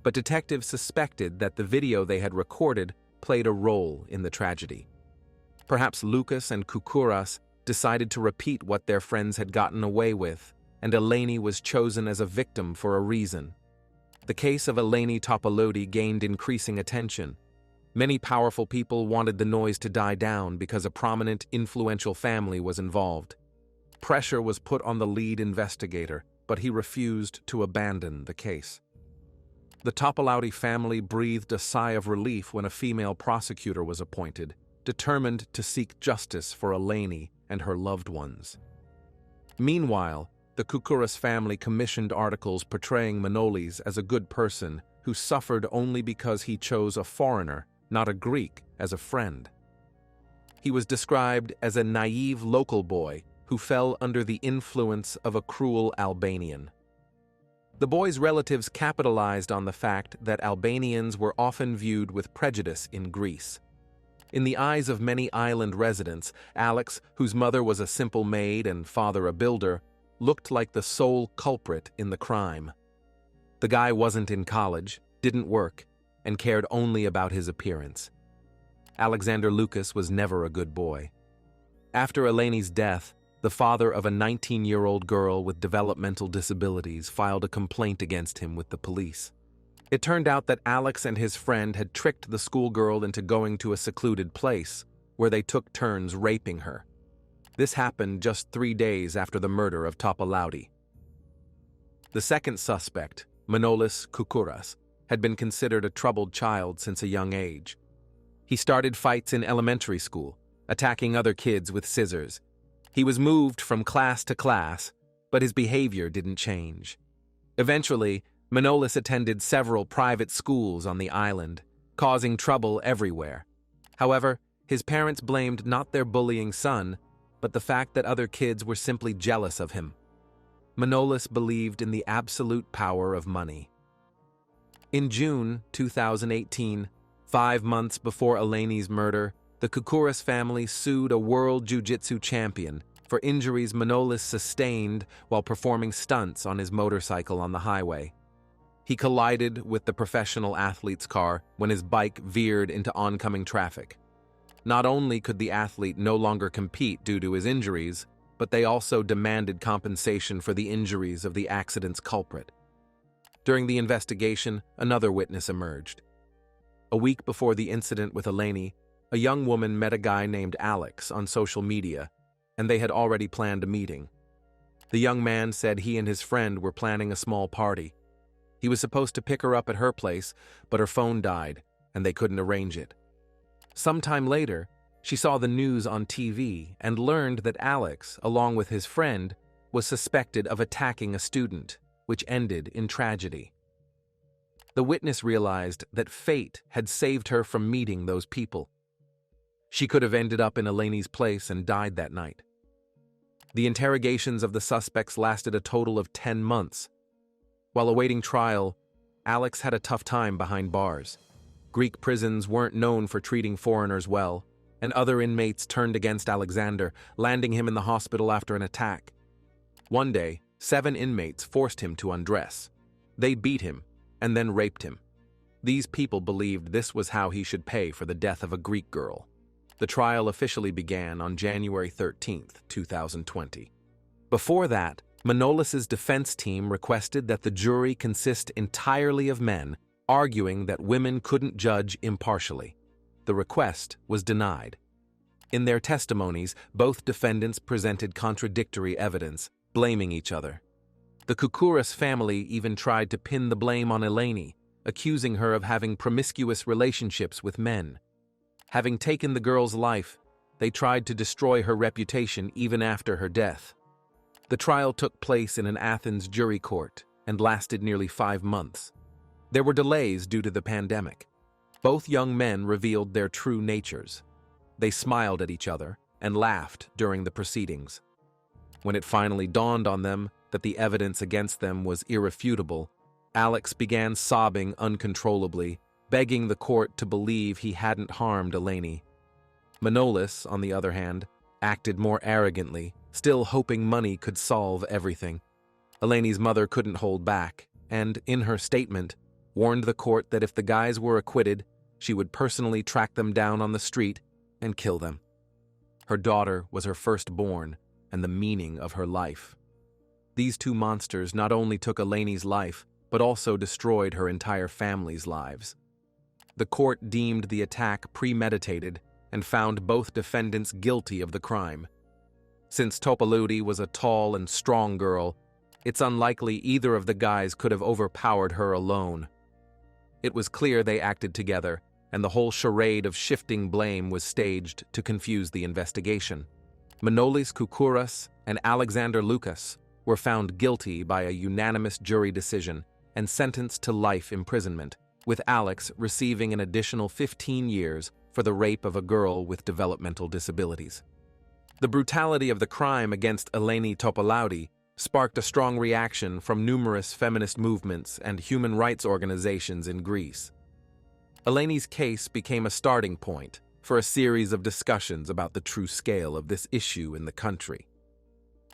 but detectives suspected that the video they had recorded played a role in the tragedy. Perhaps Lucas and Koukouras decided to repeat what their friends had gotten away with, and Elani was chosen as a victim for a reason. The case of Elani Topalauti gained increasing attention. Many powerful people wanted the noise to die down because a prominent, influential family was involved. Pressure was put on the lead investigator, but he refused to abandon the case. The Topalauti family breathed a sigh of relief when a female prosecutor was appointed, determined to seek justice for Elani and her loved ones. Meanwhile, the Koukouras family commissioned articles portraying Manolis as a good person who suffered only because he chose a foreigner, not a Greek, as a friend. He was described as a naive local boy who fell under the influence of a cruel Albanian. The boy's relatives capitalized on the fact that Albanians were often viewed with prejudice in Greece. In the eyes of many island residents, Alex, whose mother was a simple maid and father a builder, looked like the sole culprit in the crime. The guy wasn't in college, didn't work, and cared only about his appearance. Alexander Lucas was never a good boy. After Elani's death, the father of a 19-year-old girl with developmental disabilities, filed a complaint against him with the police. It turned out that Alex and his friend had tricked the schoolgirl into going to a secluded place where they took turns raping her. This happened just 3 days after the murder of Topolauti. The second suspect, Manolis Kukuras, had been considered a troubled child since a young age. He started fights in elementary school, attacking other kids with scissors. He was moved from class to class, but his behavior didn't change. Eventually, Manolis attended several private schools on the island, causing trouble everywhere. However, his parents blamed not their bullying son, but the fact that other kids were simply jealous of him. Manolis believed in the absolute power of money. In June 2018, 5 months before Elani's murder, the Kukuras family sued a world jiu-jitsu champion for injuries Manolis sustained while performing stunts on his motorcycle on the highway. He collided with the professional athlete's car when his bike veered into oncoming traffic. Not only could the athlete no longer compete due to his injuries, but they also demanded compensation for the injuries of the accident's culprit. During the investigation, another witness emerged. A week before the incident with Elani, a young woman met a guy named Alex on social media, and they had already planned a meeting. The young man said he and his friend were planning a small party. He was supposed to pick her up at her place, but her phone died, and they couldn't arrange it. Sometime later, she saw the news on TV and learned that Alex, along with his friend, was suspected of attacking a student, which ended in tragedy. The witness realized that fate had saved her from meeting those people. She could have ended up in Elani's place and died that night. The interrogations of the suspects lasted a total of 10 months. While awaiting trial, Alex had a tough time behind bars. Greek prisons weren't known for treating foreigners well, and other inmates turned against Alexander, landing him in the hospital after an attack. One day, 7 inmates forced him to undress. They beat him and then raped him. These people believed this was how he should pay for the death of a Greek girl. The trial officially began on January 13, 2020. Before that, Manolis's defense team requested that the jury consist entirely of men, arguing that women couldn't judge impartially. The request was denied. In their testimonies, both defendants presented contradictory evidence, blaming each other. The Kukuras family even tried to pin the blame on Elani, accusing her of having promiscuous relationships with men. Having taken the girl's life, they tried to destroy her reputation even after her death. The trial took place in an Athens jury court and lasted nearly 5 months. There were delays due to the pandemic. Both young men revealed their true natures. They smiled at each other and laughed during the proceedings. When it finally dawned on them that the evidence against them was irrefutable, Alex began sobbing uncontrollably, begging the court to believe he hadn't harmed Elani. Manolis, on the other hand, acted more arrogantly, still hoping money could solve everything. Elani's mother couldn't hold back, and, in her statement, warned the court that if the guys were acquitted, she would personally track them down on the street and kill them. Her daughter was her firstborn and the meaning of her life. These two monsters not only took Elani's life, but also destroyed her entire family's lives. The court deemed the attack premeditated and found both defendants guilty of the crime. Since Topolauti was a tall and strong girl, it's unlikely either of the guys could have overpowered her alone. It was clear they acted together, and the whole charade of shifting blame was staged to confuse the investigation. Manolis Kukuras and Alexander Lucas were found guilty by a unanimous jury decision and sentenced to life imprisonment, with Alex receiving an additional 15 years for the rape of a girl with developmental disabilities. The brutality of the crime against Elani Topolauti sparked a strong reaction from numerous feminist movements and human rights organizations in Greece. Elani's case became a starting point for a series of discussions about the true scale of this issue in the country.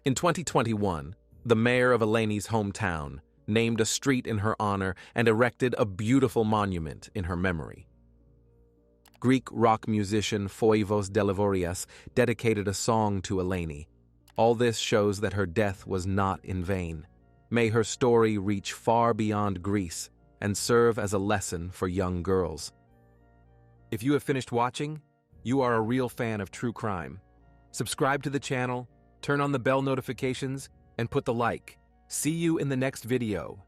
In 2021, the mayor of Elani's hometown named a street in her honor and erected a beautiful monument in her memory. Greek rock musician Foivos Delivorias dedicated a song to Elani. All this shows that her death was not in vain. May her story reach far beyond Greece and serve as a lesson for young girls. If you have finished watching, you are a real fan of true crime. Subscribe to the channel, turn on the bell notifications, and put the like. See you in the next video.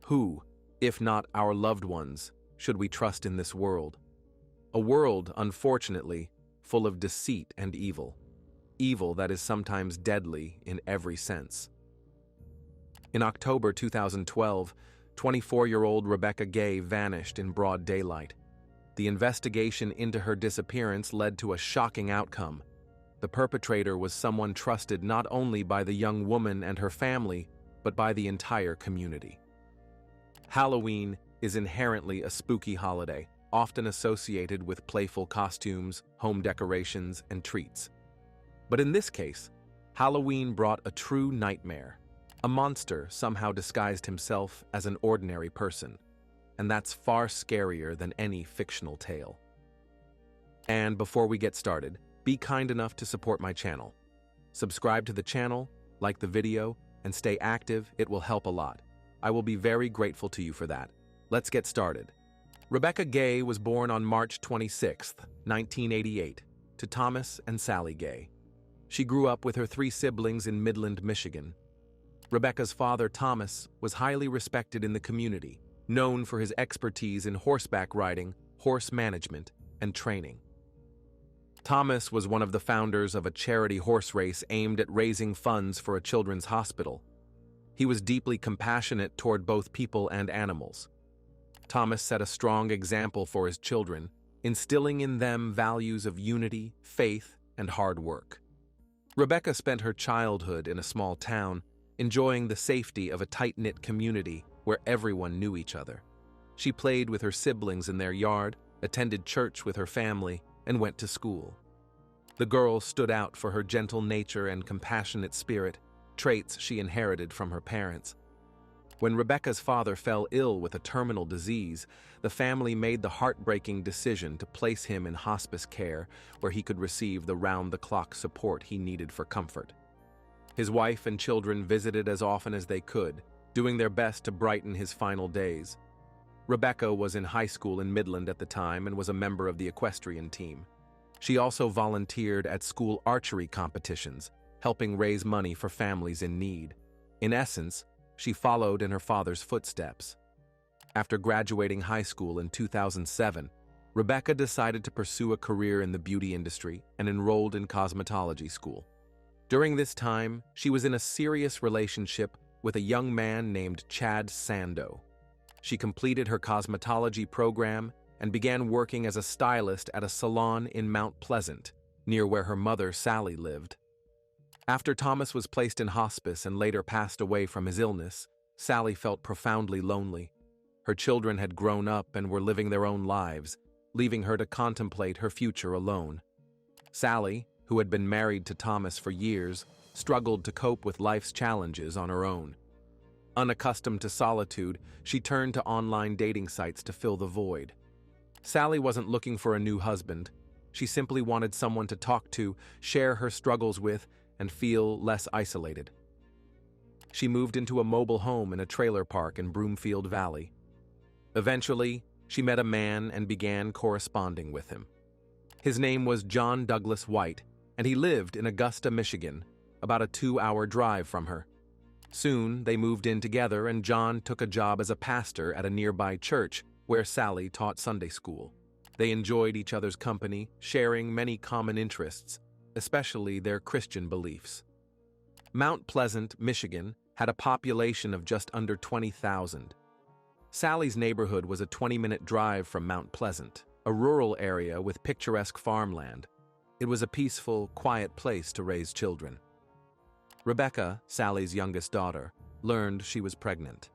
Who, if not our loved ones, should we trust in this world? A world, unfortunately, full of deceit and evil. Evil that is sometimes deadly in every sense. In October 2012, 24-year-old Rebecca Gay vanished in broad daylight. The investigation into her disappearance led to a shocking outcome. The perpetrator was someone trusted not only by the young woman and her family, but by the entire community. Halloween is inherently a spooky holiday, often associated with playful costumes, home decorations, and treats. But in this case, Halloween brought a true nightmare. A monster somehow disguised himself as an ordinary person, and that's far scarier than any fictional tale. And before we get started, be kind enough to support my channel. Subscribe to the channel, like the video, and stay active. It will help a lot. I will be very grateful to you for that. Let's get started. Rebecca Gay was born on March 26, 1988, to Thomas and Sally Gay. She grew up with her 3 siblings in Midland, Michigan. Rebecca's father, Thomas, was highly respected in the community, known for his expertise in horseback riding, horse management, and training. Thomas was one of the founders of a charity horse race aimed at raising funds for a children's hospital. He was deeply compassionate toward both people and animals. Thomas set a strong example for his children, instilling in them values of unity, faith, and hard work. Rebecca spent her childhood in a small town, enjoying the safety of a tight-knit community where everyone knew each other. She played with her siblings in their yard, attended church with her family, and went to school. The girl stood out for her gentle nature and compassionate spirit, traits she inherited from her parents. When Rebecca's father fell ill with a terminal disease, the family made the heartbreaking decision to place him in hospice care where he could receive the round-the-clock support he needed for comfort. His wife and children visited as often as they could, doing their best to brighten his final days. Rebecca was in high school in Midland at the time and was a member of the equestrian team. She also volunteered at school archery competitions, helping raise money for families in need. In essence, she followed in her father's footsteps. After graduating high school in 2007, Rebecca decided to pursue a career in the beauty industry and enrolled in cosmetology school. During this time, she was in a serious relationship with a young man named Chad Sando. She completed her cosmetology program and began working as a stylist at a salon in Mount Pleasant, near where her mother, Sally, lived. After Thomas was placed in hospice and later passed away from his illness, Sally felt profoundly lonely. Her children had grown up and were living their own lives, leaving her to contemplate her future alone. Sally, who had been married to Thomas for years, struggled to cope with life's challenges on her own. Unaccustomed to solitude, she turned to online dating sites to fill the void. Sally wasn't looking for a new husband. She simply wanted someone to talk to, share her struggles with, and feel less isolated. She moved into a mobile home in a trailer park in Broomfield Valley. Eventually, she met a man and began corresponding with him. His name was John Douglas White, and he lived in Augusta, Michigan, about a 2-hour drive from her. Soon, they moved in together, and John took a job as a pastor at a nearby church where Sally taught Sunday school. They enjoyed each other's company, sharing many common interests, especially their Christian beliefs. Mount Pleasant, Michigan, had a population of just under 20,000. Sally's neighborhood was a 20-minute drive from Mount Pleasant, a rural area with picturesque farmland. It was a peaceful, quiet place to raise children. Rebecca, Sally's youngest daughter, learned she was pregnant.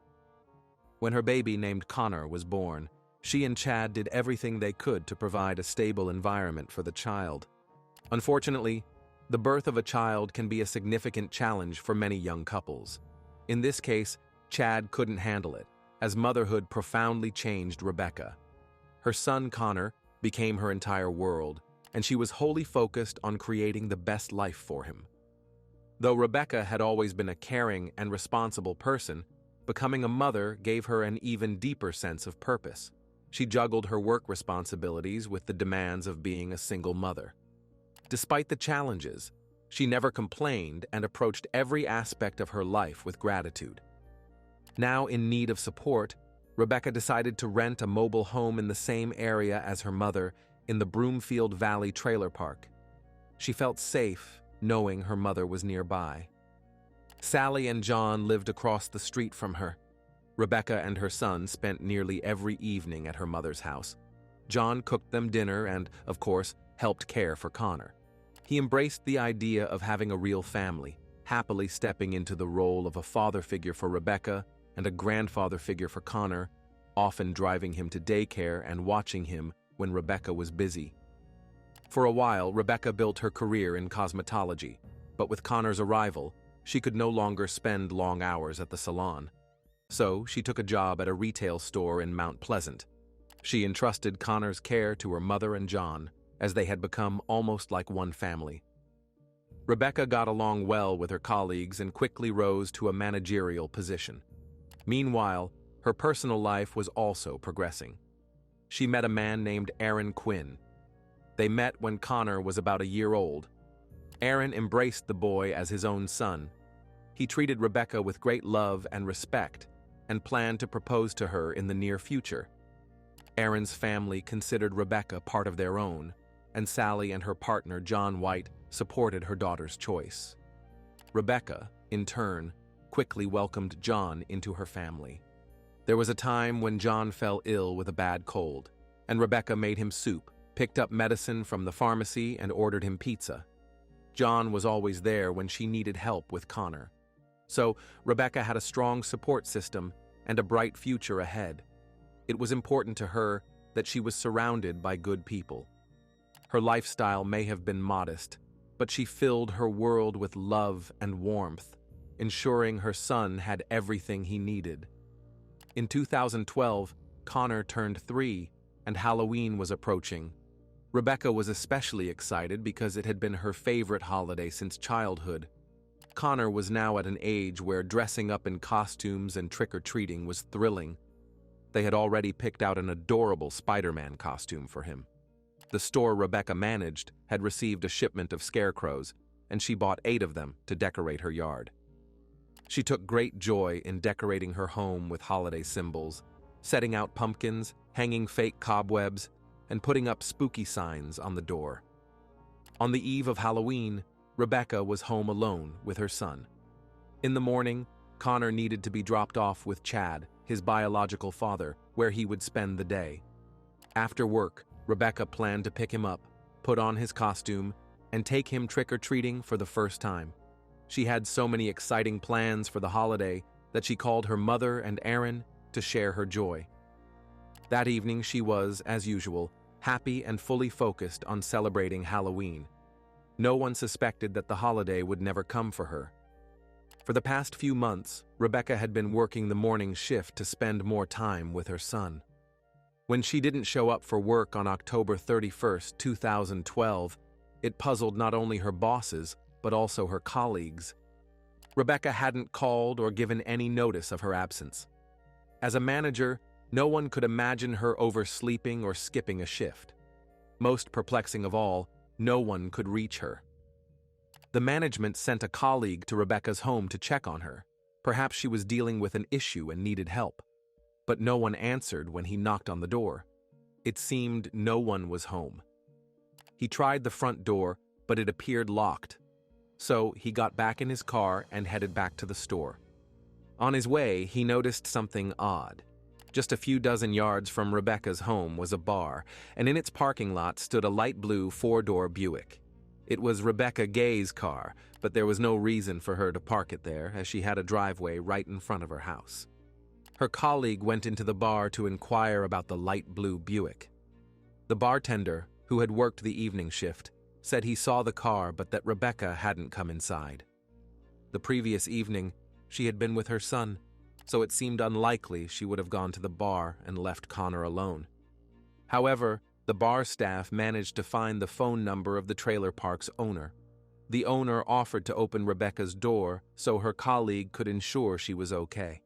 When her baby named Connor was born, she and Chad did everything they could to provide a stable environment for the child. Unfortunately, the birth of a child can be a significant challenge for many young couples. In this case, Chad couldn't handle it, as motherhood profoundly changed Rebecca. Her son Connor became her entire world, and she was wholly focused on creating the best life for him. Though Rebecca had always been a caring and responsible person, becoming a mother gave her an even deeper sense of purpose. She juggled her work responsibilities with the demands of being a single mother. Despite the challenges, she never complained and approached every aspect of her life with gratitude. Now in need of support, Rebecca decided to rent a mobile home in the same area as her mother in the Broomfield Valley trailer park. She felt safe knowing her mother was nearby. Sally and John lived across the street from her. Rebecca and her son spent nearly every evening at her mother's house. John cooked them dinner and, of course, helped care for Connor. He embraced the idea of having a real family, happily stepping into the role of a father figure for Rebecca and a grandfather figure for Connor, often driving him to daycare and watching him when Rebecca was busy. For a while, Rebecca built her career in cosmetology, but with Connor's arrival, she could no longer spend long hours at the salon. So she took a job at a retail store in Mount Pleasant. She entrusted Connor's care to her mother and John, as they had become almost like one family. Rebecca got along well with her colleagues and quickly rose to a managerial position. Meanwhile, her personal life was also progressing. She met a man named Aaron Quinn. They met when Connor was about a year old. Aaron embraced the boy as his own son. He treated Rebecca with great love and respect and planned to propose to her in the near future. Aaron's family considered Rebecca part of their own, and Sally and her partner, John White, supported her daughter's choice. Rebecca, in turn, quickly welcomed John into her family. There was a time when John fell ill with a bad cold, and Rebecca made him soup, picked up medicine from the pharmacy, and ordered him pizza. John was always there when she needed help with Connor. So Rebecca had a strong support system and a bright future ahead. It was important to her that she was surrounded by good people. Her lifestyle may have been modest, but she filled her world with love and warmth, ensuring her son had everything he needed. In 2012, Connor turned 3, and Halloween was approaching. Rebecca was especially excited because it had been her favorite holiday since childhood. Connor was now at an age where dressing up in costumes and trick-or-treating was thrilling. They had already picked out an adorable Spider-Man costume for him. The store Rebecca managed had received a shipment of scarecrows, and she bought 8 of them to decorate her yard. She took great joy in decorating her home with holiday symbols, setting out pumpkins, hanging fake cobwebs, and putting up spooky signs on the door. On the eve of Halloween, Rebecca was home alone with her son. In the morning, Connor needed to be dropped off with Chad, his biological father, where he would spend the day. After work, Rebecca planned to pick him up, put on his costume, and take him trick-or-treating for the first time. She had so many exciting plans for the holiday that she called her mother and Aaron to share her joy. That evening she was, as usual, happy and fully focused on celebrating Halloween. No one suspected that the holiday would never come for her. For the past few months, Rebecca had been working the morning shift to spend more time with her son. When she didn't show up for work on October 31st, 2012, it puzzled not only her bosses, but also her colleagues. Rebecca hadn't called or given any notice of her absence. As a manager, no one could imagine her oversleeping or skipping a shift. Most perplexing of all, no one could reach her. The management sent a colleague to Rebecca's home to check on her. Perhaps she was dealing with an issue and needed help. But no one answered when he knocked on the door. It seemed no one was home. He tried the front door, but it appeared locked. So he got back in his car and headed back to the store. On his way, he noticed something odd. Just a few dozen yards from Rebecca's home was a bar, and in its parking lot stood a light blue 4-door Buick. It was Rebecca Gay's car, but there was no reason for her to park it there, as she had a driveway right in front of her house. Her colleague went into the bar to inquire about the light blue Buick. The bartender, who had worked the evening shift, said he saw the car but that Rebecca hadn't come inside. The previous evening, she had been with her son, so it seemed unlikely she would have gone to the bar and left Connor alone. However, The bar staff managed to find the phone number of the trailer park's owner. The owner offered to open Rebecca's door so her colleague could ensure she was okay.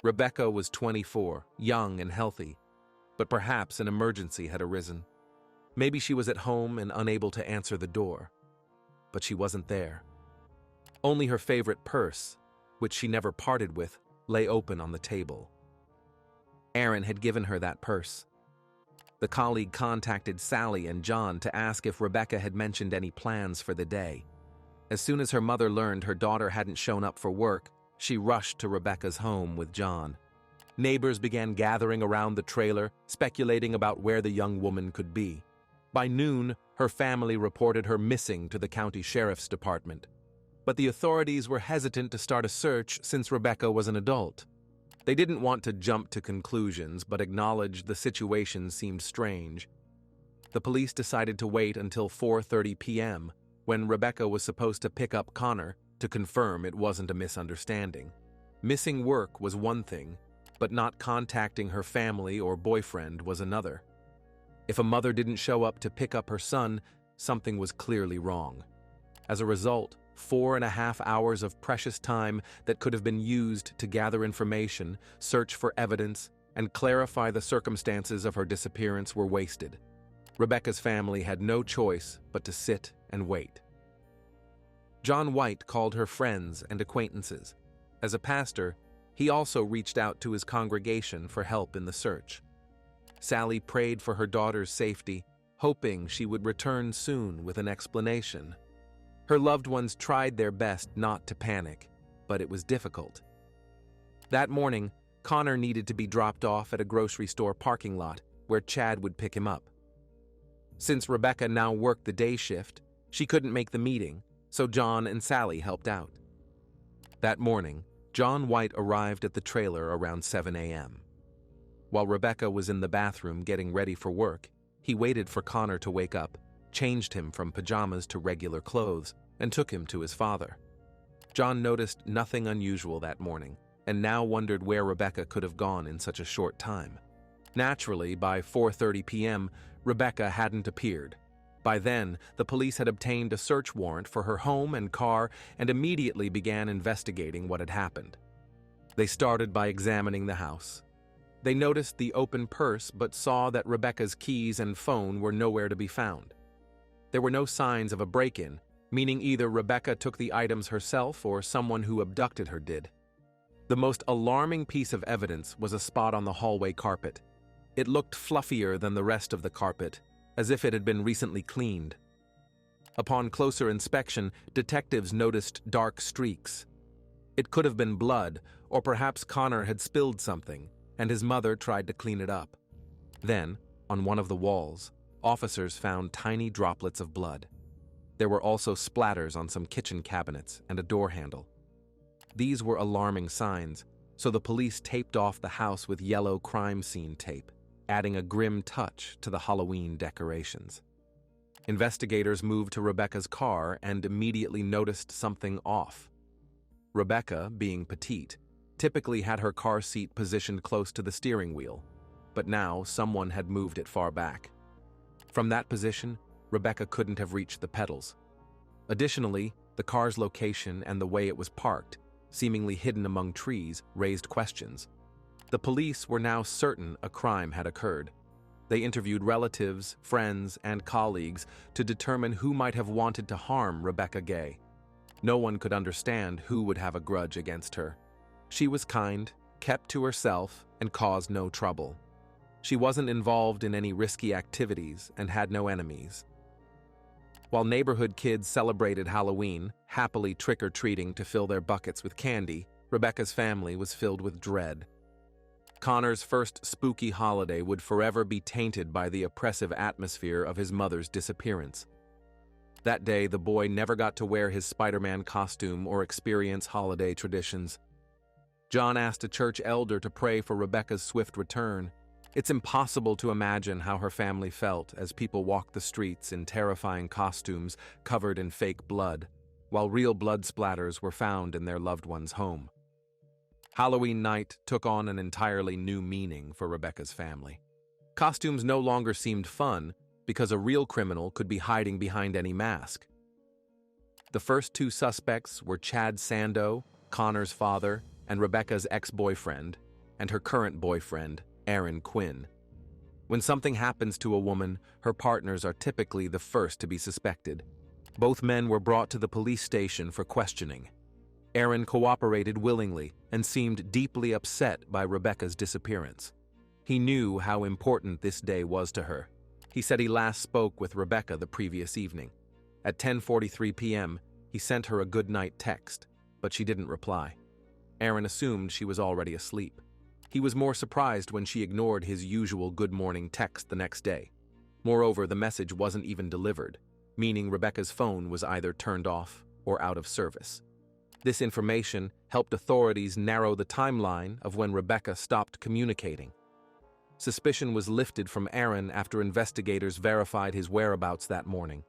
Rebecca was 24, young and healthy, but perhaps an emergency had arisen. Maybe she was at home and unable to answer the door. But she wasn't there. Only her favorite purse, which she never parted with, lay open on the table. Aaron had given her that purse. The colleague contacted Sally and John to ask if Rebecca had mentioned any plans for the day. As soon as her mother learned her daughter hadn't shown up for work, she rushed to Rebecca's home with John. Neighbors began gathering around the trailer, speculating about where the young woman could be. By noon, her family reported her missing to the county sheriff's department. But the authorities were hesitant to start a search since Rebecca was an adult. They didn't want to jump to conclusions, but acknowledged the situation seemed strange. The police decided to wait until 4:30 p.m., when Rebecca was supposed to pick up Connor, to confirm it wasn't a misunderstanding. Missing work was one thing, but not contacting her family or boyfriend was another. If a mother didn't show up to pick up her son, something was clearly wrong. As a result, 4.5 hours of precious time that could have been used to gather information, search for evidence, and clarify the circumstances of her disappearance were wasted. Rebecca's family had no choice but to sit and wait. John White called her friends and acquaintances. As a pastor, he also reached out to his congregation for help in the search. Sally prayed for her daughter's safety, hoping she would return soon with an explanation. Her loved ones tried their best not to panic, but it was difficult. That morning, Connor needed to be dropped off at a grocery store parking lot where Chad would pick him up. Since Rebecca now worked the day shift, she couldn't make the meeting, so John and Sally helped out. That morning, John White arrived at the trailer around 7 a.m. While Rebecca was in the bathroom getting ready for work, he waited for Connor to wake up, changed him from pajamas to regular clothes, and took him to his father. John noticed nothing unusual that morning, and now wondered where Rebecca could have gone in such a short time. Naturally, by 4:30 p.m., Rebecca hadn't appeared. By then, the police had obtained a search warrant for her home and car and immediately began investigating what had happened. They started by examining the house. They noticed the open purse but saw that Rebecca's keys and phone were nowhere to be found. There were no signs of a break-in, meaning either Rebecca took the items herself or someone who abducted her did. The most alarming piece of evidence was a spot on the hallway carpet. It looked fluffier than the rest of the carpet, as if it had been recently cleaned. Upon closer inspection, detectives noticed dark streaks. It could have been blood, or perhaps Connor had spilled something, and his mother tried to clean it up. Then, on one of the walls, officers found tiny droplets of blood. There were also splatters on some kitchen cabinets and a door handle. These were alarming signs, so the police taped off the house with yellow crime scene tape, adding a grim touch to the Halloween decorations. Investigators moved to Rebecca's car and immediately noticed something off. Rebecca, being petite, typically had her car seat positioned close to the steering wheel, but now someone had moved it far back. From that position, Rebecca couldn't have reached the pedals. Additionally, the car's location and the way it was parked, seemingly hidden among trees, raised questions. The police were now certain a crime had occurred. They interviewed relatives, friends, and colleagues to determine who might have wanted to harm Rebecca Gay. No one could understand who would have a grudge against her. She was kind, kept to herself, and caused no trouble. She wasn't involved in any risky activities and had no enemies. While neighborhood kids celebrated Halloween, happily trick-or-treating to fill their buckets with candy, Rebecca's family was filled with dread. Connor's first spooky holiday would forever be tainted by the oppressive atmosphere of his mother's disappearance. That day, the boy never got to wear his Spider-Man costume or experience holiday traditions. John asked a church elder to pray for Rebecca's swift return. It's impossible to imagine how her family felt as people walked the streets in terrifying costumes covered in fake blood, while real blood splatters were found in their loved one's home. Halloween night took on an entirely new meaning for Rebecca's family. Costumes no longer seemed fun because a real criminal could be hiding behind any mask. The first two suspects were Chad Sando, Connor's father, and Rebecca's ex-boyfriend, and her current boyfriend, Aaron Quinn. When something happens to a woman, her partners are typically the first to be suspected. Both men were brought to the police station for questioning. Aaron cooperated willingly and seemed deeply upset by Rebecca's disappearance. He knew how important this day was to her. He said he last spoke with Rebecca the previous evening. At 10:43 p.m., he sent her a good-night text, but she didn't reply. Aaron assumed she was already asleep. He was more surprised when she ignored his usual good morning text the next day. Moreover, the message wasn't even delivered, meaning Rebecca's phone was either turned off or out of service. This information helped authorities narrow the timeline of when Rebecca stopped communicating. Suspicion was lifted from Aaron after investigators verified his whereabouts that morning.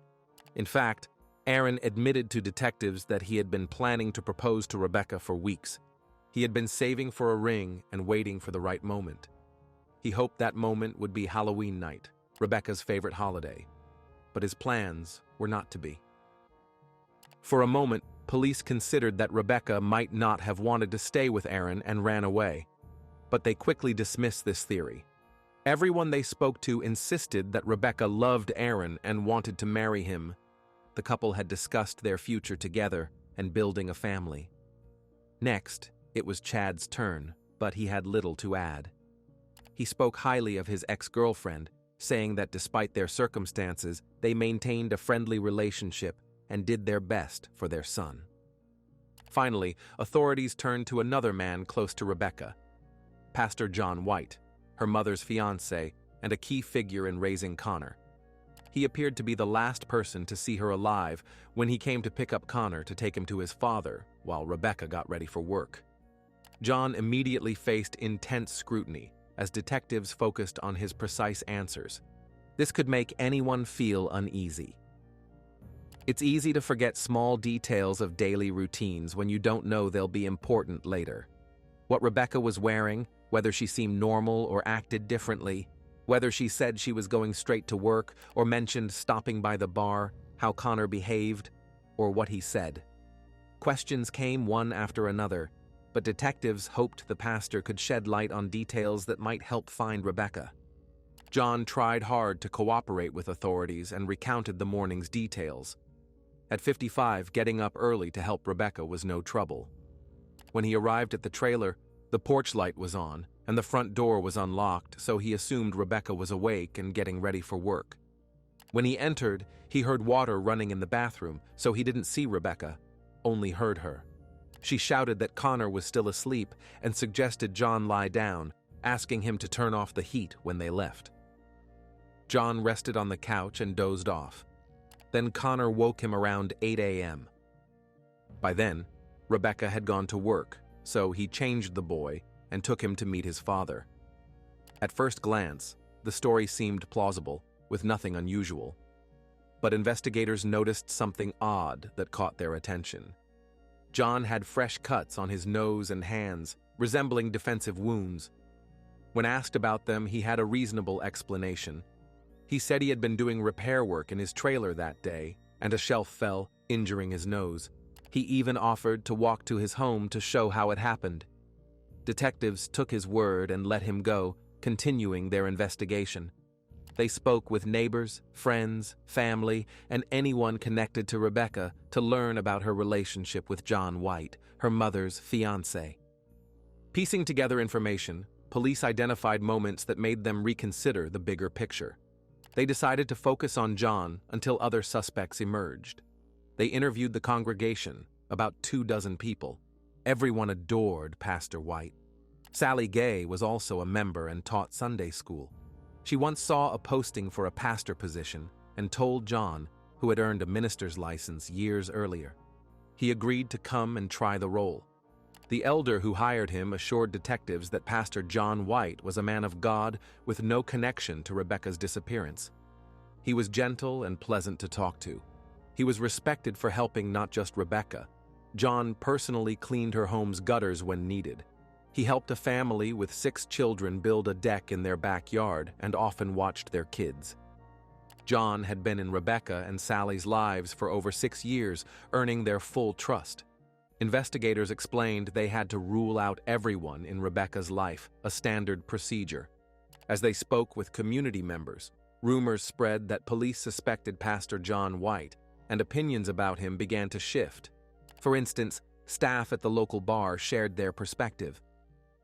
In fact, Aaron admitted to detectives that he had been planning to propose to Rebecca for weeks. He had been saving for a ring and waiting for the right moment. He hoped that moment would be Halloween night, Rebecca's favorite holiday. But his plans were not to be. For a moment, police considered that Rebecca might not have wanted to stay with Aaron and ran away. But they quickly dismissed this theory. Everyone they spoke to insisted that Rebecca loved Aaron and wanted to marry him. The couple had discussed their future together and building a family. Next, it was Chad's turn, but he had little to add. He spoke highly of his ex-girlfriend, saying that despite their circumstances, they maintained a friendly relationship and did their best for their son. Finally, authorities turned to another man close to Rebecca, Pastor John White, her mother's fiancé and a key figure in raising Connor. He appeared to be the last person to see her alive when he came to pick up Connor to take him to his father while Rebecca got ready for work. John immediately faced intense scrutiny as detectives focused on his precise answers. This could make anyone feel uneasy. It's easy to forget small details of daily routines when you don't know they'll be important later. What Rebecca was wearing, whether she seemed normal or acted differently, whether she said she was going straight to work or mentioned stopping by the bar, how Connor behaved, or what he said. Questions came one after another, but detectives hoped the pastor could shed light on details that might help find Rebecca. John tried hard to cooperate with authorities and recounted the morning's details. At 55, getting up early to help Rebecca was no trouble. When he arrived at the trailer, the porch light was on, and the front door was unlocked, so he assumed Rebecca was awake and getting ready for work. When he entered, he heard water running in the bathroom, so he didn't see Rebecca, only heard her. She shouted that Connor was still asleep and suggested John lie down, asking him to turn off the heat when they left. John rested on the couch and dozed off. Then Connor woke him around 8 a.m. By then, Rebecca had gone to work, so he changed the boy and took him to meet his father. At first glance, the story seemed plausible, with nothing unusual. But investigators noticed something odd that caught their attention. John had fresh cuts on his nose and hands, resembling defensive wounds. When asked about them, he had a reasonable explanation. He said he had been doing repair work in his trailer that day, and a shelf fell, injuring his nose. He even offered to walk to his home to show how it happened. Detectives took his word and let him go, continuing their investigation. They spoke with neighbors, friends, family, and anyone connected to Rebecca to learn about her relationship with John White, her mother's fiancé. Piecing together information, police identified moments that made them reconsider the bigger picture. They decided to focus on John until other suspects emerged. They interviewed the congregation, about 24 people. Everyone adored Pastor White. Sally Gay was also a member and taught Sunday school. She once saw a posting for a pastor position and told John, who had earned a minister's license years earlier. He agreed to come and try the role. The elder who hired him assured detectives that Pastor John White was a man of God with no connection to Rebecca's disappearance. He was gentle and pleasant to talk to. He was respected for helping not just Rebecca. John personally cleaned her home's gutters when needed. He helped a family with 6 children build a deck in their backyard and often watched their kids. John had been in Rebecca and Sally's lives for over 6 years, earning their full trust. Investigators explained they had to rule out everyone in Rebecca's life, a standard procedure. As they spoke with community members, rumors spread that police suspected Pastor John White, and opinions about him began to shift. For instance, staff at the local bar shared their perspective.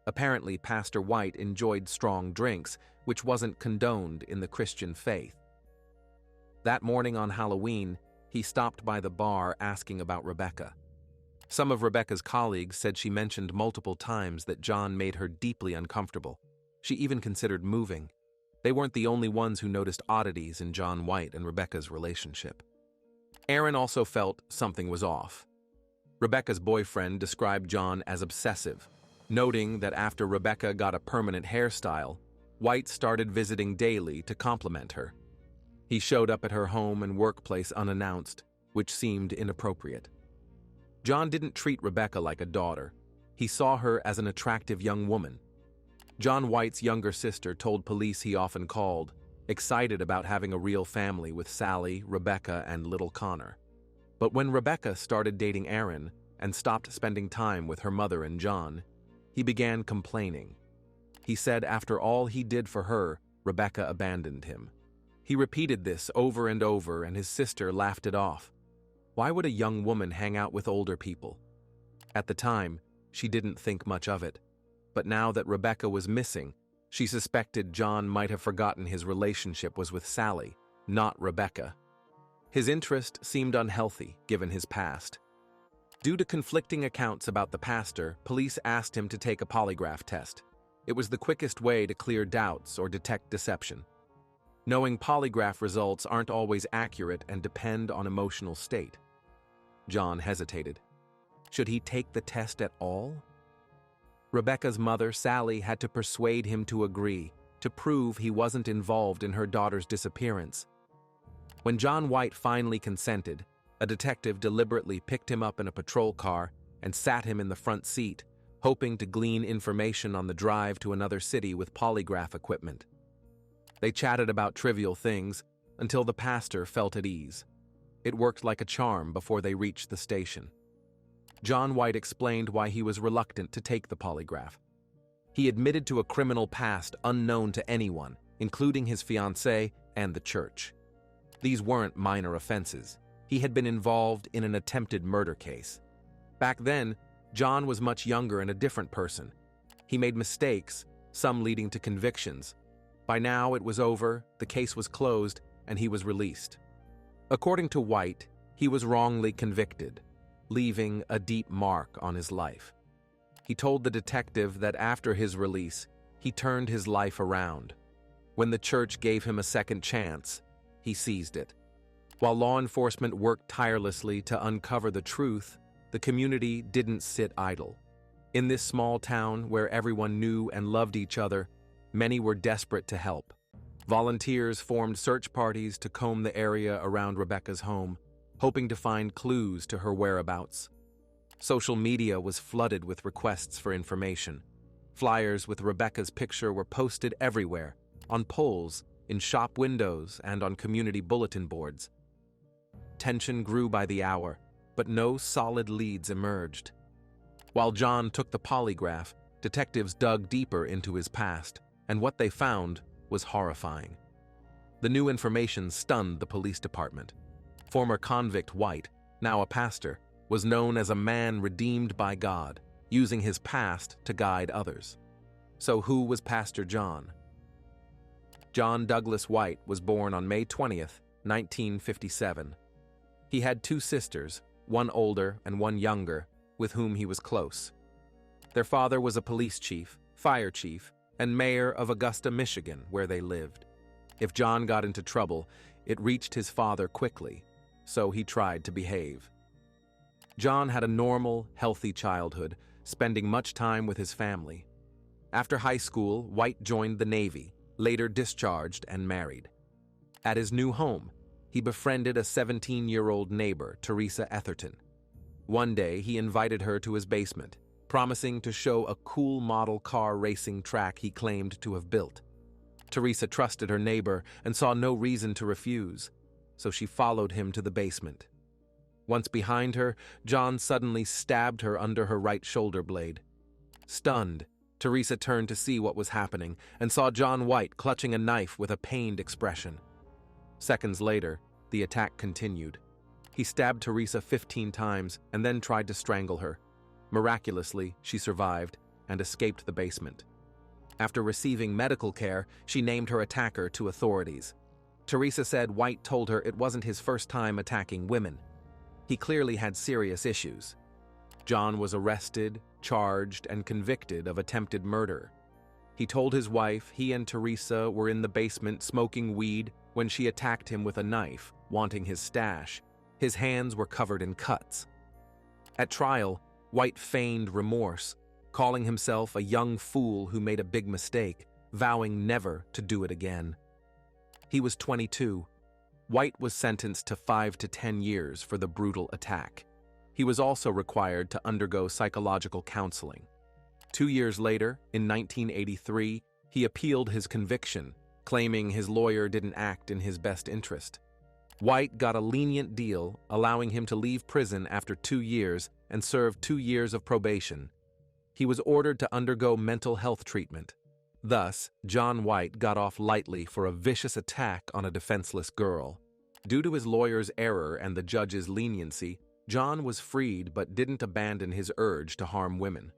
Apparently, Pastor White enjoyed strong drinks, which wasn't condoned in the Christian faith. That morning on Halloween, he stopped by the bar asking about Rebecca. Some of Rebecca's colleagues said she mentioned multiple times that John made her deeply uncomfortable. She even considered moving. They weren't the only ones who noticed oddities in John White and Rebecca's relationship. Aaron also felt something was off. Rebecca's boyfriend described John as obsessive, noting that after Rebecca got a permanent hairstyle, White started visiting daily to compliment her. He showed up at her home and workplace unannounced, which seemed inappropriate. John didn't treat Rebecca like a daughter. He saw her as an attractive young woman. John White's younger sister told police he often called, excited about having a real family with Sally, Rebecca, and little Connor. But when Rebecca started dating Aaron and stopped spending time with her mother and John, he began complaining. He said after all he did for her, Rebecca abandoned him. He repeated this over and over, and his sister laughed it off. Why would a young woman hang out with older people? At the time, she didn't think much of it. But now that Rebecca was missing, she suspected John might have forgotten his relationship was with Sally, not Rebecca. His interest seemed unhealthy, given his past. Due to conflicting accounts about the pastor, police asked him to take a polygraph test. It was the quickest way to clear doubts or detect deception. Knowing polygraph results aren't always accurate and depend on emotional state. John hesitated. Should he take the test at all? Rebecca's mother, Sally, had to persuade him to agree, to prove he wasn't involved in her daughter's disappearance. When John White finally consented, a detective deliberately picked him up in a patrol car and sat him in the front seat, hoping to glean information on the drive to another city with polygraph equipment. They chatted about trivial things until the pastor felt at ease. It worked like a charm before they reached the station. John White explained why he was reluctant to take the polygraph. He admitted to a criminal past unknown to anyone, including his fiancée and the church. These weren't minor offenses. He had been involved in an attempted murder case. Back then, John was much younger and a different person. He made mistakes, some leading to convictions. By now it was over, the case was closed, and he was released. According to White, he was wrongly convicted, leaving a deep mark on his life. He told the detective that after his release, he turned his life around. When the church gave him a second chance, he seized it. While law enforcement worked tirelessly to uncover the truth, the community didn't sit idle. In this small town where everyone knew and loved each other, many were desperate to help. Volunteers formed search parties to comb the area around Rebecca's home, hoping to find clues to her whereabouts. Social media was flooded with requests for information. Flyers with Rebecca's picture were posted everywhere, on poles, in shop windows, and on community bulletin boards. Tension grew by the hour, but no solid leads emerged. While John took the polygraph, detectives dug deeper into his past, and what they found was horrifying. The new information stunned the police department. Former convict White, now a pastor, was known as a man redeemed by God, using his past to guide others. So who was Pastor John? John Douglas White was born on May 20th, 1957. He had 2 sisters, one older and one younger, with whom he was close. Their father was a police chief, fire chief, and mayor of Augusta, Michigan, where they lived. If John got into trouble, it reached his father quickly, so he tried to behave. John had a normal, healthy childhood, spending much time with his family. After high school, White joined the Navy, later discharged and married. At his new home, he befriended a 17-year-old neighbor, Teresa Etherton. One day, he invited her to his basement. promising to show a cool model car racing track he claimed to have built. Teresa trusted her neighbor and saw no reason to refuse, so she followed him to the basement. Once behind her, John suddenly stabbed her under her right shoulder blade. Stunned, Teresa turned to see what was happening and saw John White clutching a knife with a pained expression. Seconds later, the attack continued. He stabbed Teresa 15 times and then tried to strangle her. Miraculously, she survived and escaped the basement. After receiving medical care, she named her attacker to authorities. Teresa said White told her it wasn't his first time attacking women. He clearly had serious issues. John was arrested, charged, and convicted of attempted murder. He told his wife he and Teresa were in the basement smoking weed when she attacked him with a knife, wanting his stash. His hands were covered in cuts. At trial, White feigned remorse, calling himself a young fool who made a big mistake, vowing never to do it again. He was 22. White was sentenced to 5 to 10 years for the brutal attack. He was also required to undergo psychological counseling. 2 years later, in 1983, he appealed his conviction, claiming his lawyer didn't act in his best interest. White got a lenient deal, allowing him to leave prison after 2 years and serve 2 years of probation. He was ordered to undergo mental health treatment. Thus, John White got off lightly for a vicious attack on a defenseless girl. Due to his lawyer's error and the judge's leniency, John was freed but didn't abandon his urge to harm women.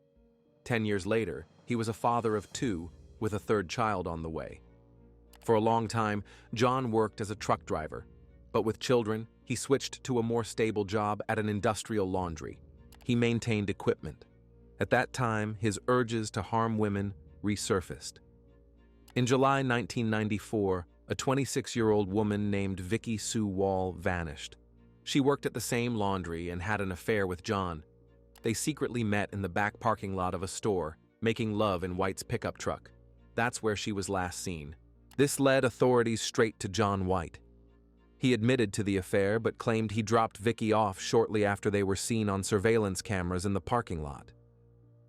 10 years later, he was a father of 2, with a 3rd child on the way. For a long time, John worked as a truck driver, but with children, he switched to a more stable job at an industrial laundry. He maintained equipment. At that time, his urges to harm women resurfaced. In July 1994, a 26-year-old woman named Vicky Sue Wall vanished. She worked at the same laundry and had an affair with John. They secretly met in the back parking lot of a store, making love in White's pickup truck. That's where she was last seen. This led authorities straight to John White. He admitted to the affair but claimed he dropped Vicky off shortly after they were seen on surveillance cameras in the parking lot.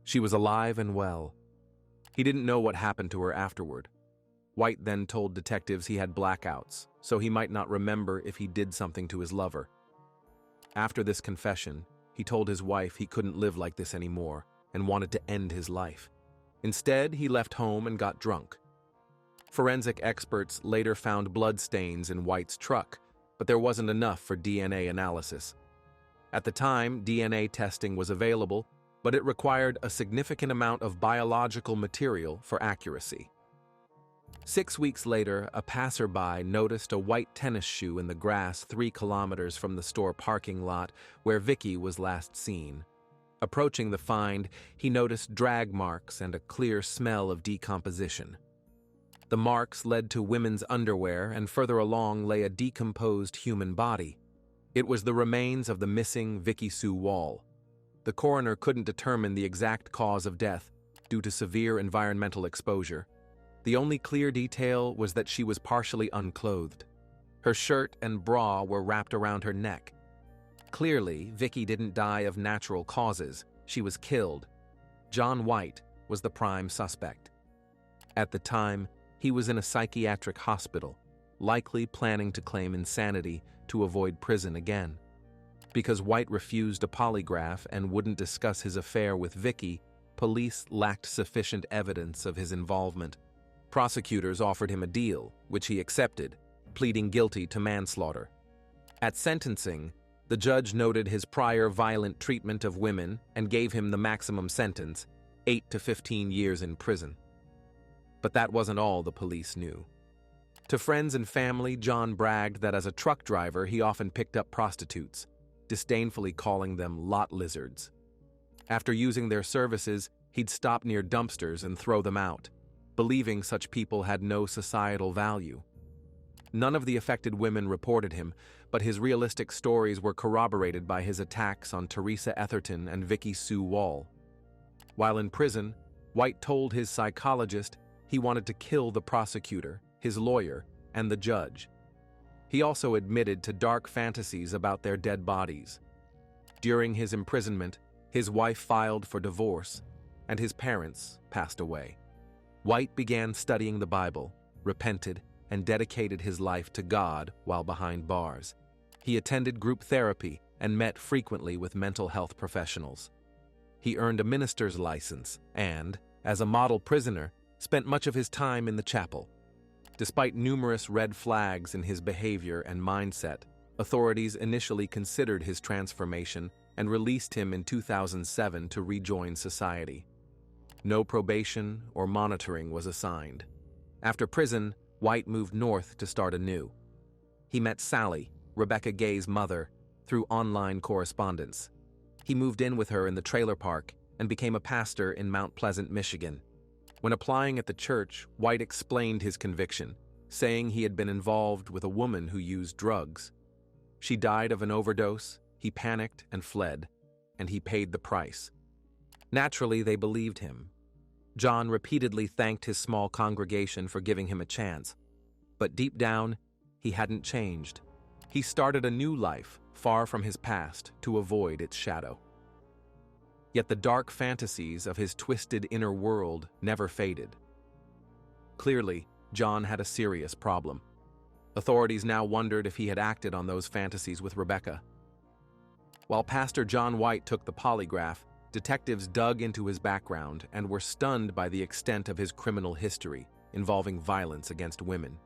She was alive and well. He didn't know what happened to her afterward. White then told detectives he had blackouts, so he might not remember if he did something to his lover. After this confession, he told his wife he couldn't live like this anymore and wanted to end his life. Instead, he left home and got drunk. Forensic experts later found blood stains in White's truck, but there wasn't enough for DNA analysis. At the time, DNA testing was available, but it required a significant amount of biological material for accuracy. 6 weeks later, a passerby noticed a white tennis shoe in the grass 3 kilometers from the store parking lot where Vicky was last seen. Approaching the find, he noticed drag marks and a clear smell of decomposition. The marks led to women's underwear, and further along lay a decomposed human body. It was the remains of the missing Vicky Sue Wall. The coroner couldn't determine the exact cause of death due to severe environmental exposure. The only clear detail was that she was partially unclothed. Her shirt and bra were wrapped around her neck. Clearly, Vicky didn't die of natural causes. She was killed. John White was the prime suspect. At the time, he was in a psychiatric hospital, likely planning to claim insanity to avoid prison again. Because White refused a polygraph and wouldn't discuss his affair with Vicky, police lacked sufficient evidence of his involvement. Prosecutors offered him a deal, which he accepted, pleading guilty to manslaughter. At sentencing, the judge noted his prior violent treatment of women and gave him the maximum sentence, 8 to 15 years in prison. But that wasn't all the police knew. To friends and family, John bragged that as a truck driver he often picked up prostitutes, disdainfully calling them lot lizards. After using their services, he'd stop near dumpsters and throw them out, believing such people had no societal value. None of the affected women reported him, but his realistic stories were corroborated by his attacks on Teresa Etherton and Vicky Sue Wall. While in prison, White told his psychologist he wanted to kill the prosecutor, his lawyer, and the judge. He also admitted to dark fantasies about their dead bodies. During his imprisonment, His wife filed for divorce, and his parents passed away. White began studying the Bible, repented, and dedicated his life to God while behind bars. He attended group therapy and met frequently with mental health professionals. He earned a minister's license and, as a model prisoner, spent much of his time in the chapel. Despite numerous red flags in his behavior and mindset, authorities initially considered his transformation and released him in 2007 to rejoin society. No probation or monitoring was assigned. After prison, White moved north to start anew. He met Sally, Rebecca Gay's mother, through online correspondence. He moved in with her in the trailer park and became a pastor in Mount Pleasant, Michigan. When applying at the church, White explained his conviction, saying he had been involved with a woman who used drugs. She died of an overdose, he panicked and fled, and he paid the price. Naturally, they believed him. John repeatedly thanked his small congregation for giving him a chance. But deep down, he hadn't changed. He started a new life, far from his past, to avoid its shadow. Yet the dark fantasies of his twisted inner world never faded. Clearly, John had a serious problem. Authorities now wondered if he had acted on those fantasies with Rebecca. While Pastor John White took the polygraph, detectives dug into his background and were stunned by the extent of his criminal history involving violence against women.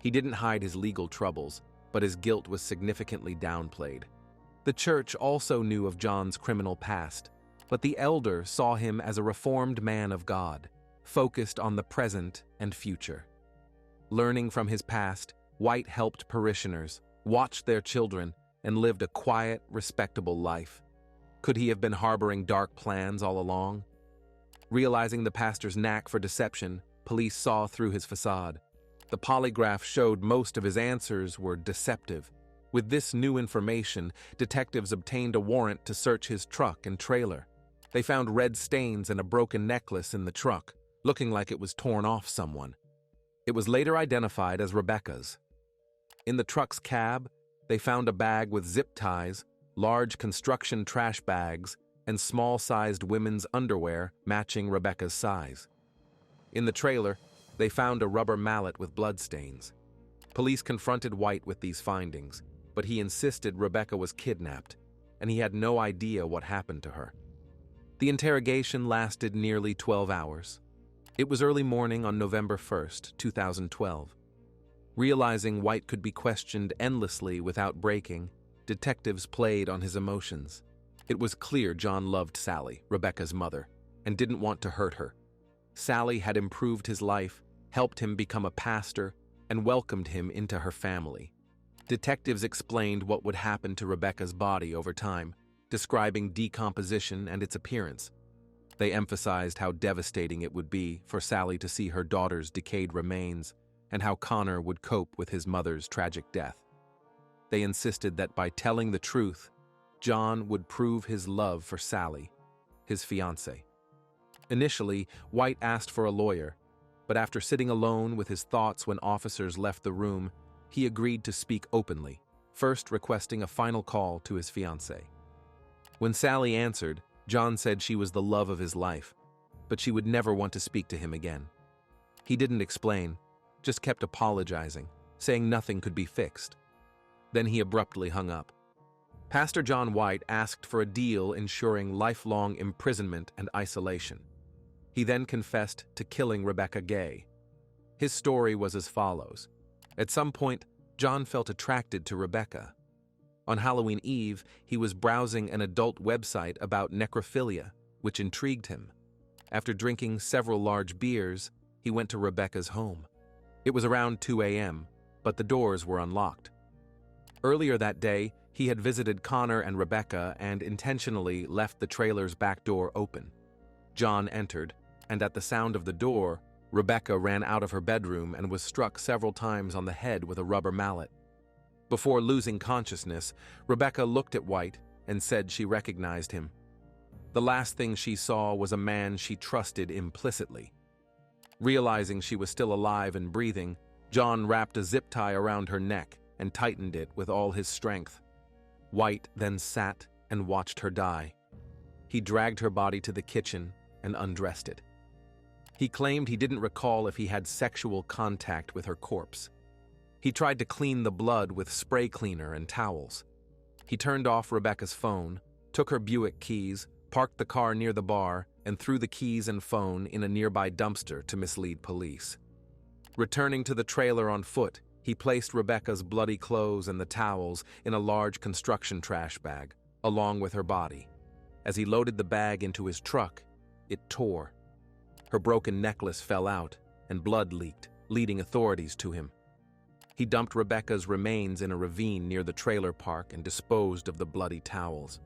He didn't hide his legal troubles, but his guilt was significantly downplayed. The church also knew of John's criminal past, but the elder saw him as a reformed man of God, focused on the present and future. Learning from his past, White helped parishioners, watched their children, and lived a quiet, respectable life. Could he have been harboring dark plans all along? Realizing the pastor's knack for deception, police saw through his facade. The polygraph showed most of his answers were deceptive. With this new information, detectives obtained a warrant to search his truck and trailer. They found red stains and a broken necklace in the truck, looking like it was torn off someone. It was later identified as Rebecca's. In the truck's cab, they found a bag with zip ties, large construction trash bags, and small-sized women's underwear matching Rebecca's size. In the trailer, they found a rubber mallet with bloodstains. Police confronted White with these findings, but he insisted Rebecca was kidnapped, and he had no idea what happened to her. The interrogation lasted nearly 12 hours. It was early morning on November 1st, 2012. Realizing White could be questioned endlessly without breaking, detectives played on his emotions. It was clear John loved Sally, Rebecca's mother, and didn't want to hurt her. Sally had improved his life, helped him become a pastor, and welcomed him into her family. Detectives explained what would happen to Rebecca's body over time, describing decomposition and its appearance. They emphasized how devastating it would be for Sally to see her daughter's decayed remains and how Connor would cope with his mother's tragic death. They insisted that by telling the truth, John would prove his love for Sally, his fiancée. Initially, White asked for a lawyer, but after sitting alone with his thoughts when officers left the room, he agreed to speak openly, first requesting a final call to his fiancée. When Sally answered, John said she was the love of his life, but she would never want to speak to him again. He didn't explain, just kept apologizing, saying nothing could be fixed. Then he abruptly hung up. Pastor John White asked for a deal ensuring lifelong imprisonment and isolation. He then confessed to killing Rebecca Gay. His story was as follows. At some point, John felt attracted to Rebecca. On Halloween Eve, he was browsing an adult website about necrophilia, which intrigued him. After drinking several large beers, he went to Rebecca's home. It was around 2 a.m., but the doors were unlocked. Earlier that day, he had visited Connor and Rebecca and intentionally left the trailer's back door open. John entered, and at the sound of the door, Rebecca ran out of her bedroom and was struck several times on the head with a rubber mallet. Before losing consciousness, Rebecca looked at White and said she recognized him. The last thing she saw was a man she trusted implicitly. Realizing she was still alive and breathing, John wrapped a zip tie around her neck and tightened it with all his strength. White then sat and watched her die. he dragged her body to the kitchen and undressed it. He claimed he didn't recall if he had sexual contact with her corpse. He tried to clean the blood with spray cleaner and towels. He turned off Rebecca's phone, took her Buick keys, parked the car near the bar, and threw the keys and phone in a nearby dumpster to mislead police. Returning to the trailer on foot, he placed Rebecca's bloody clothes and the towels in a large construction trash bag, along with her body. As he loaded the bag into his truck, it tore. Her broken necklace fell out, and blood leaked, leading authorities to him. He dumped Rebecca's remains in a ravine near the trailer park and disposed of the bloody towels.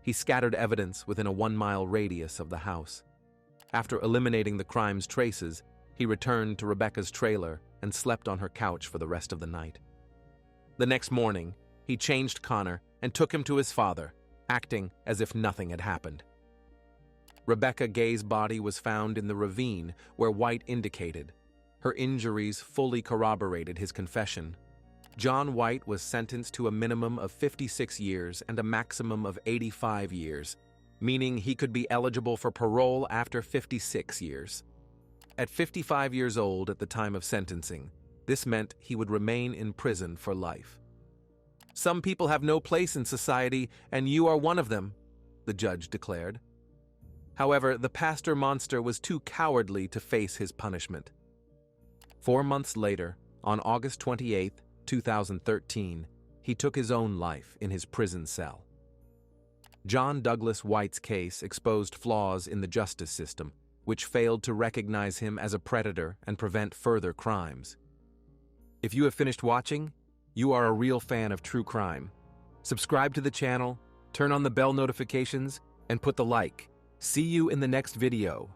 He scattered evidence within a 1-mile radius of the house. After eliminating the crime's traces, he returned to Rebecca's trailer and slept on her couch for the rest of the night. The next morning, he changed Connor and took him to his father, acting as if nothing had happened. Rebecca Gay's body was found in the ravine where White indicated. Her injuries fully corroborated his confession. John White was sentenced to a minimum of 56 years and a maximum of 85 years, meaning he could be eligible for parole after 56 years. At 55 years old at the time of sentencing, this meant he would remain in prison for life. "Some people have no place in society, and you are one of them," the judge declared. However, the pastor monster was too cowardly to face his punishment. 4 months later, on August 28, 2013, he took his own life in his prison cell. John Douglas White's case exposed flaws in the justice system, which failed to recognize him as a predator and prevent further crimes. If you have finished watching, you are a real fan of true crime. Subscribe to the channel, turn on the bell notifications, and put the like. See you in the next video.